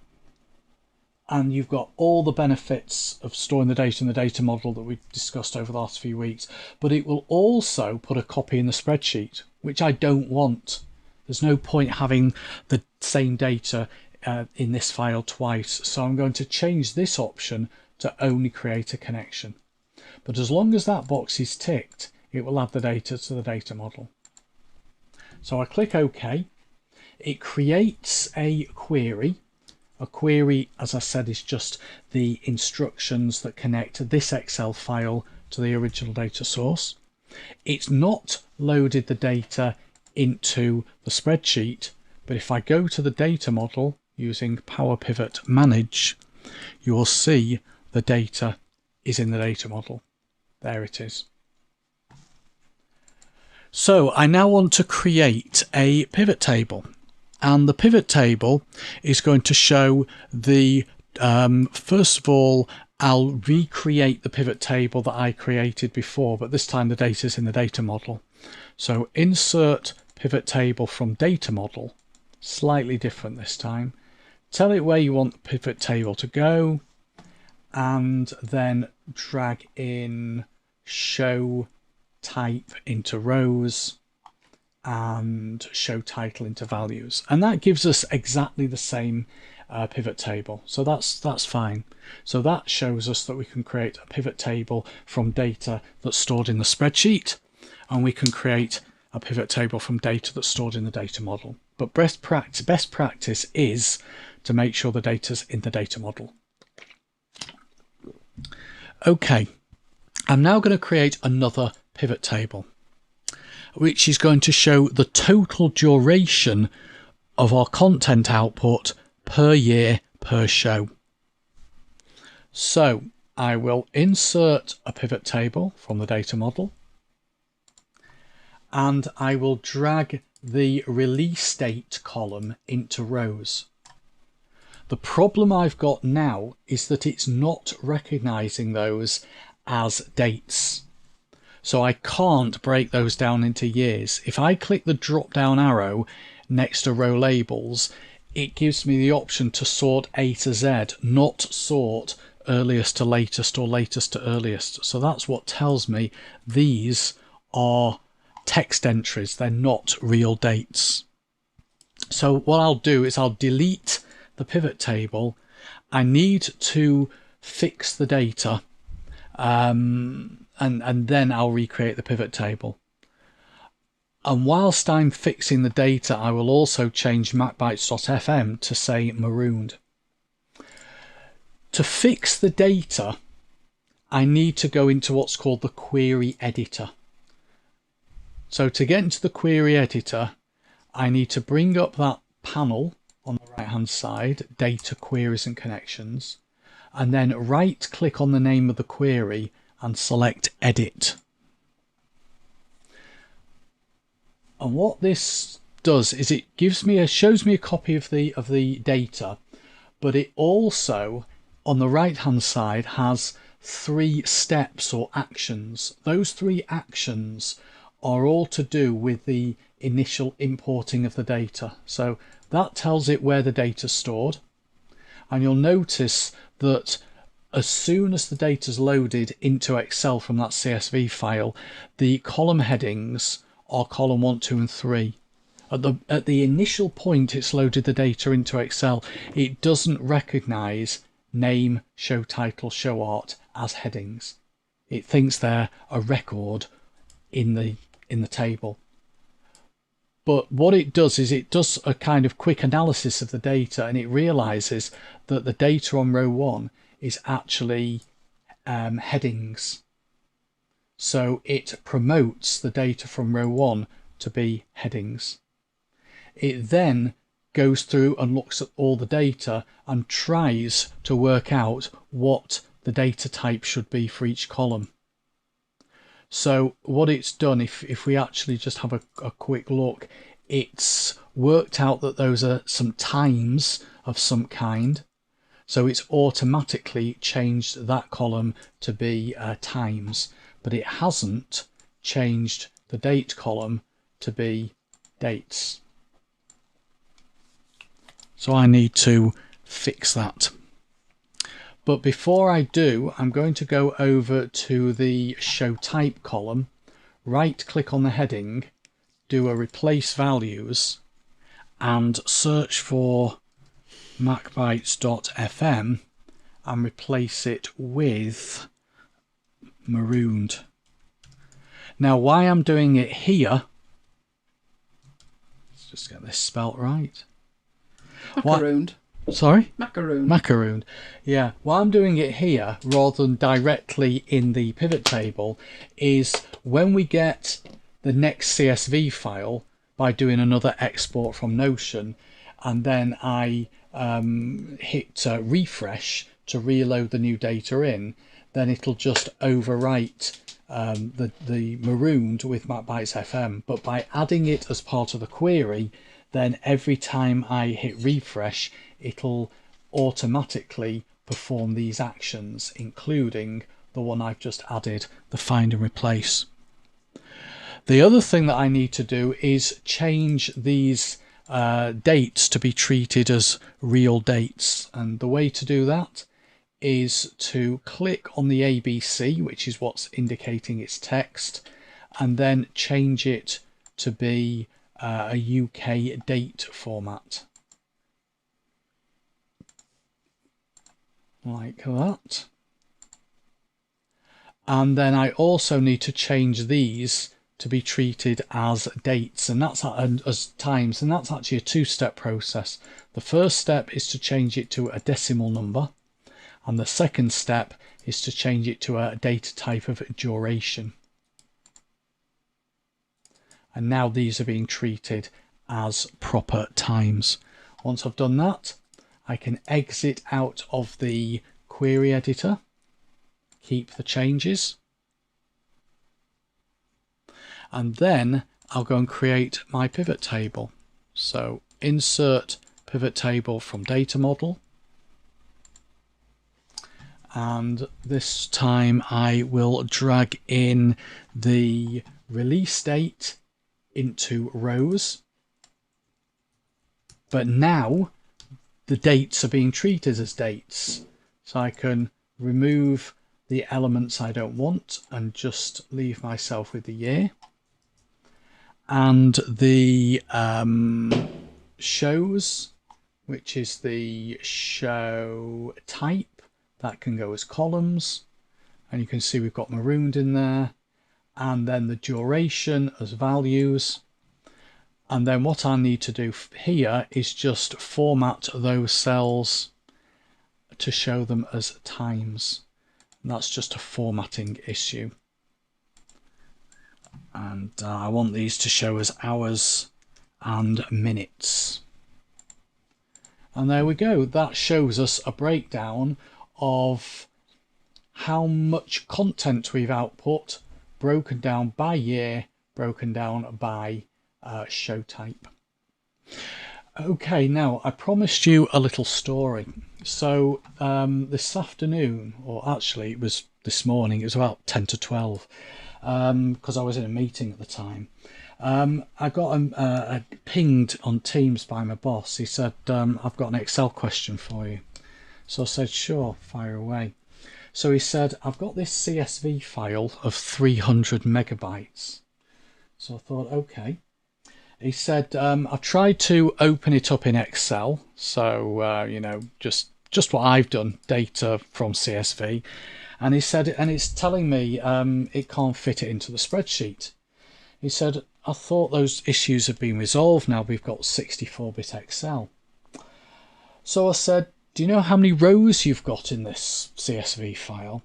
And you've got all the benefits of storing the data in the data model that we've discussed over the last few weeks, but it will also put a copy in the spreadsheet, which I don't want. There's no point having the same data in this file twice, so I'm going to change this option to only create a connection. But as long as that box is ticked, it will add the data to the data model. So I click OK. It creates a query. A query, as I said, is just the instructions that connect this Excel file to the original data source. It's not loaded the data into the spreadsheet, but if I go to the data model using Power Pivot Manage, you will see the data is in the data model. There it is. So I now want to create a pivot table. And the pivot table is going to show the, first of all, I'll recreate the pivot table that I created before, but this time the data is in the data model. So insert pivot table from data model, slightly different this time. Tell it where you want the pivot table to go, and then drag in show type into rows and show title into values, and that gives us exactly the same pivot table, so that's fine. So that shows us that we can create a pivot table from data that's stored in the spreadsheet, and we can create a pivot table from data that's stored in the data model. But best practice is to make sure the data's in the data model. Okay, I'm now going to create another pivot table, which is going to show the total duration of our content output per year per show. So I will insert a pivot table from the data model, and I will drag the release date column into rows. The problem I've got now is that it's not recognizing those as dates. So I can't break those down into years. If I click the drop down arrow next to row labels, it gives me the option to sort A to Z, not sort earliest to latest or latest to earliest. So that's what tells me these are text entries. They're not real dates. So what I'll do is I'll delete the pivot table. I need to fix the data, and then I'll recreate the pivot table. And whilst I'm fixing the data, I will also change MacBites.fm to say marooned. To fix the data, I need to go into what's called the query editor. So to get into the query editor, I need to bring up that panel on the right hand side, data, queries and connections, and then right click on the name of the query and select edit. And what this does is it shows me a copy of the data, but it also on the right hand side has 3 steps or actions. Those 3 actions are all to do with the initial importing of the data. So that tells it where the data is stored, and you'll notice that as soon as the data is loaded into Excel from that CSV file, the column headings are column 1, 2 and 3. At the initial point it's loaded the data into Excel, it doesn't recognize name, show title, show art as headings. It thinks they're a record in the table. But what it does is it does a kind of quick analysis of the data, and it realizes that the data on row 1 is actually headings. So it promotes the data from row 1 to be headings. It then goes through and looks at all the data and tries to work out what the data type should be for each column. So what it's done, if we actually just have a quick look, it's worked out that those are some times of some kind. So it's automatically changed that column to be times, but it hasn't changed the date column to be dates. So I need to fix that. But before I do, I'm going to go over to the show type column, right click on the heading, do a replace values and search for MacBites.fm and replace it with marooned. Now why I'm doing it here, let's just get this spelt right. Macarooned. Sorry? Macaroon. Macaroon. Yeah. Why I'm doing it here rather than directly in the pivot table is when we get the next CSV file by doing another export from Notion, and then I hit refresh to reload the new data in, then it'll just overwrite the marooned with MacBites FM. But by adding it as part of the query, then every time I hit refresh, it'll automatically perform these actions, including the one I've just added, the find and replace. The other thing that I need to do is change these dates to be treated as real dates, and the way to do that is to click on the ABC, which is what's indicating its text, and then change it to be a UK date format, like that. And then I also need to change these to be treated as dates, and that's as times, and that's actually a 2-step process. The first step is to change it to a decimal number, and the second step is to change it to a data type of duration. And now these are being treated as proper times. Once I've done that, I can exit out of the query editor, keep the changes, and then I'll go and create my pivot table. So insert pivot table from data model, and this time I will drag in the release date into rows, but now the dates are being treated as dates, so I can remove the elements I don't want and just leave myself with the year. And the shows, which is the show type, that can go as columns, and you can see we've got marooned in there, and then the duration as values. And then what I need to do here is just format those cells to show them as times. That's just a formatting issue. And I want these to show as hours and minutes. And there we go. That shows us a breakdown of how much content we've output, broken down by year, broken down by show type. Okay, now I promised you a little story. So this afternoon, or actually it was this morning, it was about 10 to 12, because I was in a meeting at the time. I got pinged on Teams by my boss. He said, I've got an Excel question for you. So I said, sure, fire away. So he said, I've got this CSV file of 300 megabytes. So I thought, okay. He said, I've tried to open it up in Excel. So, you know, just what I've done, data from CSV. And he said, and it's telling me it can't fit it into the spreadsheet. He said, I thought those issues have been resolved now. We've got 64-bit Excel. So I said, do you know how many rows you've got in this CSV file?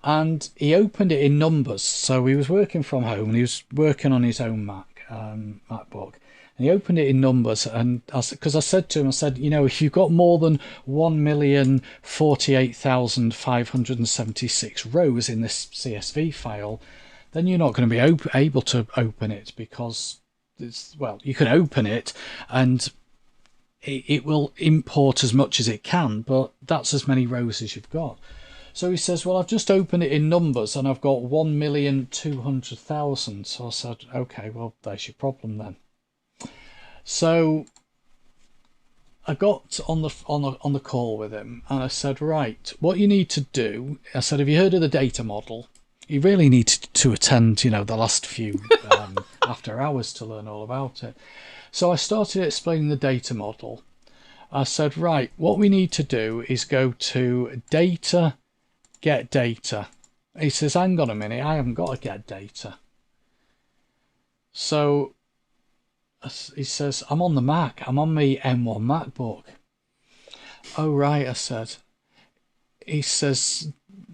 And he opened it in numbers. So he was working from home and he was working on his own MacBook. And he opened it in numbers, and because I said to him, I said, you know, if you've got more than 1,048,576 rows in this CSV file, then you're not going to be able to open it, because it's, well, you can open it and it will import as much as it can, but that's as many rows as you've got. So he says, well, I've just opened it in numbers and I've got 1,200,000. So I said, okay, well, there's your problem then. So I got on the call with him and I said, right, what you need to do, I said, have you heard of the data model? You really need to attend, you know, the last few after hours to learn all about it. So I started explaining the data model. I said, right, what we need to do is go to data, get data. He says, hang on a minute, I haven't got to get data. So he says, I'm on the Mac, I'm on my M1 MacBook. Oh, right, I said. He says,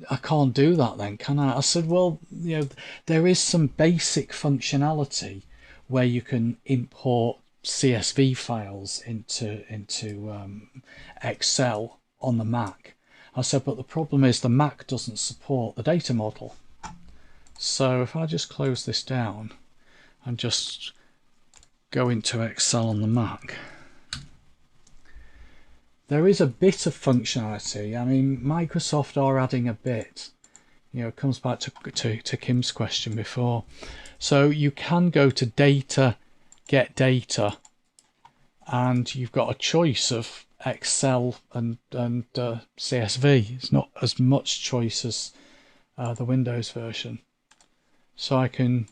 I can't do that then, can I? I said, well, you know, there is some basic functionality where you can import CSV files into Excel on the Mac. I said, but the problem is the Mac doesn't support the data model. So if I just close this down and just go into Excel on the Mac, there is a bit of functionality. I mean, Microsoft are adding a bit. You know, it comes back to Kim's question before. So you can go to data, get data, and you've got a choice of Excel and CSV. It's not as much choice as the Windows version. So I can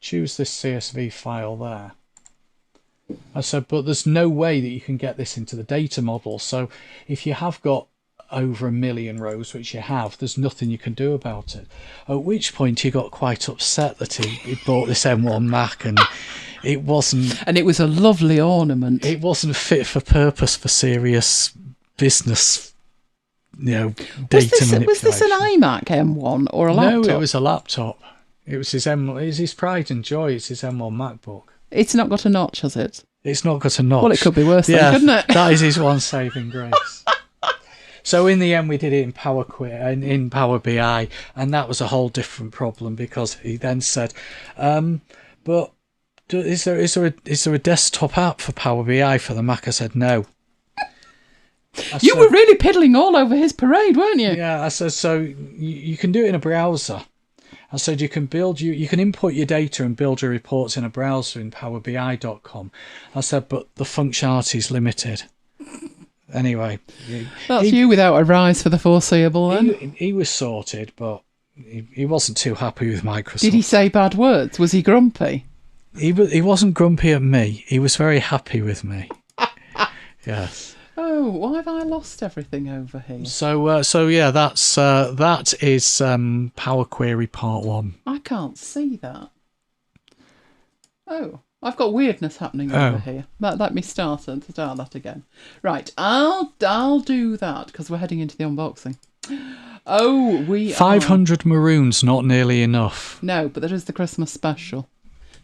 choose this CSV file there. I said, but there's no way that you can get this into the data model. So if you have got over 1 million rows, which you have, there's nothing you can do about it. At which point he got quite upset that he bought this M1 Mac and it wasn't... And it was a lovely ornament. It wasn't fit for purpose for serious business, you know, data manipulation. Was this an iMac M1 or a laptop? No, it was a laptop. It was his pride and joy. It's his M1 MacBook. It's not got a notch, has it? It's not got a notch. Well, it could be worse then, couldn't it? That is his one saving grace. So in the end, we did it in Power BI, and that was a whole different problem, because he then said, "But is there a desktop app for Power BI for the Mac?" I said, "No." You were really piddling all over his parade, weren't you? Yeah, I said, so you can do it in a browser. I said, you can input your data and build your reports in a browser in powerbi.com. I said, but the functionality is limited. Anyway. That's you without a rise for the foreseeable then. He was sorted, but he wasn't too happy with Microsoft. Did he say bad words? Was he grumpy? He wasn't grumpy at me. He was very happy with me. Yes. Oh, why have I lost everything over here? So yeah, that is Power Query Part 1. I can't see that. Oh, I've got weirdness happening over here. Let me start that again. Right, I'll do that because we're heading into the unboxing. Oh, we 500 maroons, not nearly enough. No, but there is the Christmas special.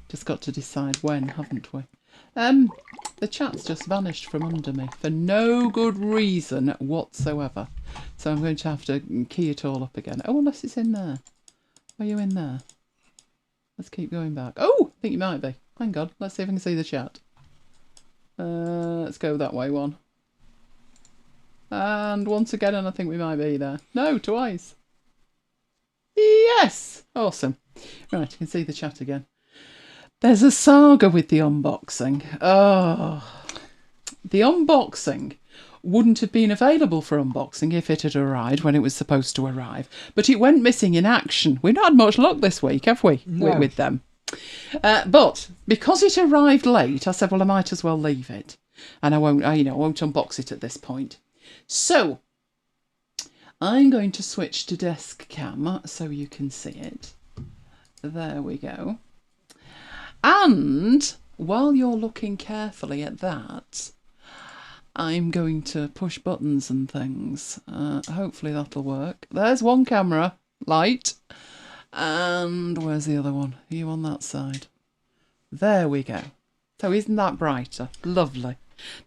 Just got to decide when, haven't we? The chat's just vanished from under me for no good reason whatsoever. So I'm going to have to key it all up again. Oh, unless it's in there. Are you in there? Let's keep going back. Oh, I think you might be. Hang on, let's see if I can see the chat. Let's go that way one. And once again, and I think we might be there. No, twice. Yes! Awesome. Right, you can see the chat again. There's a saga with the unboxing. Oh, the unboxing wouldn't have been available for unboxing if it had arrived when it was supposed to arrive. But it went missing in action. We've not had much luck this week, have we, with them? But because it arrived late, I said, well, I might as well leave it. And I won't unbox it at this point. So, I'm going to switch to desk cam so you can see it. There we go. And while you're looking carefully at that, I'm going to push buttons and things. Hopefully that'll work. There's one camera, light. And where's the other one? Are you on that side? There we go. So isn't that brighter? Lovely.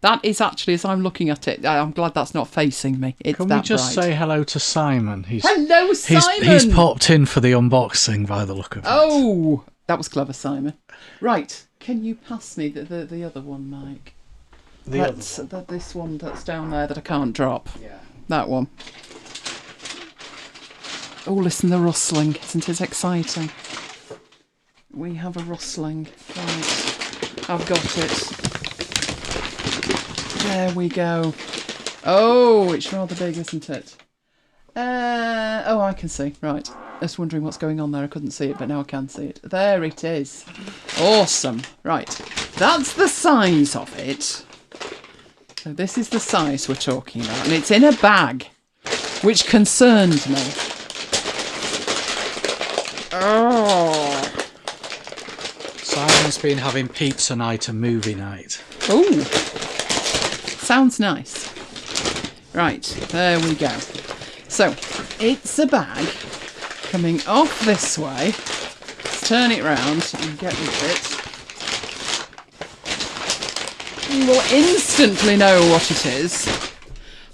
That is actually, as I'm looking at it, I'm glad that's not facing me. It's Can that we just bright. say hello to Simon? Hello, Simon! He's popped in for the unboxing by the look of it. Oh, that was clever, Simon. Right, can you pass me the other one, Mike? This one that's down there that I can't drop. Yeah. That one. Oh, listen, the rustling. Isn't it exciting? We have a rustling. Right, I've got it. There we go. Oh, it's rather big, isn't it? Oh, I can see. Right. Just wondering what's going on there. I couldn't see it, but now I can see it. There it is. Awesome. Right. That's the size of it. So this is the size we're talking about. And it's in a bag, which concerned me. Oh. Simon's been having pizza night and movie night. Oh. Sounds nice. Right, there we go. So, it's a bag coming off this way. Let's turn it round and get with it. You will instantly know what it is.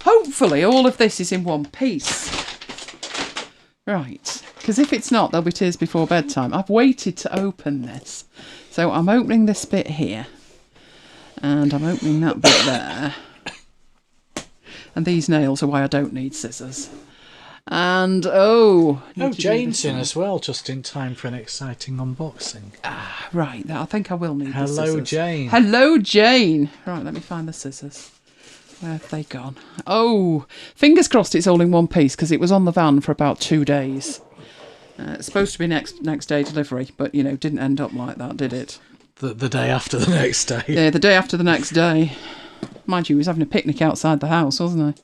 Hopefully all of this is in one piece. Right, because if it's not, there'll be tears before bedtime. I've waited to open this. So I'm opening this bit here. And I'm opening that bit there. And these nails are why I don't need scissors. And, Jane's in as well, just in time for an exciting unboxing. Ah, right, I think I will need the scissors. Hello, Jane. Hello, Jane. Right, let me find the scissors. Where have they gone? Oh, fingers crossed it's all in one piece, because it was on the van for about 2 days. It's supposed to be next day delivery, but, didn't end up like that, did it? The day after the next day. Yeah, the day after the next day. Mind you, he was having a picnic outside the house, wasn't he?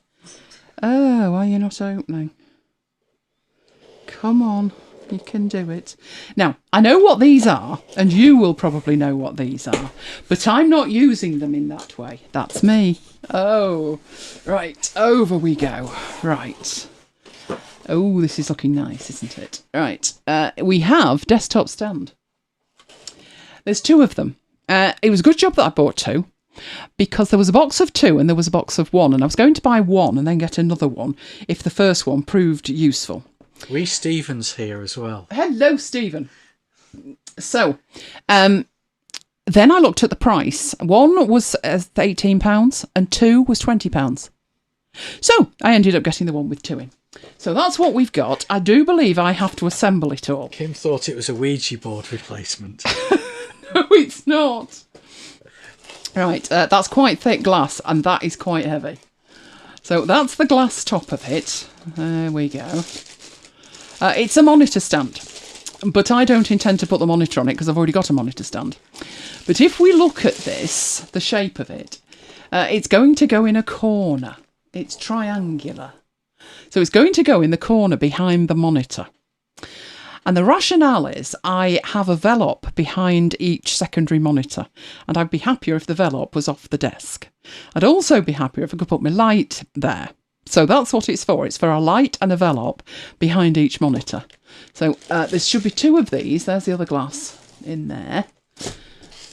Oh, why are you not opening? Come on, you can do it. Now, I know what these are, and you will probably know what these are, but I'm not using them in that way. That's me. Oh, right, over we go. Right. Oh, this is looking nice, isn't it? Right, we have desktop stand. There's 2 of them. It was a good job that I bought 2. Because there was a box of 2 and there was a box of 1, and I was going to buy 1 and then get another one if the first one proved useful. Stephen's here as well. Hello, Stephen. So, then I looked at the price. 1 was £18 and 2 was £20. So I ended up getting the one with 2 in. So that's what we've got. I do believe I have to assemble it all. Kim thought it was a Ouija board replacement. No, it's not. Right, that's quite thick glass, and that is quite heavy. So that's the glass top of it. There we go. It's a monitor stand, but I don't intend to put the monitor on it because I've already got a monitor stand. But if we look at this, the shape of it, it's going to go in a corner. It's triangular. So it's going to go in the corner behind the monitor. And the rationale is I have a Velop behind each secondary monitor, and I'd be happier if the Velop was off the desk. I'd also be happier if I could put my light there. So that's what it's for. It's for a light and a velop behind each monitor. So there should be 2 of these. There's the other glass in there.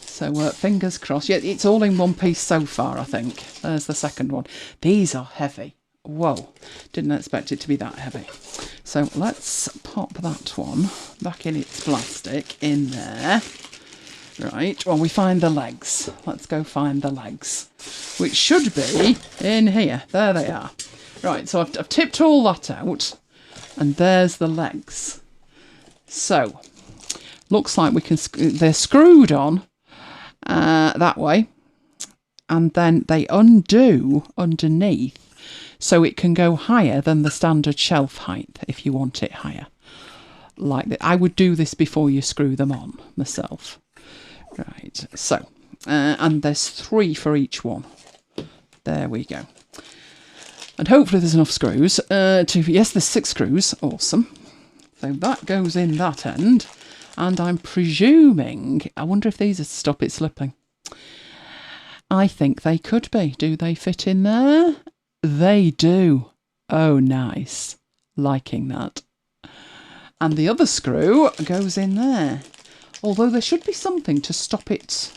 So fingers crossed. Yeah, it's all in one piece so far, I think. There's the second one. These are heavy. Whoa, didn't expect it to be that heavy. So let's pop that one back in its plastic in there. Right, well, we find the legs. Let's go find the legs, which should be in here. There they are. Right, so I've tipped all that out, and there's the legs. So, looks like we can. They're screwed on that way, and then they undo underneath, so it can go higher than the standard shelf height if you want it higher. Like that. I would do this before you screw them on myself. Right, so, and there's 3 for each one. There we go. And hopefully there's enough screws. Yes, there's 6 screws. Awesome. So that goes in that end. And I'm presuming, I wonder if these are to stop it slipping. I think they could be. Do they fit in there? They do. Oh, nice. Liking that. And the other screw goes in there. Although there should be something to stop it.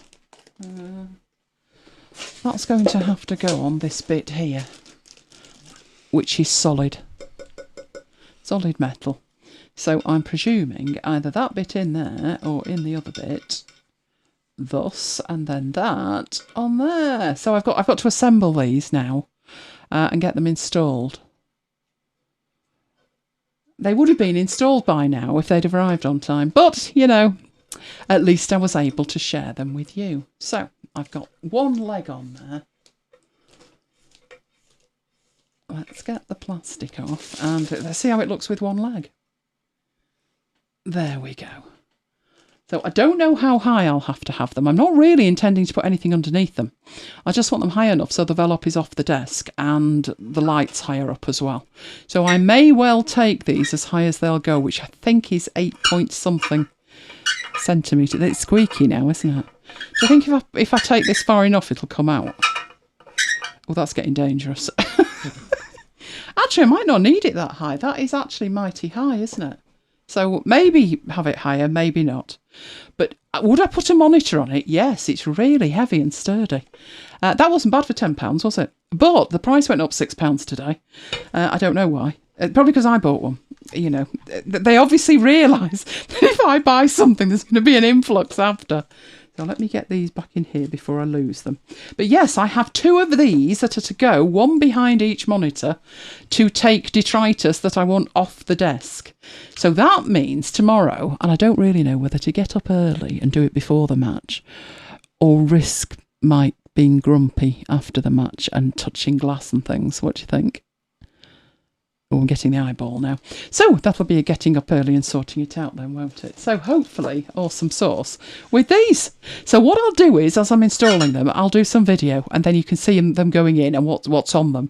That's going to have to go on this bit here, which is solid. Solid metal. So I'm presuming either that bit in there or in the other bit. Thus, and then that on there. So I've got to assemble these now and get them installed. They would have been installed by now if they'd have arrived on time. But, you know, at least I was able to share them with you. So I've got one leg on there. Let's get the plastic off and let's see how it looks with one leg. There we go. So I don't know how high I'll have to have them. I'm not really intending to put anything underneath them. I just want them high enough so the velop is off the desk and the light's higher up as well. So I may well take these as high as they'll go, which I think is 8 point something centimetres. It's squeaky now, isn't it? Do you think if I take this far enough it'll come out? Oh, that's getting dangerous. Actually, I might not need it that high. That is actually mighty high, isn't it? So maybe have it higher, maybe not. But would I put a monitor on it? Yes, it's really heavy and sturdy. That wasn't bad for £10, was it? But the price went up £6 today. I don't know why. Probably because I bought one. You know, they obviously realise that if I buy something, there's going to be an influx after. So let me get these back in here before I lose them. But yes, I have 2 of these that are to go, one behind each monitor, to take detritus that I want off the desk. So that means tomorrow, and I don't really know whether to get up early and do it before the match, or risk Mike being grumpy after the match and touching glass and things. What do you think? Oh, I'm getting the eyeball now. So that'll be a getting up early and sorting it out then, won't it? So hopefully awesome sauce with these. So what I'll do is, as I'm installing them, I'll do some video and then you can see them going in and what's on them.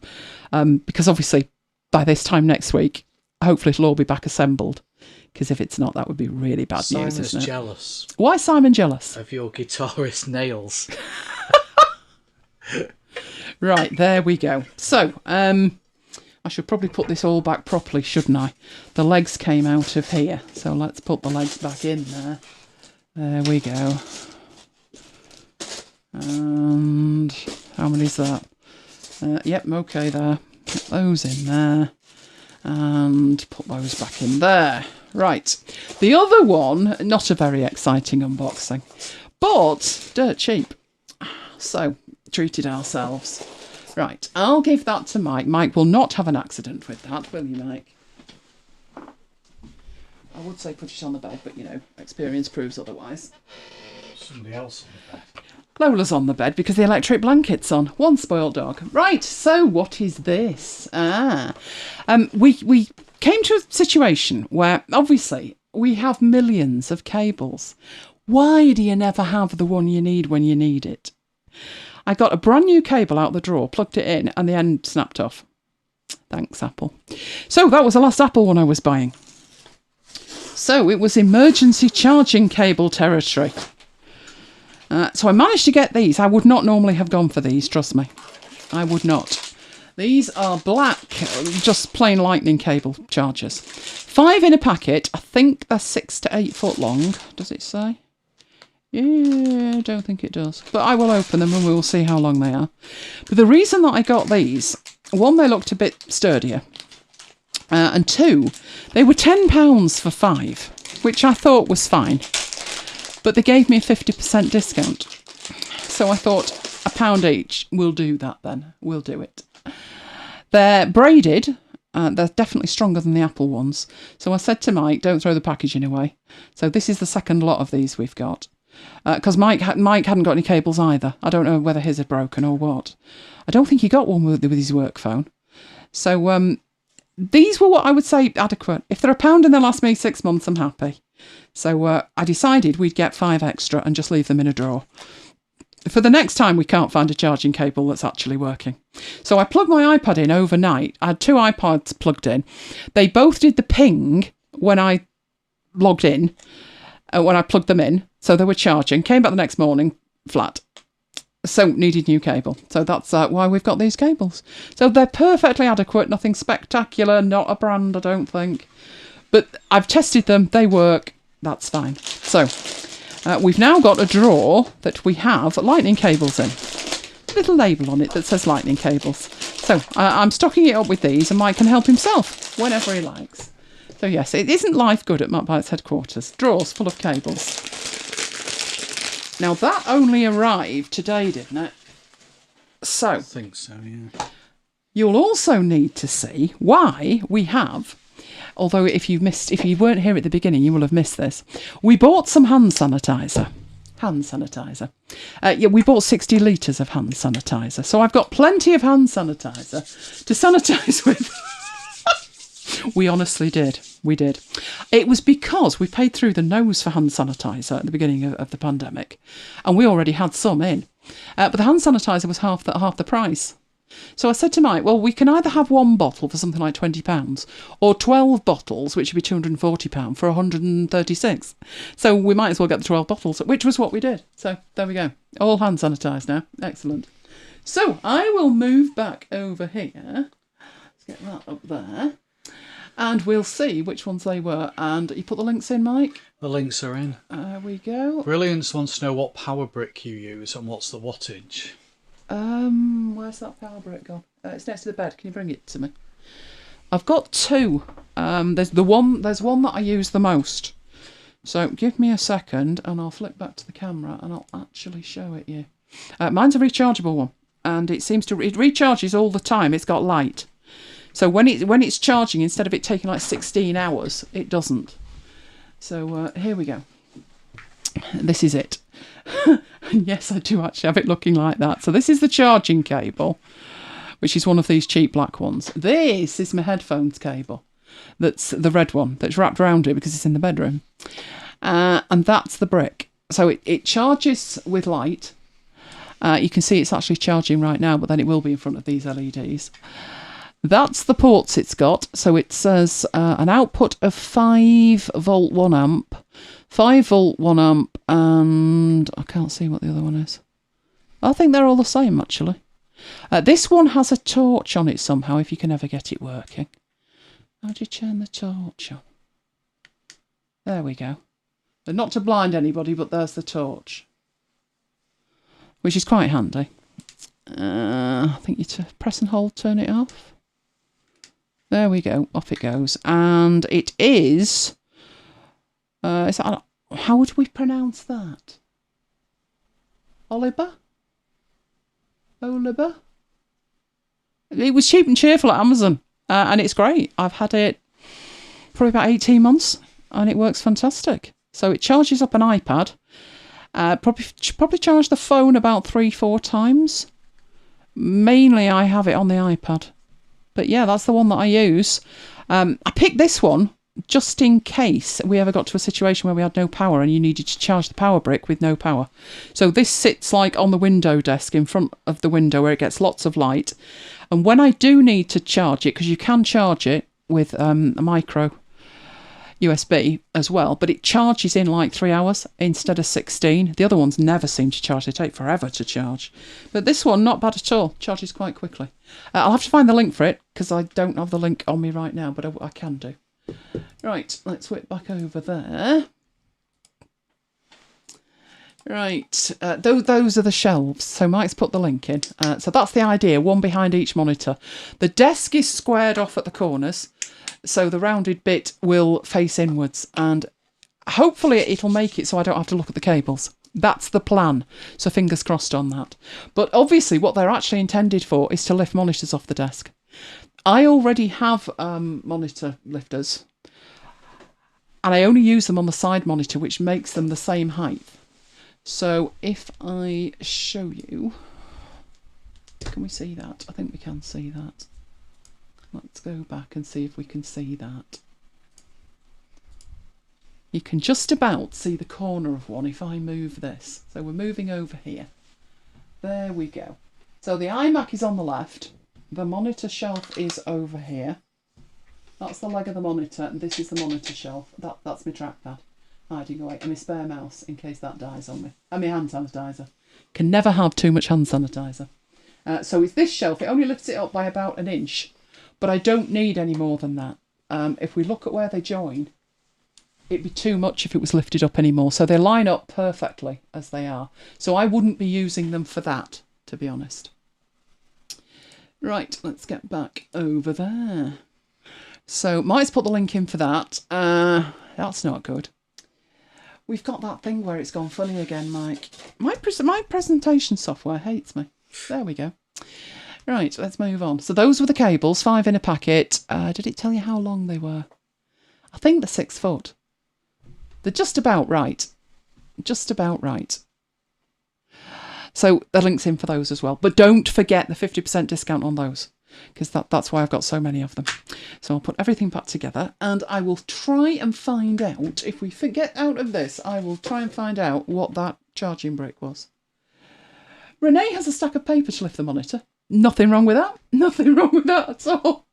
Because obviously by this time next week, hopefully it'll all be back assembled. Because if it's not, that would be really bad news, isn't it? Simon's jealous. Why Simon jealous? Of your guitarist nails. Right, there we go. So, I should probably put this all back properly, shouldn't I? The legs came out of here, so let's put the legs back in there. There we go. And how many's that? Yep, okay there. Put those in there. And put those back in there. Right. The other one, not a very exciting unboxing, but dirt cheap. So, treated ourselves. Right, I'll give that to Mike. Mike will not have an accident with that, will you, Mike? I would say put it on the bed, but, you know, experience proves otherwise. Somebody else on the bed. Lola's on the bed because the electric blanket's on. One spoiled dog. Right, so what is this? We came to a situation where, obviously, we have millions of cables. Why do you never have the one you need when you need it? I got a brand new cable out the drawer, plugged it in, and the end snapped off. Thanks, Apple. So that was the last Apple one I was buying. So it was emergency charging cable territory. So I managed to get these. I would not normally have gone for these, trust me. I would not. These are black, just plain lightning cable chargers. 5 in a packet. I think they're 6 to 8 foot long. Does it say? Yeah, I don't think it does. But I will open them and we will see how long they are. But the reason that I got these, one, they looked a bit sturdier. And 2, they were £10 for 5, which I thought was fine. But they gave me a 50% discount. So I thought £1 each. We'll do that then. We'll do it. They're braided. They're definitely stronger than the Apple ones. So I said to Mike, don't throw the packaging away. So this is the second lot of these we've got. Because Mike hadn't got any cables either. I don't know whether his had broken or what. I don't think he got one with his work phone. So these were what I would say adequate. If they're £1 and they last me 6 months, I'm happy. So I decided we'd get 5 extra and just leave them in a drawer. For the next time we can't find a charging cable that's actually working. So I plugged my iPad in overnight. I had 2 iPads plugged in. They both did the ping when I logged in, when I plugged them in. So they were charging. Came back the next morning, flat. So needed new cable. So that's why we've got these cables. So they're perfectly adequate. Nothing spectacular. Not a brand, I don't think. But I've tested them. They work. That's fine. So we've now got a drawer that we have lightning cables in. Little label on it that says lightning cables. So I'm stocking it up with these and Mike can help himself whenever he likes. So yes, it isn't life good at MacBites headquarters. Drawers full of cables. Now that only arrived today, didn't it? So I think so, yeah. You'll also need to see why we have, although if you weren't here at the beginning, you will have missed this. We bought some hand sanitizer. Yeah, we bought 60 litres of hand sanitizer. So I've got plenty of hand sanitizer to sanitize with. We honestly did. We did. It was because we paid through the nose for hand sanitizer at the beginning of the pandemic, and we already had some in. But the hand sanitizer was half the price. So I said to Mike, well, we can either have 1 bottle for something like £20 or 12 bottles, which would be £240 for 136. So we might as well get the 12 bottles, which was what we did. So there we go. All hand sanitised now. Excellent. So I will move back over here. Let's get that up there. And we'll see which ones they were. And you put the links in, Mike? The links are in. There we go. Brilliance wants to know what power brick you use and what's the wattage. Where's that power brick gone? It's next to the bed. Can you bring it to me? I've got 2. There's one that I use the most. So give me a second and I'll flick back to the camera and I'll actually show it you. Mine's a rechargeable one. And it recharges all the time. It's got light. So when it's charging, instead of it taking like 16 hours, it doesn't. So here we go. This is it. And yes, I do actually have it looking like that. So this is the charging cable, which is one of these cheap black ones. This is my headphones cable. That's the red one that's wrapped around it because it's in the bedroom. And that's the brick. So it charges with light. You can see it's actually charging right now, but then it will be in front of these LEDs. That's the ports it's got. So it says an output of 5 volt 1 amp, 5 volt 1 amp, and I can't see what the other one is. I think they're all the same, actually. This one has a torch on it somehow, if you can ever get it working. How do you turn the torch on? There we go. Not to blind anybody, but there's the torch, which is quite handy. I think you press and hold, turn it off. There we go. Off it goes. And it is... how would we pronounce that? Oliver? It was cheap and cheerful at Amazon. And it's great. I've had it probably about 18 months. And it works fantastic. So it charges up an iPad. Probably charge the phone about 3-4 times. Mainly I have it on the iPad. But yeah, that's the one that I use. I picked this one just in case we ever got to a situation where we had no power and you needed to charge the power brick with no power. So this sits like on the window desk in front of the window where it gets lots of light. And when I do need to charge it, because you can charge it with a micro, USB as well, but it charges in like 3 hours instead of 16. The other ones never seem to charge. They take forever to charge. But this one, not bad at all. Charges quite quickly. I'll have to find the link for it because I don't have the link on me right now, but I can do. Right, let's whip back over there. Right, those are the shelves. So Mike's put the link in. So that's the idea, one behind each monitor. The desk is squared off at the corners, so the rounded bit will face inwards, and hopefully it'll make it so I don't have to look at the cables. That's the plan, so fingers crossed on that. But obviously what they're actually intended for is to lift monitors off the desk. I already have monitor lifters, and I only use them on the side monitor, which makes them the same height. So if I show you, can we see that? I think we can see that. Let's go back and see if we can see that. You can just about see the corner of one if I move this. So we're moving over here. There we go. So the iMac is on the left. The monitor shelf is over here. That's the leg of the monitor, and this is the monitor shelf. That's my trackpad hiding away, and my spare mouse in case that dies on me. And my hand sanitizer. Can never have too much hand sanitizer. So it's this shelf. It only lifts it up by about 1 inch, but I don't need any more than that. If we look at where they join, it'd be too much if it was lifted up anymore. So they line up perfectly as they are. So I wouldn't be using them for that, to be honest. Right, let's get back over there. So Mike's put the link in for that. That's not good. We've got that thing where it's gone funny again, Mike. My presentation software hates me. There we go. Right, let's move on. So those were the cables, 5 in a packet. Did it tell you how long they were? I think they're 6 foot. They're just about right. Just about right. So the link's in for those as well. But don't forget the 50% discount on those, because that's why I've got so many of them. So I'll put everything back together, and I will try and find out, if we get out of this, I will try and find out what that charging brick was. Renee has a stack of paper to lift the monitor. Nothing wrong with that. Nothing wrong with that at all.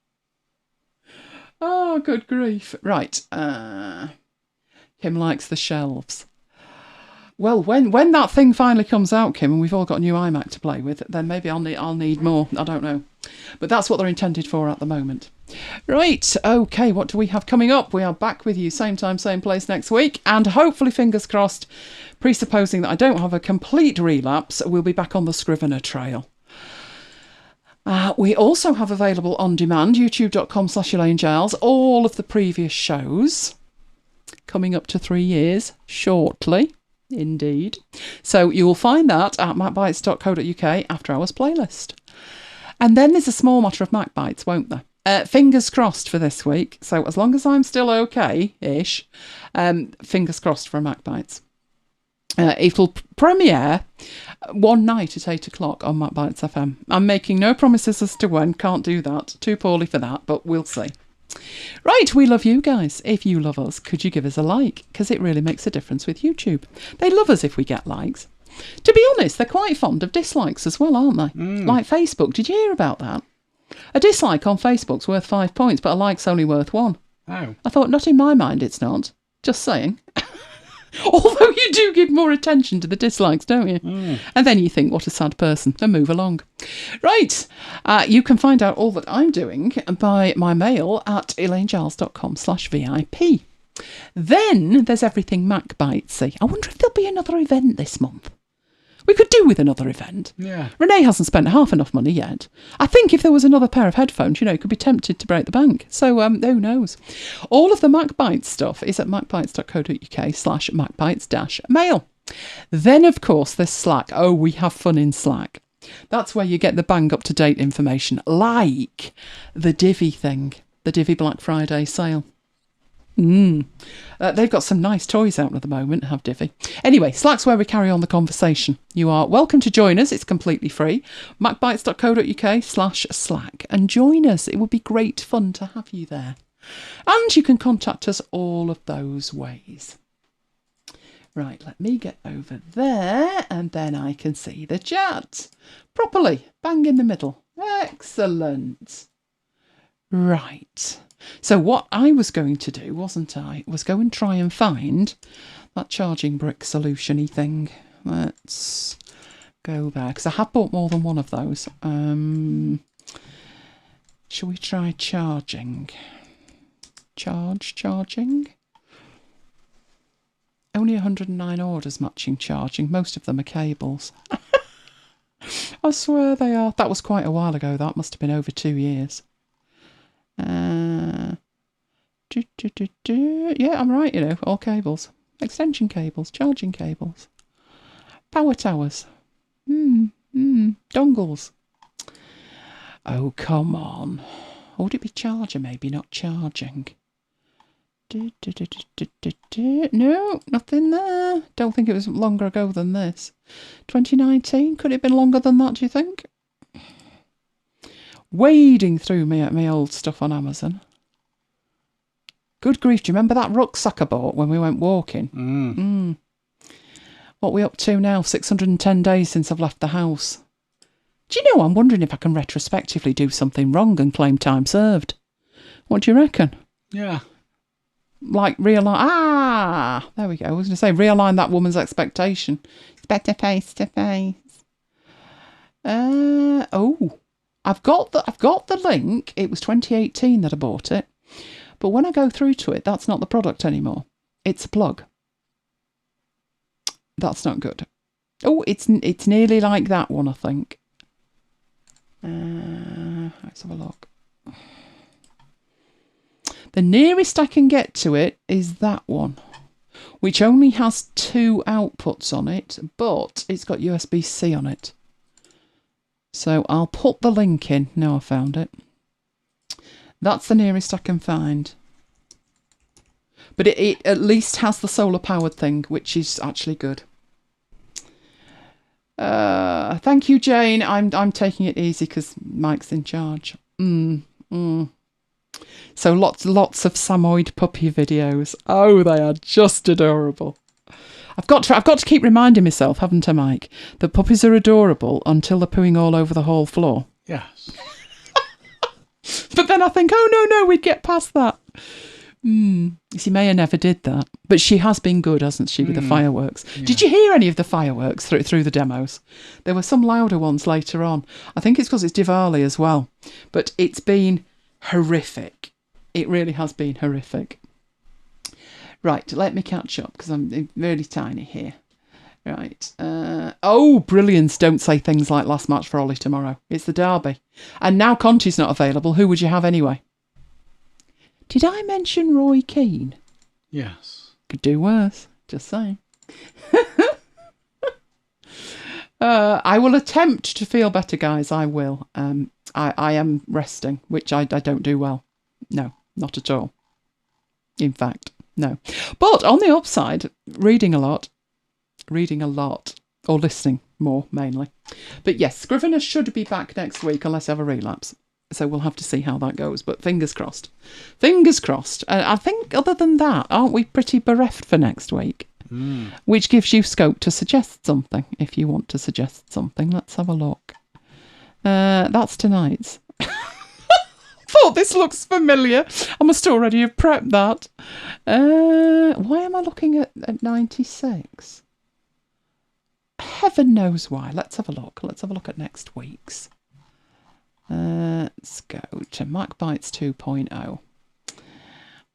Oh, good grief. Right. Kim likes the shelves. Well, when that thing finally comes out, Kim, and we've all got a new iMac to play with, then maybe I'll need more. I don't know. But that's what they're intended for at the moment. Right, okay, what do we have coming up? We are back with you same time, same place next week, and hopefully, fingers crossed, presupposing that I don't have a complete relapse, we'll be back on the Scrivener trail. We also have available on demand, youtube.com/ElaineGiles, all of the previous shows, coming up to 3 years shortly. Indeed. So you will find that at macbites.co.uk after hours playlist. And then there's a small matter of MacBites, won't there? Fingers crossed for this week. So as long as I'm still okay-ish, fingers crossed for a MacBites. It'll premiere one night at 8 o'clock on MacBites FM. I'm making no promises as to when. Can't do that. Too poorly for that, but we'll see. Right, we love you guys. If you love us, could you give us a like? Because it really makes a difference with YouTube. They love us if we get likes. To be honest, they're quite fond of dislikes as well, aren't they? Like Facebook. Did you hear about that? A dislike on Facebook's worth 5 points, but a like's only worth 1. Oh. I thought, not in my mind, it's not. Just saying. Although you do give more attention to the dislikes, don't you? And then you think, what a sad person, and move along. Right, you can find out all that I'm doing by my mail at elainegiles.com/VIP. Then there's everything MacBitesy. I wonder if there'll be another event this month. We could do with another event. Yeah. Renee hasn't spent half enough money yet. I think if there was another pair of headphones, you could be tempted to break the bank. So who knows? All of the MacBites stuff is at macbites.co.uk/macbites-mail. Then, of course, there's Slack. Oh, we have fun in Slack. That's where you get the bang up-to-date information, like the Divi thing, the Divi Black Friday sale. They've got some nice toys out at the moment, have Divi. Anyway, Slack's where we carry on the conversation. You are welcome to join us. It's completely free. macbites.co.uk/Slack, and join us. It would be great fun to have you there. And you can contact us all of those ways. Right, let me get over there, and then I can see the chat properly. Bang in the middle. Excellent. Right. So what I was going to do, wasn't I, was go and try and find that charging brick solution-y thing. Let's go there, because I have bought more than one of those. Shall we try charging? Charging? Only 109 orders matching charging. Most of them are cables. I swear they are. That was quite a while ago. That must have been over 2 years. Yeah, I'm right, all cables. Extension cables, charging cables, power towers, dongles. Oh, come on. Or would it be charger, maybe, not charging? No, nothing there. Don't think it was longer ago than this. 2019, could it have been longer than that, do you think? Wading through my old stuff on Amazon. Good grief, do you remember that rucksack I bought when we went walking? What are we up to now? 610 days since I've left the house. Do you know, I'm wondering if I can retrospectively do something wrong and claim time served. What do you reckon? Yeah. Like realign. There we go. I was going to say realign that woman's expectation. It's better face to face. I've got the link. It was 2018 that I bought it, but when I go through to it, that's not the product anymore. It's a plug. That's not good. Oh, it's nearly like that one, I think. Let's have a look. The nearest I can get to it is that one, which only has 2 outputs on it, but it's got USB-C on it. So I'll put the link in. Now I found it. That's the nearest I can find. But it at least has the solar powered thing, which is actually good. Thank you, Jane. I'm taking it easy because Mike's in charge. So lots of Samoyed puppy videos. Oh, they are just adorable. I've got to keep reminding myself, haven't I, Mike, that puppies are adorable until they're pooing all over the hall floor. Yes. But then I think, oh no, we'd get past that. You see, Maya never did that, but she has been good, hasn't she, with the fireworks? Yeah. Did you hear any of the fireworks through the demos? There were some louder ones later on. I think it's because it's Diwali as well, but it's been horrific. It really has been horrific. Right, let me catch up because I'm really tiny here. Right. Brilliance. Don't say things like last match for Ollie tomorrow. It's the derby. And now Conti's not available. Who would you have anyway? Did I mention Roy Keane? Yes. Could do worse. Just saying. I will attempt to feel better, guys. I will. I am resting, which I don't do well. No, not at all. In fact, no. But on the upside, reading a lot, or listening more mainly. But yes, Scrivener should be back next week unless I have a relapse. So we'll have to see how that goes. But fingers crossed. Fingers crossed. I think other than that, aren't we pretty bereft for next week? Which gives you scope to suggest something if you want to suggest something. Let's have a look. That's tonight's. Thought this looks familiar. I must already have prepped that. Why am I looking at 96? Heaven knows why. Let's have a look. Let's have a look at next week's. Let's go to MacBites 2.0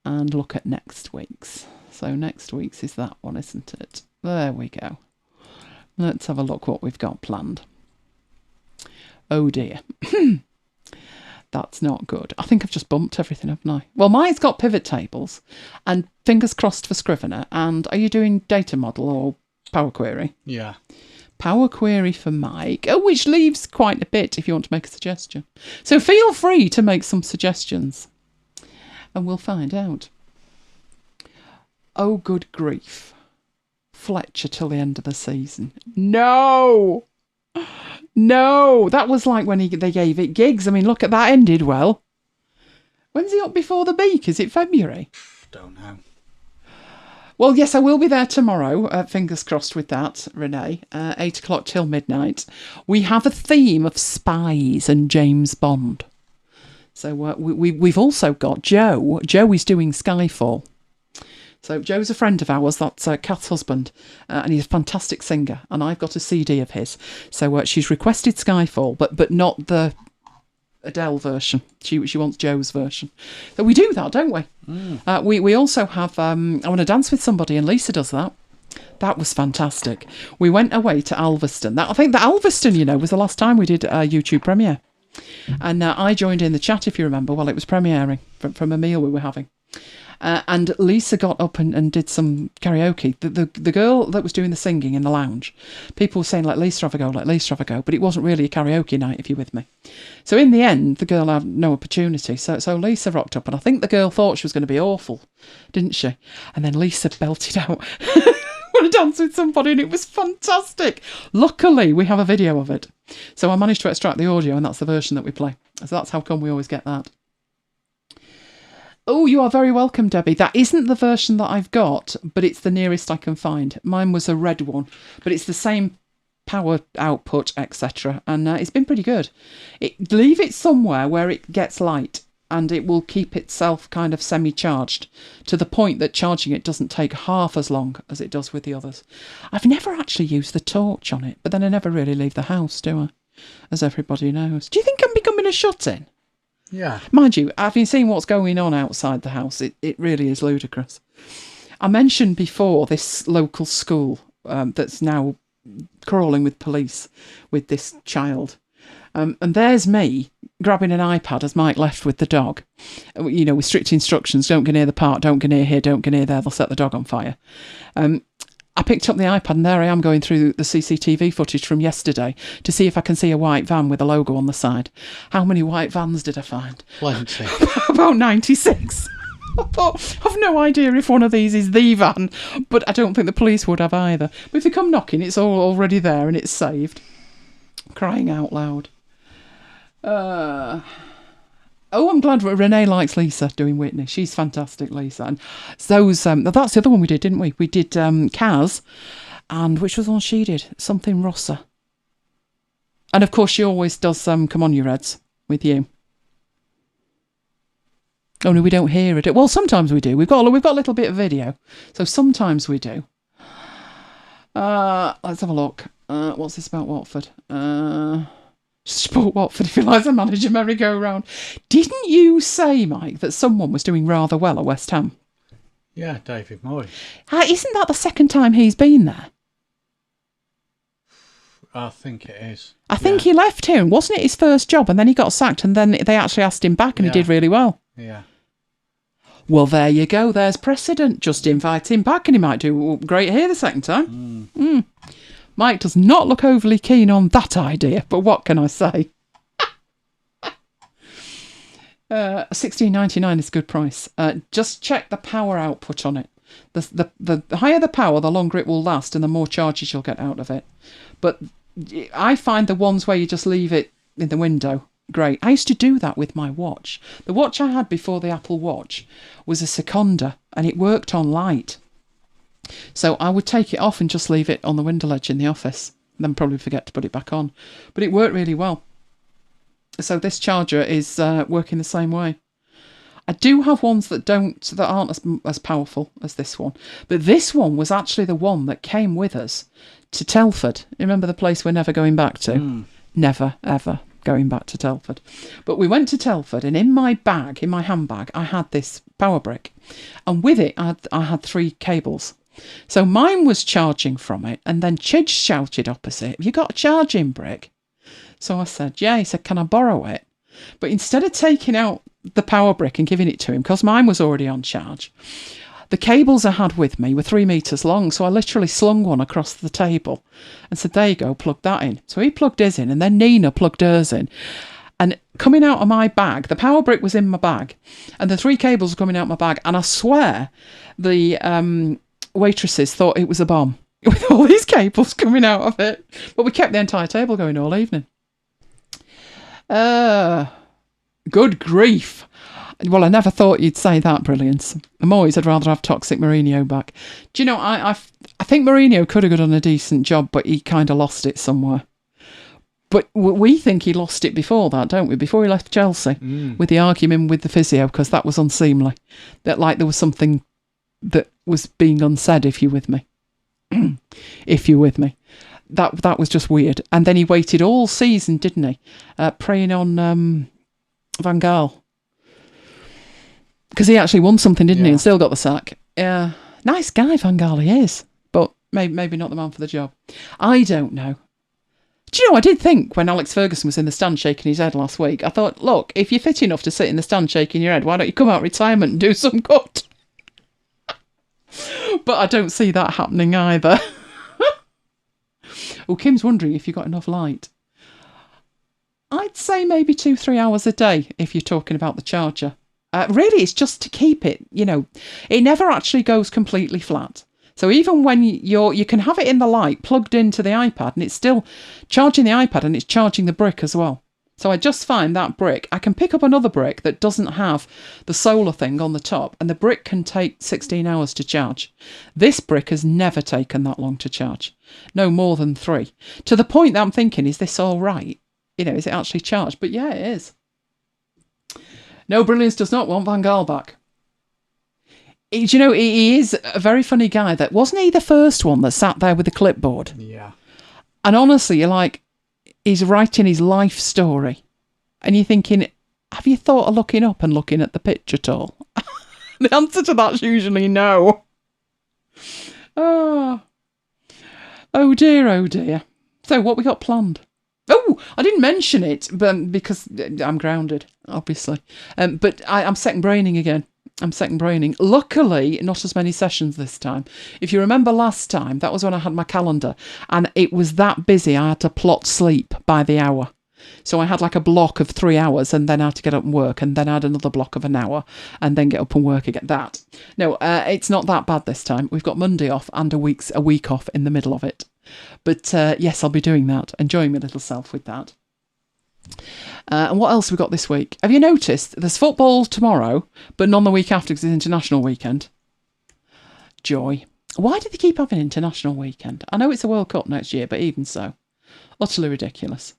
and look at next week's. So next week's is that one, isn't it? There we go. Let's have a look what we've got planned. Oh dear. That's not good. I think I've just bumped everything, haven't I? Well, mine's got pivot tables and fingers crossed for Scrivener. And are you doing data model or Power Query? Yeah. Power Query for Mike, which leaves quite a bit if you want to make a suggestion. So feel free to make some suggestions and we'll find out. Oh, good grief. Fletcher till the end of the season. No! No! That was like when they gave it gigs. I mean, look at that, ended well. When's he up before the Beak? Is it February? Don't know. Well, yes, I will be there tomorrow. Fingers crossed with that, Renee. 8 o'clock till midnight. We have a theme of spies and James Bond. So we've also got Joe. Joe is doing Skyfall. So Joe's a friend of ours, that's Kath's husband, and he's a fantastic singer, and I've got a CD of his. So she's requested Skyfall, but not the Adele version. She wants Joe's version. So we do that, don't we? We also have I Want to Dance with Somebody, and Lisa does that. That was fantastic. We went away to Alveston. I think that Alveston, was the last time we did a YouTube premiere. And I joined in the chat, if you remember, while it was premiering from a meal we were having. And Lisa got up and did some karaoke. The girl that was doing the singing in the lounge, people were saying, let Lisa have a go, but it wasn't really a karaoke night, if you're with me. So in the end, the girl had no opportunity. So Lisa rocked up, and I think the girl thought she was going to be awful, didn't she? And then Lisa belted out, Want to Dance with Somebody, and it was fantastic. Luckily, we have a video of it. So I managed to extract the audio, and that's the version that we play. So that's how come we always get that. Oh, you are very welcome, Debbie. That isn't the version that I've got, but it's the nearest I can find. Mine was a red one, but it's the same power output, etc. And it's been pretty good. Leave it somewhere where it gets light, and it will keep itself kind of semi-charged to the point that charging it doesn't take half as long as it does with the others. I've never actually used the torch on it, but then I never really leave the house, do I? As everybody knows. Do you think I'm becoming a shut-in? Yeah. Mind you, having seen what's going on outside the house, it really is ludicrous. I mentioned before this local school that's now crawling with police with this child. And there's me grabbing an iPad as Mike left with the dog. With strict instructions, don't go near the park, don't go near here, don't go near there, they'll set the dog on fire. I picked up the iPad and there I am going through the CCTV footage from yesterday to see if I can see a white van with a logo on the side. How many white vans did I find? Plenty. About 96. I thought, I've no idea if one of these is the van, but I don't think the police would have either. But if they come knocking, it's all already there and it's saved. Crying out loud. I'm glad Renee likes Lisa doing Whitney. She's fantastic, Lisa. And those, that's the other one we did, didn't we? We did Kaz, and which was the one she did? Something Rossa. And of course, she always does Come On You Reds with you. Only we don't hear it. Well, sometimes we do. We've got a little bit of video, so sometimes we do. Let's have a look. What's this about Watford? Support Watford if he likes a manager merry-go-round. Didn't you say, Mike, that someone was doing rather well at West Ham? Yeah, David Moyes. Isn't that the second time he's been there? I think it is. I think he left here, and wasn't it his first job? And then he got sacked, and then they actually asked him back, and he did really well. Yeah. Well, there you go. There's precedent. Just invite him back, and he might do great here the second time. Mike does not look overly keen on that idea, but what can I say? $16.99 is a good price. Just check the power output on it. The higher the power, the longer it will last, and the more charges you'll get out of it. But I find the ones where you just leave it in the window great. I used to do that with my watch. The watch I had before the Apple Watch was a Seconda, and it worked on light. So I would take it off and just leave it on the window ledge in the office, and then probably forget to put it back on. But it worked really well. So this charger is working the same way. I do have ones that aren't as powerful as this one, but this one was actually the one that came with us to Telford. Remember the place we're never going back to? Never ever going back to Telford. But we went to Telford, and in my bag, in my handbag, I had this power brick, and with it I had 3 cables. So mine was charging from it, and then Chidge shouted opposite, "Have you got a charging brick?" So I said, yeah. He said, "Can I borrow it?" But instead of taking out the power brick and giving it to him, because mine was already on charge, the cables I had with me were 3 metres long, so I literally slung one across the table and said, "There you go, plug that in." So he plugged his in, and then Nina plugged hers in. And coming out of my bag, the power brick was in my bag, and the 3 cables were coming out of my bag, and I swear the waitresses thought it was a bomb with all these cables coming out of it. But we kept the entire table going all evening. Good grief. Well, I never thought you'd say that, brilliance. Moyes, I'd rather have Toxic Mourinho back. Do you know, I think Mourinho could have done a decent job, but he kind of lost it somewhere. But we think he lost it before that, don't we? Before he left Chelsea, with the argument with the physio, because that was unseemly. That like there was something that was being unsaid, if you're with me. If you're with me. That was just weird. And then he waited all season, didn't he? Preying on Van Gaal. Because he actually won something, didn't he? And still got the sack. Yeah. Nice guy, Van Gaal, he is. But maybe not the man for the job. I don't know. Do you know, I did think when Alex Ferguson was in the stand shaking his head last week, I thought, look, if you're fit enough to sit in the stand shaking your head, why don't you come out of retirement and do some good? But I don't see that happening either. Well, Kim's wondering if you've got enough light. I'd say maybe 2-3 hours a day if you're talking about the charger. Really, it's just to keep it, it never actually goes completely flat. So even when you can have it in the light plugged into the iPad and it's still charging the iPad and it's charging the brick as well. So I just find that brick, I can pick up another brick that doesn't have the solar thing on the top, and the brick can take 16 hours to charge. This brick has never taken that long to charge. No more than 3. To the point that I'm thinking, is this all right? Is it actually charged? But yeah, it is. No, Brilliance does not want Van Gaal back. He is a very funny guy. That wasn't he the first one that sat there with the clipboard? Yeah. And honestly, you're like, he's writing his life story. And you're thinking, have you thought of looking up and looking at the pitch at all? The answer to that's usually no. Oh dear, oh dear. So what we got planned? Oh, I didn't mention it, but because I'm grounded, obviously. But I'm second braining again. I'm second braining. Luckily, not as many sessions this time. If you remember last time, that was when I had my calendar, and it was that busy, I had to plot sleep by the hour. So I had like a block of 3 hours, and then I had to get up and work, and then I had another block of an hour, and then get up and work again. No, it's not that bad this time. We've got Monday off and a week off in the middle of it. But yes, I'll be doing that, enjoying my little self with that. And what else have we got this week? Have you noticed there's football tomorrow, but none the week after because it's international weekend? Joy. Why do they keep having international weekend? I know it's a World Cup next year, but even so, utterly ridiculous.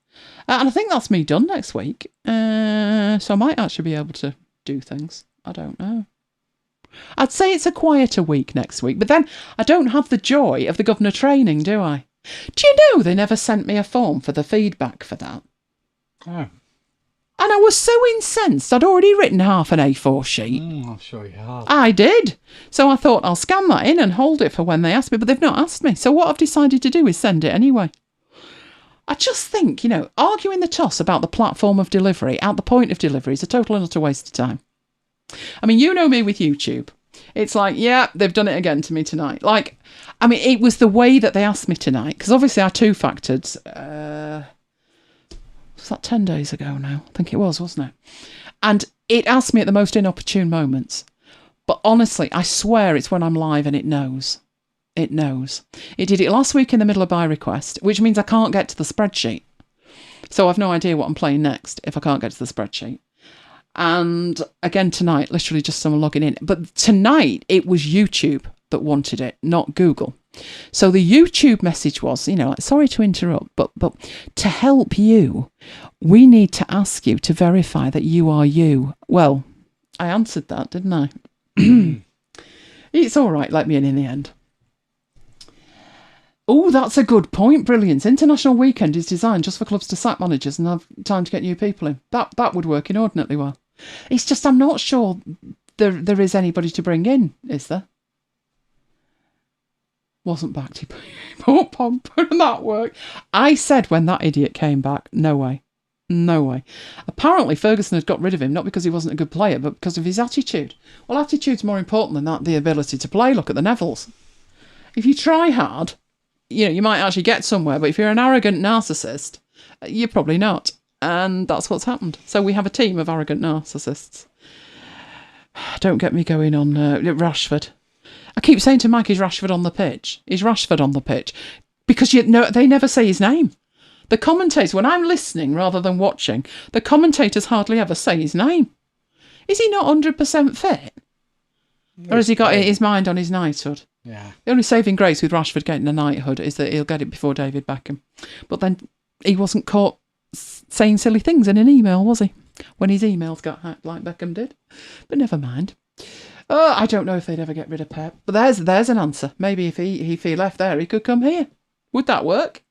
And I think that's me done next week. So I might actually be able to do things. I don't know. I'd say it's a quieter week next week, but then I don't have the joy of the governor training, do I? Do you know they never sent me a form for the feedback for that? Oh. And I was so incensed. I'd already written half an A4 sheet. I'm sure you have. I did. So I thought I'll scan that in and hold it for when they ask me, but they've not asked me. So what I've decided to do is send it anyway. I just think, arguing the toss about the platform of delivery at the point of delivery is a total and utter waste of time. I mean, you know me with YouTube. It's like, yeah, they've done it again to me tonight. It was the way that they asked me tonight, because obviously I two-factored... was that 10 days ago now? I think it was, wasn't it? And it asked me at the most inopportune moments. But honestly, I swear it's when I'm live and it knows. It knows. It did it last week in the middle of buy request, which means I can't get to the spreadsheet. So I've no idea what I'm playing next if I can't get to the spreadsheet. And again tonight, literally just someone logging in. But tonight, it was YouTube that wanted it, not Google. So the YouTube message was, sorry to interrupt, but to help you, we need to ask you to verify that you are you. Well, I answered that, didn't I? It's all right, let me in the end. Oh, that's a good point. Brilliant. International weekend is designed just for clubs to sack managers and have time to get new people in. That would work inordinately well. It's just I'm not sure there is anybody to bring in, is there? Wasn't back to pump and that worked. I said when that idiot came back, no way. No way. Apparently Ferguson had got rid of him, not because he wasn't a good player, but because of his attitude. Well, attitude's more important than that, the ability to play. Look at the Nevilles. If you try hard, you might actually get somewhere, but if you're an arrogant narcissist, you're probably not. And that's what's happened. So we have a team of arrogant narcissists. Don't get me going on Rashford. I keep saying to Mike, is Rashford on the pitch? Is Rashford on the pitch? Because they never say his name. The commentators, when I'm listening rather than watching, the commentators hardly ever say his name. Is he not 100% fit? Or has he got his mind on his knighthood? Yeah. The only saving grace with Rashford getting a knighthood is that he'll get it before David Beckham. But then he wasn't caught saying silly things in an email, was he? When his emails got hacked like Beckham did. But never mind. I don't know if they'd ever get rid of Pep. But there's an answer. Maybe if he left there, he could come here. Would that work?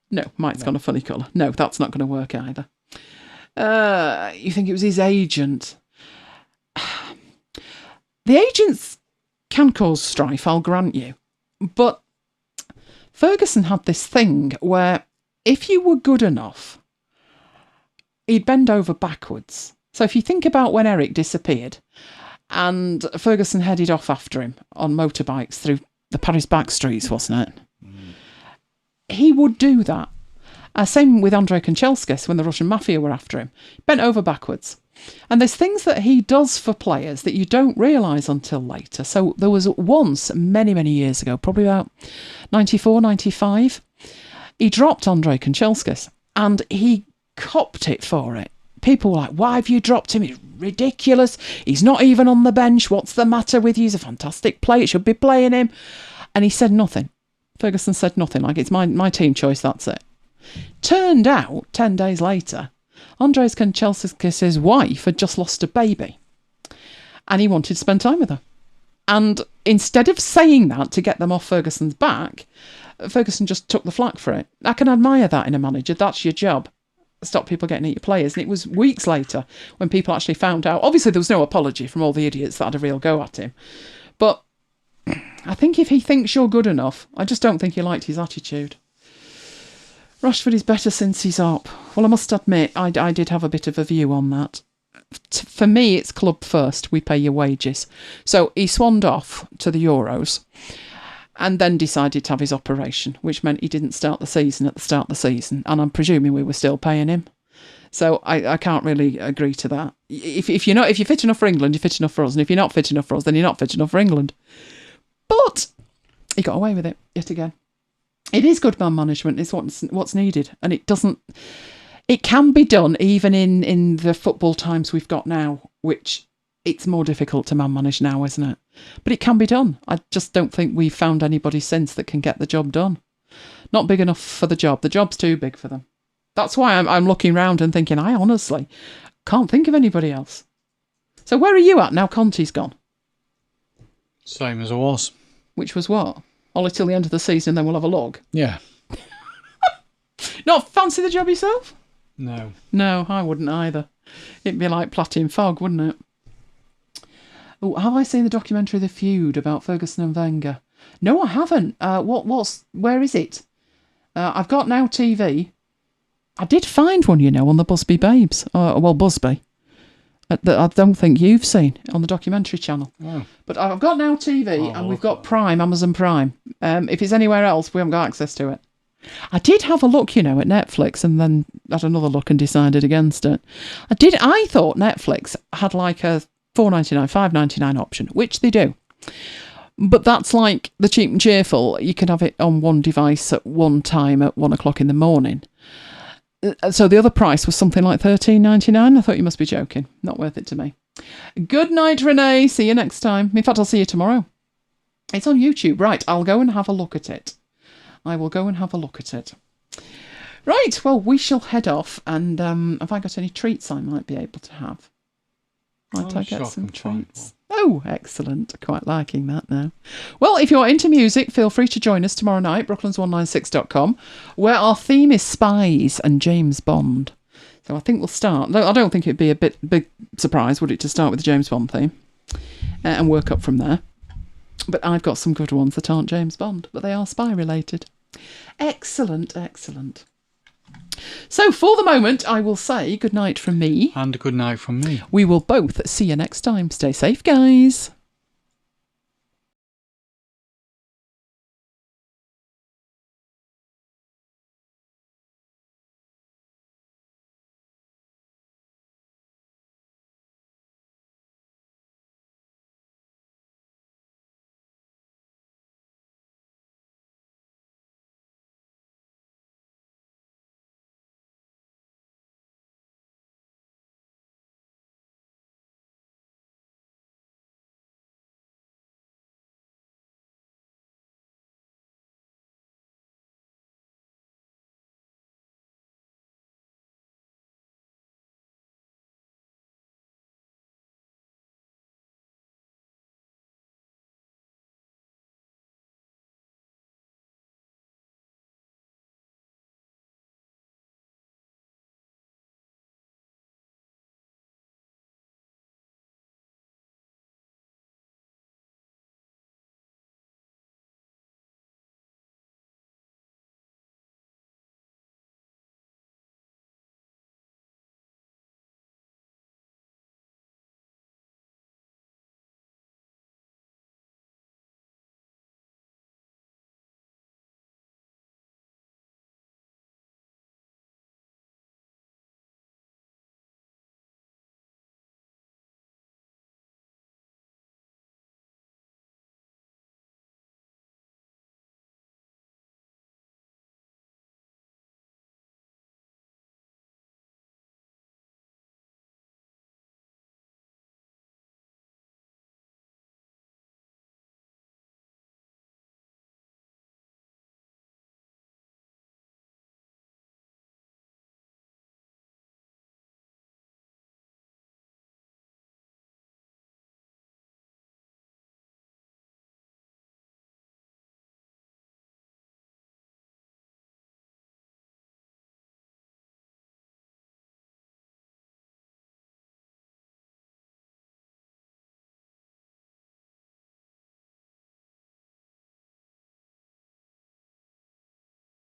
No, Mike's got a funny colour. No, that's not going to work either. You think it was his agent? The agents can cause strife, I'll grant you. But Ferguson had this thing where if you were good enough, he'd bend over backwards. So if you think about when Eric disappeared and Ferguson headed off after him on motorbikes through the Paris back streets, wasn't it? He would do that. Same with Andrei Kanchelskis when the Russian mafia were after him. Bent over backwards. And there's things that he does for players that you don't realise until later. So there was once, many, many years ago, probably about 94, 95, he dropped Andrei Kanchelskis and he copped it for it. People were like, why have you dropped him? It's ridiculous. He's not even on the bench. What's the matter with you? He's a fantastic player. You should be playing him. And he said nothing. Ferguson said nothing, like it's my team choice, that's it. Turned out, 10 days later, Andrei Kanchelskis' wife had just lost a baby and he wanted to spend time with her. And instead of saying that to get them off Ferguson's back, Ferguson just took the flak for it. I can admire that in a manager. That's your job. Stop people getting at your players. And it was weeks later when people actually found out. Obviously, there was no apology from all the idiots that had a real go at him. But I think if he thinks you're good enough, I just don't think he liked his attitude. Rashford is better since he's up. Well, I must admit, I did have a bit of a view on that. For me, it's club first. We pay your wages. So he swanned off to the Euros and then decided to have his operation, which meant he didn't start the season at the start of the season. And I'm presuming we were still paying him. So I can't really agree to that. If you're fit enough for England, you're fit enough for us. And if you're not fit enough for us, then you're not fit enough for England. But he got away with it yet again. It is good man management. It's what's needed. And it can be done even in the football times we've got now, which it's more difficult to man manage now, isn't it? But it can be done. I just don't think we've found anybody since that can get the job done. Not big enough for the job. The job's too big for them. That's why I'm looking round and thinking, I honestly can't think of anybody else. So where are you at now Conte's gone? Same as I was. Which was what? Only till the end of the season, then we'll have a look. Yeah. Not fancy the job yourself? No. No, I wouldn't either. It'd be like Platting Fog, wouldn't it? Oh, have I seen the documentary The Feud about Ferguson and Wenger? No, I haven't. Where is it? I've got Now TV. I did find one, on the Busby Babes. Busby. That I don't think you've seen on the documentary channel. Oh. But I've got Now TV and we've got Prime, Amazon Prime. If it's anywhere else, we haven't got access to it. I did have a look, at Netflix and then had another look and decided against it. I thought Netflix had like a $4.99, $5.99 option, which they do. But that's like the cheap and cheerful. You can have it on one device at one time at 1 o'clock in the morning. So the other price was something like $13.99. I thought you must be joking. Not worth it to me. Good night, Renee. See you next time. In fact, I'll see you tomorrow. It's on YouTube. Right, I'll go and have a look at it. I will go and have a look at it. Right, well, we shall head off. And have I got any treats I might be able to have? Might I get some treats? Oh, excellent. Quite liking that now. Well, if you're into music, feel free to join us tomorrow night, brooklands196.com, where our theme is spies and James Bond. So I think we'll start. I don't think it'd be a big surprise, would it, to start with the James Bond theme and work up from there. But I've got some good ones that aren't James Bond, but they are spy related. Excellent, excellent. So for the moment, I will say good night from me. And good night from me. We will both see you next time. Stay safe, guys.